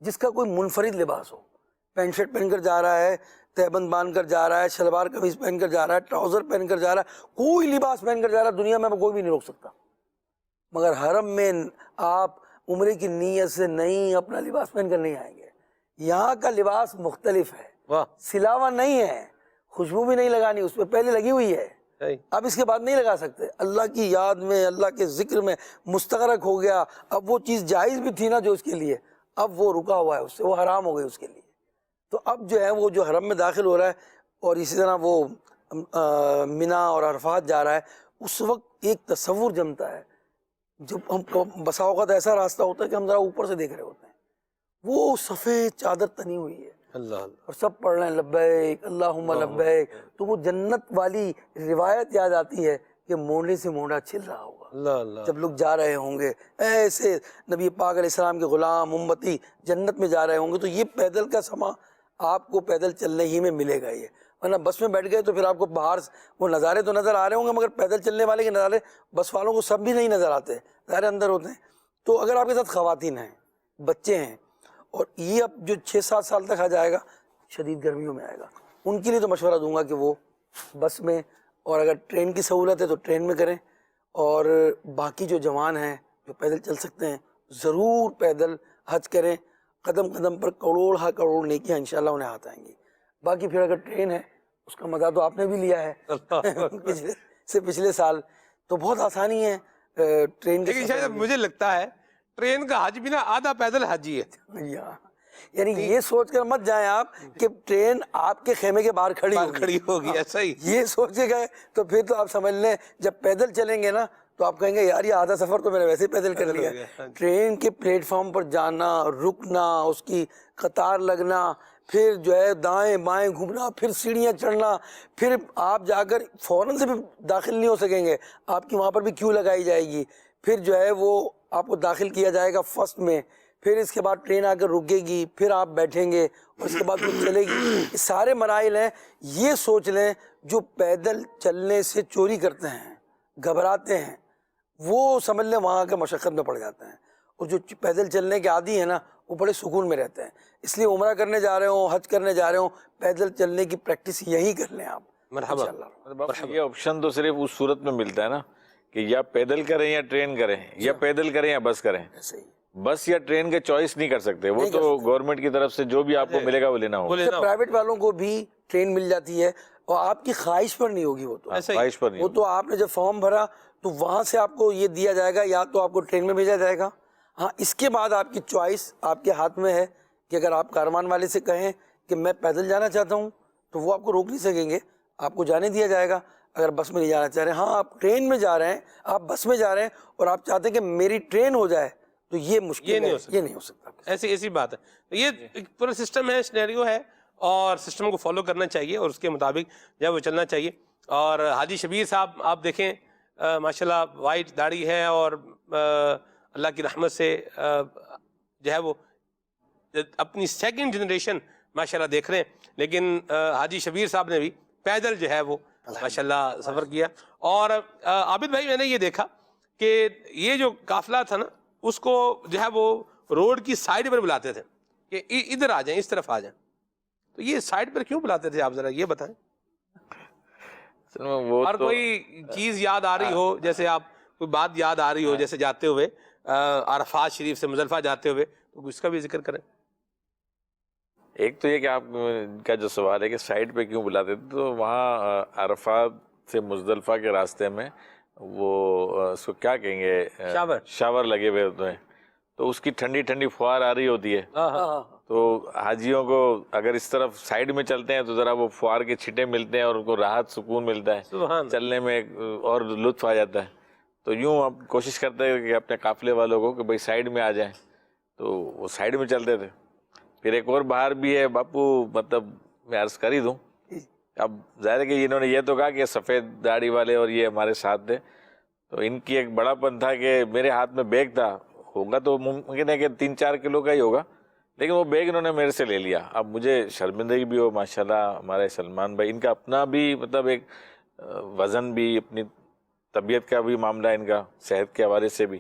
جس کا کوئی منفرد لباس ہو. پینٹ شرٹ پہن کر جا رہا ہے، تہبند باندھ کر جا رہا ہے، شلوار قمیض پہن کر جا رہا ہے، ٹراؤزر پہن کر جا رہا ہے، کوئی لباس پہن کر جا رہا ہے، دنیا میں کوئی بھی نہیں روک سکتا. مگر حرم میں آپ عمرے کی نیت سے نہیں اپنا لباس پہن کر نہیں آئیں گے. یہاں کا لباس مختلف ہے، سلاوا نہیں ہے، خوشبو بھی نہیں لگانی، اس پہ پہلے لگی ہوئی ہے، اب اس کے بعد نہیں لگا سکتے. اللہ کی یاد میں، اللہ کے ذکر میں مستغرق ہو گیا. اب وہ چیز جائز بھی تھی نا جو اس کے لیے، اب وہ رکا ہوا ہے، اس سے وہ حرام ہو گئی اس کے لیے. تو اب جو ہے وہ جو حرم میں داخل ہو رہا ہے، اور اسی طرح وہ منی اور عرفات جا رہا ہے، اس وقت ایک تصور جمتا ہے. جب ہم بسا اوقات ایسا راستہ ہوتا ہے کہ ہم ذرا اوپر سے دیکھ رہے ہوتے ہیں، وہ سفید چادر تنی ہوئی ہے، اللہ اور سب پڑھ رہے ہیں لبیک اللہم لبیک. تو وہ جنت والی روایت یاد آتی ہے کہ مونڈے سے مونڈا چھل رہا ہوگا اللہ جب لوگ جا رہے ہوں گے. ایسے نبی پاک علیہ السلام کے غلام امتی جنت میں جا رہے ہوں گے. تو یہ پیدل کا سما آپ کو پیدل چلنے ہی میں ملے گا. یہ ورنہ بس میں بیٹھ گئے تو پھر آپ کو باہر وہ نظارے تو نظر آ رہے ہوں گے، مگر پیدل چلنے والے کے نظارے بس والوں کو سب بھی نہیں نظر آتے، ظاہر اندر ہوتے ہیں. تو اگر آپ کے ساتھ خواتین ہیں، بچے ہیں، اور یہ اب جو 6-7 سال تک آ جائے گا، شدید گرمیوں میں آئے گا، ان کے لیے تو مشورہ دوں گا کہ وہ بس میں، اور اگر ٹرین کی سہولت ہے تو ٹرین میں کریں. اور باقی جو جوان ہیں جو پیدل چل سکتے ہیں ضرور پیدل حج کریں. قدم قدم پر کروڑ نیکیاں انشاءاللہ انہیں ہاتھ آئیں گی. باقی پھر اگر ٹرین ہے اس کا مزہ تو آپ نے بھی لیا ہے پچھلے سال، تو بہت آسانی ہے ٹرین کے. شاید مجھے لگتا ہے ٹرین کا حج بھی نا آدھا پیدل حج ہی ہے. یعنی یہ سوچ کر مت جائیں آپ کہ ٹرین آپ کے خیمے کے باہر کھڑی ہوگی ایسا ہی. یہ سوچ کے گئے تو پھر تو آپ سمجھ لیں جب پیدل چلیں گے نا تو آپ کہیں گے یار یہ آدھا سفر تو میں نے ویسے ہی پیدل کر لیا. ٹرین کے پلیٹ فارم پر جانا، رکنا، اس کی قطار لگنا، پھر جو ہے دائیں بائیں گھومنا، پھر سیڑھیاں چڑھنا، پھر آپ جا کر فوراً سے بھی داخل نہیں ہو سکیں گے، آپ کی وہاں پر بھی کیو لگائی جائے گی، پھر جو ہے وہ آپ کو داخل کیا جائے گا فرسٹ میں، پھر اس کے بعد ٹرین آ کر رکے گی، پھر آپ بیٹھیں گے، اور اس کے بعد وہ چلے گی. یہ سارے مراحل ہیں. یہ سوچ لیں جو پیدل چلنے سے چوری کرتے ہیں، گھبراتے ہیں، وہ سمجھ لیں وہاں کے مشقت میں پڑ جاتے ہیں. اور جو پیدل چلنے کے عادی ہیں نا وہ بڑے سکون میں رہتے ہیں. اس لیے عمرہ کرنے جا رہے ہوں، حج کرنے جا رہے ہوں، پیدل چلنے کی پریکٹس یہی کر لیں آپ. مرحبا. یہ آپشن تو صرف اس صورت میں ملتا ہے نا کہ یا پیدل کریں یا ٹرین کریں، یا پیدل کریں یا بس کریں. بس یا ٹرین کے چوائس نہیں کر سکتے، وہ تو گورنمنٹ کی طرف سے جو بھی آپ کو ملے گا وہ لینا ہوگا. پرائیویٹ والوں کو بھی ٹرین مل جاتی ہے، اور آپ کی خواہش پر نہیں ہوگی، وہ تو خواہش پر نہیں. وہ تو آپ نے جب فارم بھرا تو وہاں سے آپ کو یہ دیا جائے گا، یا تو آپ کو ٹرین میں بھیجا جائے گا. ہاں اس کے بعد آپ کی چوائس آپ کے ہاتھ میں ہے کہ اگر آپ کارمان والے سے کہیں کہ میں پیدل جانا چاہتا ہوں تو وہ آپ کو روک نہیں سکیں گے، آپ کو جانے دیا جائے گا. اگر بس میں نہیں جانا چاہ رہے ہیں، ہاں آپ ٹرین میں جا رہے ہیں، آپ بس میں جا رہے ہیں اور آپ چاہتے ہیں کہ میری ٹرین ہو جائے، تو یہ مشکل ہے، یہ نہیں ہو سکتا. ایسی بات ہے. یہ ایک پورا سسٹم ہے، سینیریو ہے، اور سسٹم کو فالو کرنا چاہیے اور اس کے مطابق جو ہے وہ چلنا چاہیے. اور حاجی شبیر صاحب آپ دیکھیں ماشاءاللہ وائٹ داڑھی ہے، اور اللہ کی رحمت سے جو ہے وہ اپنی سیکنڈ جنریشن ماشاءاللہ دیکھ رہے ہیں، لیکن حاجی شبیر صاحب نے بھی پیدل جو ہے وہ ماشاءاللہ سفر کیا. اور عابد بھائی میں نے یہ دیکھا کہ یہ جو قافلہ تھا نا اس کو جو ہے وہ روڈ کی سائڈ پر بلاتے تھے کہ ادھر آ جائیں، اس طرف آ جائیں. تو یہ سائڈ پر کیوں بلاتے تھے آپ ذرا یہ بتائیں. وہ اور کوئی چیز یاد آ رہی ہو، جیسے آپ کوئی بات یاد آ رہی ہو جیسے جاتے ہوئے عرفات شریف سے مزدلفہ جاتے ہوئے، تو اس کا بھی ذکر کریں. ایک تو یہ کہ آپ کا جو سوال ہے کہ سائڈ پہ کیوں بلاتے تھے، تو وہاں عرفات سے مزدلفہ کے راستے میں وہ اس کو کیا کہیں گے، شاور لگے ہوئے ہوتے ہیں، تو اس کی ٹھنڈی ٹھنڈی فوار آ رہی ہوتی ہے. تو حاجیوں کو اگر اس طرف سائڈ میں چلتے ہیں تو ذرا وہ فوار کے چھٹے ملتے ہیں اور ان کو راحت سکون ملتا ہے، چلنے میں اور لطف آ جاتا ہے. تو یوں اب کوشش کرتے ہیں کہ اپنے قافلے والوں کو کہ بھائی سائڈ میں آ جائیں، تو وہ سائڈ میں چلتے تھے. پھر ایک اور باہر بھی ہے باپو، مطلب میں عرض کر ہی دوں، اب ظاہر ہے کہ انہوں نے یہ تو کہا کہ سفید داڑھی والے اور یہ ہمارے ساتھ تھے، تو ان کی ایک بڑا پن تھا کہ میرے ہاتھ میں بیگ تھا، ہوگا تو ممکن ہے کہ 3-4 کلو کا ہی ہوگا، لیکن وہ بیگ انہوں نے میرے سے لے لیا. اب مجھے شرمندگی بھی ہو، ماشاءاللہ ہمارے سلمان بھائی، ان کا اپنا بھی مطلب ایک وزن بھی، اپنی طبیعت کا بھی معاملہ، ان کا صحت کے حوالے سے بھی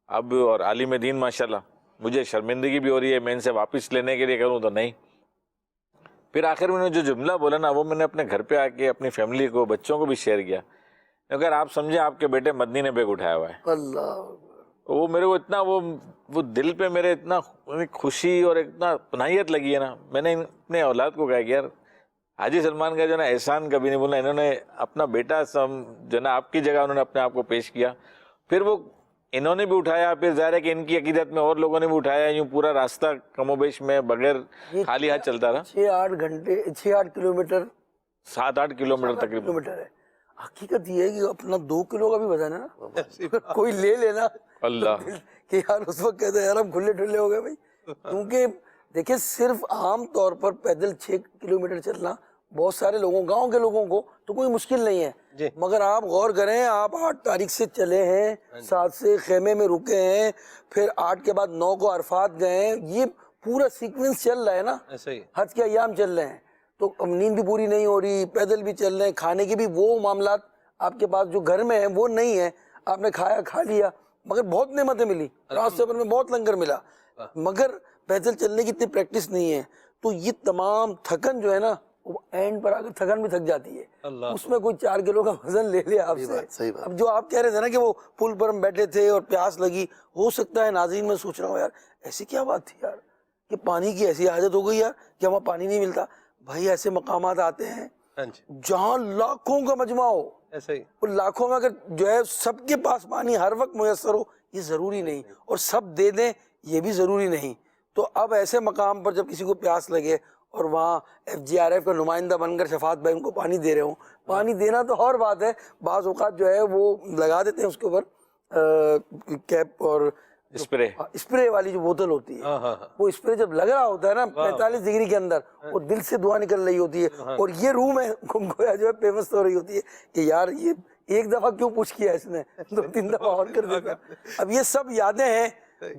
اب، اور عالم دین ماشاءاللہ. مجھے شرمندگی بھی ہو رہی ہے، میں ان سے واپس لینے کے لیے کروں تو نہیں. پھر آخر میں نے جو جملہ بولا نا، وہ میں نے اپنے گھر پہ آ کے اپنی فیملی کو، بچوں کو بھی شیئر کیا. اگر آپ سمجھیں آپ کے بیٹے مدنی نے بیگ اٹھایا ہوا ہے، اللہ، وہ میرے کو اتنا وہ دل پہ میرے اتنا خوشی اور اتنا پناہیت لگی ہے نا. میں نے اپنے اولاد کو کہا کہ یار حاجی سلمان کا جو نا احسان کبھی نہیں بولنا، انہوں نے اپنا بیٹا جو نا آپ کی جگہ انہوں نے اپنے آپ کو پیش کیا. پھر وہ انہوں نے بھی اٹھایا، پھر ظاہر ہے کہ ان کی عقیدت میں اور لوگوں نے بھی اٹھایا. یوں پورا راستہ کم و بیش میں بغیر خالی ہاتھ چلتا رہا. 6-8 گھنٹے، 6-8 کلومیٹر، 7-8 کلومیٹر تقریباً ہے. حقیقت یہ ہے کہ اپنا 2 کلو کا بھی وزن ہے نا، کوئی لے لینا اللہ کہ یار اس وقت کہتے ہیں یار ہم کھلے ڈھلے ہو گئے بھائی. کیونکہ دیکھیں صرف عام طور پر پیدل 6 کلومیٹر چلنا بہت سارے لوگوں، گاؤں کے لوگوں کو تو کوئی مشکل نہیں ہے، مگر آپ غور کریں، آپ 8 تاریخ سے چلے ہیں، 7 سے خیمے میں رکے ہیں، پھر 8 کے بعد 9 کو عرفات گئے ہیں. یہ پورا سیکوینس چل رہا ہے نا، حج کے ایام چل رہے ہیں، تو نیند بھی پوری نہیں ہو رہی، پیدل بھی چل رہے ہیں، کھانے کے بھی وہ معاملات آپ کے پاس جو گھر میں ہیں وہ نہیں ہے. آپ نے کھایا، کھا لیا، مگر بہت نعمتیں ملی، راستے پر میں بہت لنگر ملا، مگر پیدل چلنے کی اتنی پریکٹس نہیں ہے. تو یہ تمام تھکن جو ہے نا، وہ اینڈ پر آ کر تھکن بھی تھک جاتی ہے. اس میں کوئی 4 کلو کا وزن لے لیا آپ سے. اب جو آپ کہہ رہے تھے نا کہ وہ پل پر ہم بیٹھے تھے اور پیاس لگی، ہو سکتا ہے ناظرین میں سوچ رہا ہوں یار ایسی کیا بات تھی یار کہ پانی کی ایسی حاجت ہو گئی یار کہ وہاں پانی نہیں ملتا. بھائی ایسے مقامات آتے ہیں جہاں لاکھوں کا مجمع ہو، اور لاکھوں میں اگر جو ہے سب کے پاس پانی ہر وقت میسر ہو یہ ضروری نہیں، اور سب دے دیں یہ بھی ضروری نہیں. تو اب ایسے مقام پر جب کسی کو پیاس لگے اور وہاں FGRF کا نمائندہ بن کر شفاعت بھائی ان کو پانی دے رہے ہوں، پانی دینا تو اور بات ہے، بعض اوقات جو ہے وہ لگا دیتے ہیں اس کے اوپر کیپ اور اسپرے والی جو بوتل ہوتی ہے، وہ اسپرے جب لگ رہا ہوتا ہے نا 45 ڈگری کے اندر، وہ دل سے دعا نکل رہی ہوتی ہے. اور یہ روح میں گویا جو ہے پیمس ہو رہی ہوتی ہے کہ یار یہ ایک دفعہ کیوں پوچھ کیا اس نے، 2-3 دفعہ اور کر دیتا. اب یہ سب یادیں ہیں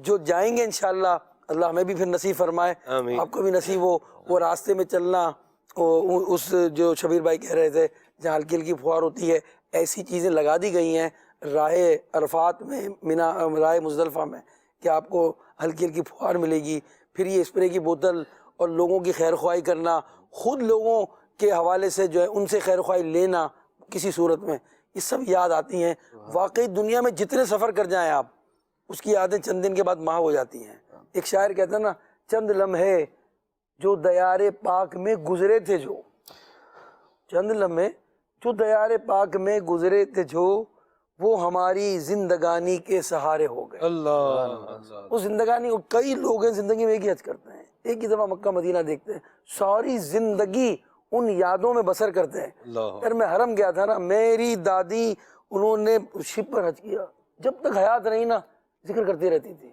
جو جائیں گے انشاءاللہ، اللہ ہمیں بھی پھر نصیب فرمائے، آپ کو بھی نصیب ہو وہ راستے میں چلنا. اس جو شبیر بھائی کہہ رہے تھے جہاں ہلکی ہلکی فوار ہوتی ہے، ایسی چیزیں لگا دی گئی ہیں راہ عرفات میں، مینا راہ مزدلفہ میں، کہ آپ کو ہلکی ہلکی فوار ملے گی. پھر یہ اسپرے کی بوتل اور لوگوں کی خیر خواہی کرنا، خود لوگوں کے حوالے سے جو ہے ان سے خیر خواہی لینا کسی صورت میں، یہ سب یاد آتی ہیں. واقعی دنیا میں جتنے سفر کر جائیں آپ، اس کی یادیں چند دن کے بعد محو ہو جاتی ہیں. ایک شاعر کہتا ہے نا، چند لمحے جو دیار پاک میں گزرے تھے، جو چند لمحے جو دیار پاک میں گزرے تھے، جو وہ ہماری زندگانی کے سہارے ہو گئے. اللہ، وہ زندگانی، کئی لوگ ہیں زندگی میں ایک ہی حج کرتے ہیں، ایک ہی دفعہ مکہ مدینہ دیکھتے ہیں، ساری زندگی ان یادوں میں بسر کرتے ہیں. یار میں حرم گیا تھا نا، میری دادی انہوں نے شپ پر حج کیا، جب تک حیات رہی نا ذکر کرتی رہتی تھی.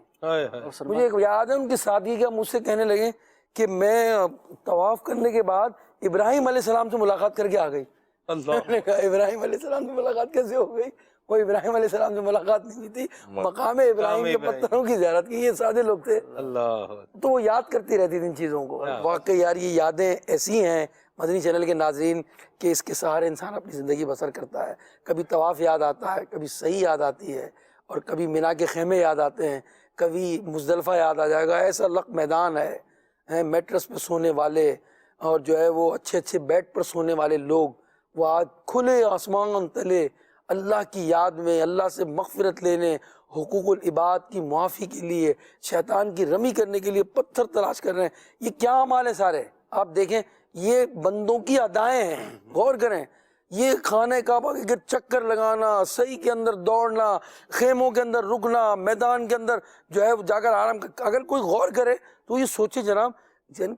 مجھے ایک یاد ہے ان کی سادگی کا، مجھ سے کہنے لگے کہ میں طواف کرنے کے بعد ابراہیم علیہ السلام سے ملاقات کر کے آ گئی. اللہ نے کہا ابراہیم علیہ السلام سے ملاقات کیسے ہو گئی؟ وہ ابراہیم علیہ السلام سے ملاقات نہیں ہوئی تھی, مقام ابراہیم کے پتھروں کی زیارت کی. یہ سادے لوگ تھے, اللہ تو وہ یاد کرتی رہتی تھی ان چیزوں کو. واقعی یار یہ یادیں ایسی ہیں مدنی چینل کے ناظرین کہ اس کے سہارے انسان اپنی زندگی بسر کرتا ہے. کبھی طواف یاد آتا ہے, کبھی صحیح یاد آتی ہے, اور کبھی مینا کے خیمے یاد آتے ہیں, کبھی مزدلفہ یاد آ جائے گا. ایسا لق میدان ہے, میٹرس پہ سونے والے اور جو ہے وہ اچھے اچھے بیڈ پر سونے والے لوگ, وہ آج کھلے آسمان تلے اللہ کی یاد میں, اللہ سے مغفرت لینے, حقوق العباد کی معافی کے لیے, شیطان کی رمی کرنے کے لیے پتھر تلاش کر رہے ہیں. یہ کیا اعمال ہیں سارے, آپ دیکھیں یہ بندوں کی ادائیں ہیں. غور کریں, یہ خانہ کعبہ کے گرد چکر لگانا, صحیح کے اندر دوڑنا, خیموں کے اندر رکنا, میدان کے اندر جو ہے جا کر آرام اگر کوئی غور کرے تو یہ سوچے جناب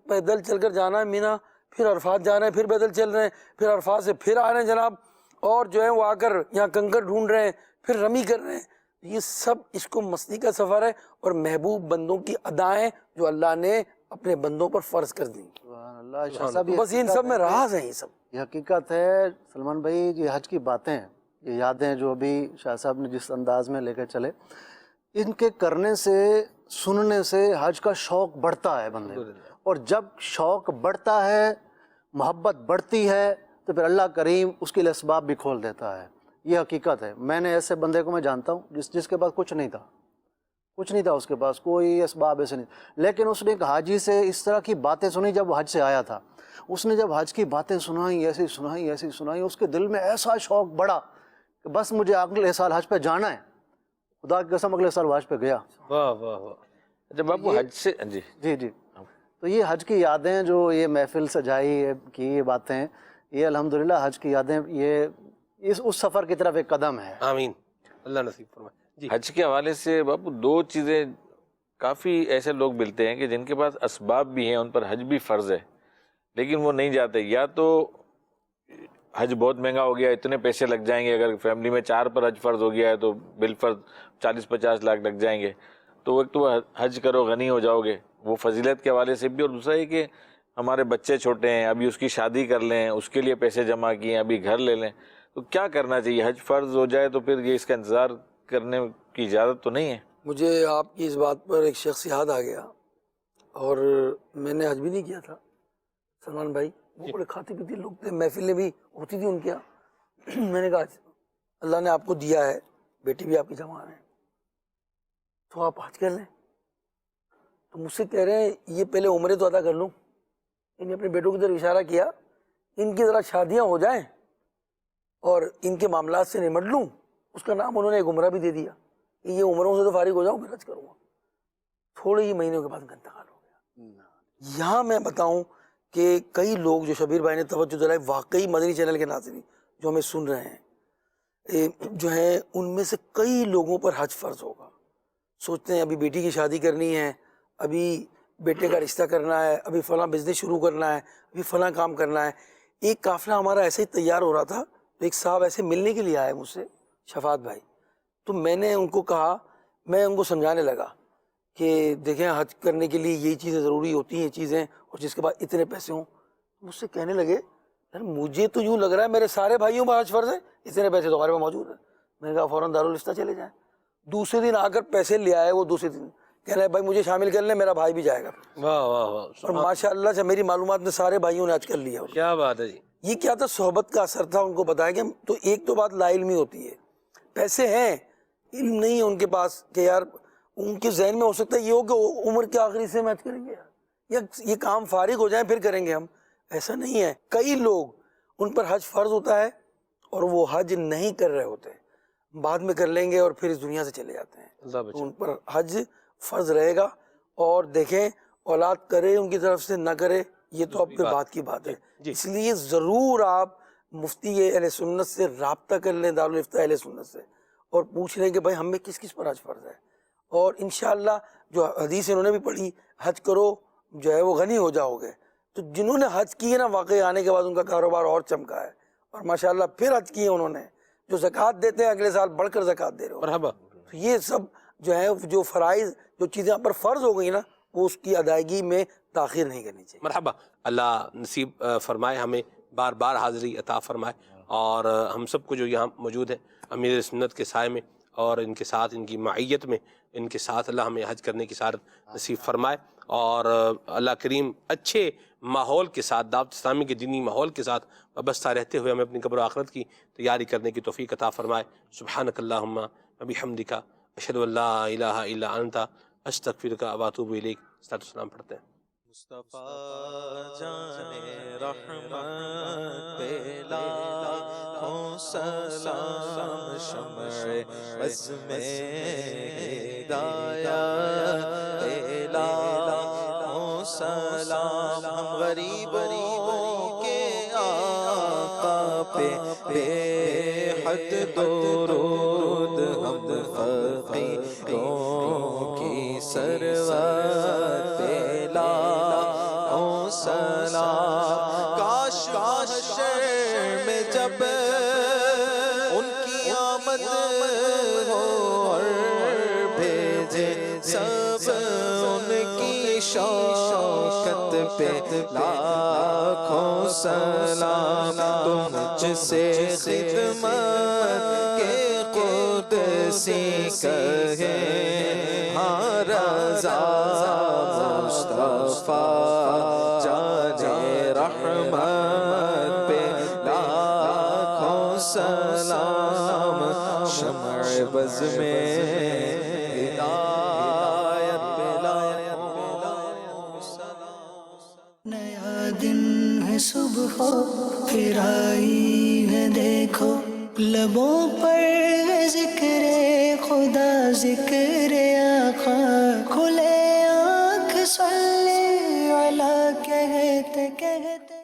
پیدل چل کر جانا ہے مینا, پھر عرفات جا رہے ہیں, پھر پیدل چل رہے ہیں, پھر عرفات سے پھر آ رہے ہیں جناب, اور جو ہے وہ آ کر یہاں کنکر ڈھونڈ رہے ہیں, پھر رمی کر رہے ہیں. یہ سب عشق و مستی کا سفر ہے اور محبوب بندوں کی ادائیں جو اللہ نے اپنے بندوں پر فرض کر دی. اللہ شاہ صاحب, بس ان سب میں راز ہیں. یہ سب یہ حقیقت ہے سلمان بھائی. یہ حج کی باتیں, یہ یادیں جو ابھی شاہ صاحب نے جس انداز میں لے کے چلے, ان کے کرنے سے سننے سے حج کا شوق بڑھتا ہے بندے, اور جب شوق بڑھتا ہے, محبت بڑھتی ہے, تو پھر اللہ کریم اس کے لیے اسباب بھی کھول دیتا ہے. یہ حقیقت ہے. میں نے ایسے بندے کو میں جانتا ہوں جس کے پاس کچھ نہیں تھا, اس کے پاس کوئی اسباب ایسے نہیں, لیکن اس نے ایک حاجی سے اس طرح کی باتیں سنی جب وہ حج سے آیا تھا. اس نے جب حج کی باتیں سنائیں, ایسی سنائیں, اس کے دل میں ایسا شوق بڑھا کہ بس مجھے اگلے سال حج پہ جانا ہے. خدا کی قسم اگلے سال حج پہ گیا. واہ واہ واہ. جب آپ حج سے جی تو یہ حج کی یادیں جو یہ محفل سجائی کی یہ باتیں, یہ الحمدللہ حج کی یادیں, یہ اس سفر کی طرف ایک قدم ہے. آمین, اللہ نصیب فرمائے. جی حج کے حوالے سے باپو دو چیزیں, کافی ایسے لوگ ملتے ہیں کہ جن کے پاس اسباب بھی ہیں, ان پر حج بھی فرض ہے, لیکن وہ نہیں جاتے. یا تو حج بہت مہنگا ہو گیا, اتنے پیسے لگ جائیں گے, اگر فیملی میں 4 پر حج فرض ہو گیا ہے تو بالفرض 40-50 لاکھ لگ جائیں گے, تو ایک تو حج کرو غنی ہو جاؤ گے, وہ فضیلت کے حوالے سے بھی. اور دوسرا یہ کہ ہمارے بچے چھوٹے ہیں, ابھی اس کی شادی کر لیں, اس کے لیے پیسے جمع کیے, ابھی گھر لے لیں, تو کیا کرنا چاہیے؟ حج فرض ہو جائے تو پھر یہ اس کا انتظار کرنے کی اجازت تو نہیں ہے. مجھے آپ کی اس بات پر ایک شخص یاد آ گیا, اور میں نے حج بھی نہیں کیا تھا سلمان بھائی. وہ بڑے کھاتے پیتے لوگ تھے, محفلیں بھی ہوتی تھی ان کے یہاں. میں نے کہا اللہ نے آپ کو دیا ہے, بیٹی بھی آپ کی جوان ہے, تو آپ حج کر لیں. تو مجھ سے کہہ رہے ہیں یہ پہلے عمرے تو ادا کر لوں. انہیں اپنے بیٹوں کی طرف اشارہ کیا, ان کی ذرا شادیاں ہو جائیں اور ان کے معاملات سے نمٹ لوں. اس کا نام انہوں نے ایک عمرہ بھی دے دیا کہ یہ عمروں سے تو فارغ ہو جاؤں, پھر حج کروں گا. تھوڑے ہی مہینوں کے بعد ان کا انتقال ہو گیا. یہاں میں بتاؤں کہ کئی لوگ جو شبیر بھائی نے توجہ دلائی, واقعی مدنی چینل کے ناظرین جو ہمیں سن رہے ہیں جو ہیں, ان میں سے کئی لوگوں پر حج فرض ہوگا. سوچتے ہیں ابھی بیٹی کی شادی کرنی ہے, ابھی بیٹے کا رشتہ کرنا ہے, ابھی فلاں بزنس شروع کرنا ہے, ابھی فلاں کام کرنا ہے. ایک قافلہ ہمارا ایسے ہی تیار ہو رہا تھا, تو ایک صاحب ایسے ملنے کے لیے آئے مجھ سے, شفاعت بھائی. تو میں نے ان کو کہا, میں ان کو سمجھانے لگا کہ دیکھیں حج کرنے کے لیے یہی چیزیں ضروری ہوتی ہیں, یہ چیزیں, اور جس کے بعد اتنے پیسے ہوں. مجھ سے کہنے لگے یار مجھے تو یوں لگ رہا ہے میرے سارے بھائیوں پر حج فرض ہے, اتنے پیسے تو ہمارے پاس موجود ہیں. میں نے کہا فوراً دارالفتہ چلے جائیں. دوسرے دن آ کر پیسے لے آئے وہ, دوسرے دن کہہ رہے بھائی مجھے شامل کر لیں, میرا بھائی بھی جائے گا. واہ واہ واہ. اور ماشاء اللہ سے میری معلومات میں سارے بھائیوں نے حج کر لیا. کیا بات ہے جی. یہ کیا تھا, صحبت کا اثر تھا. ان کو بتایا کہ تو ایک تو بات لا علمی ہوتی ہے, پیسے ہیں علم نہیں ہے ان کے پاس, کہ یار ان کے ذہن میں ہو سکتا ہے یہ ہو کہ عمر کے آخری سے حج کریں گے, یا یہ کام فارغ ہو جائیں پھر کریں گے ہم. ایسا نہیں ہے. کئی لوگ ان پر حج فرض ہوتا ہے اور وہ حج نہیں کر رہے ہوتے, بعد میں کر لیں گے اور پھر اس دنیا سے چلے جاتے ہیں. تو ان پر حج فرض رہے گا. اور دیکھیں اولاد کرے ان کی طرف سے نہ کرے, یہ تو اپنے بات کی بات ہے. اس لیے ضرور آپ مفتی اہل سنت سے رابطہ کر لیں, دارالفتہ اہل سنت سے, اور پوچھ لیں کہ بھائی ہم میں کس کس پر حج فرض ہے. اور انشاءاللہ جو حدیث انہوں نے بھی پڑھی, حج کرو جو ہے وہ غنی ہو جاؤ گے. تو جنہوں نے حج کی ہے نا, واقعی آنے کے بعد ان کا کاروبار اور چمکا ہے, اور ماشاءاللہ پھر حج کیے انہوں نے. جو زکوٰۃ دیتے ہیں اگلے سال بڑھ کر زکوٰۃ دے رہے ہو. مرحبا. تو یہ سب جو ہے جو فرائض, جو چیزیں آپ پر فرض ہو گئی نا, وہ اس کی ادائیگی میں تاخیر نہیں کرنی چاہیے. مرحبا. اللہ نصیب فرمائے, ہمیں بار بار حاضری عطا فرمائے, اور ہم سب کو جو یہاں موجود ہیں امیر سنت کے سائے میں اور ان کے ساتھ ان کی معیت میں ان کے ساتھ اللہ ہمیں حج کرنے کی سعادت نصیب فرمائے، اور اللہ کریم اچھے ماحول کے ساتھ دعوت اسلامی کے دینی ماحول کے ساتھ وابستہ رہتے ہوئے ہمیں اپنی قبر و آخرت کی تیاری کرنے کی توفیق عطا فرمائے۔ سبحانک اللہم و بحمدک اشہد ان لا الہ الا انت استغفرک و اتوب الیک۔ صلاۃ والسلام پڑھتے ہیں۔ مصطفیٰ جان رحمت پہ لاکھوں سلام، شمع بز میں ہدایت پہ لاکھوں سلام، ہم غریبوں کے آقا پہ بے حد درود، ہم فقیروں کی سرور پہ لاکھوں سلام۔ کاش محشر میں جب ان کی آمد ہو اور بھیجے سب ان کی شوکت پہ لاکھوں سلام۔ تو مجھ سے خدمت کے قدسی کہے ہاں رضا مصطفیٰ جان رحمت پہ لاکھوں سلام، شمع بز میں ہدایت پہ لاکھوں سلام۔ نیا دن ہے صبح پھر آئی ہے دیکھو، لبوں پر ہے ذکر خدا ذکر آقا، کھلے آنکھ صلی علی کہتے کہتے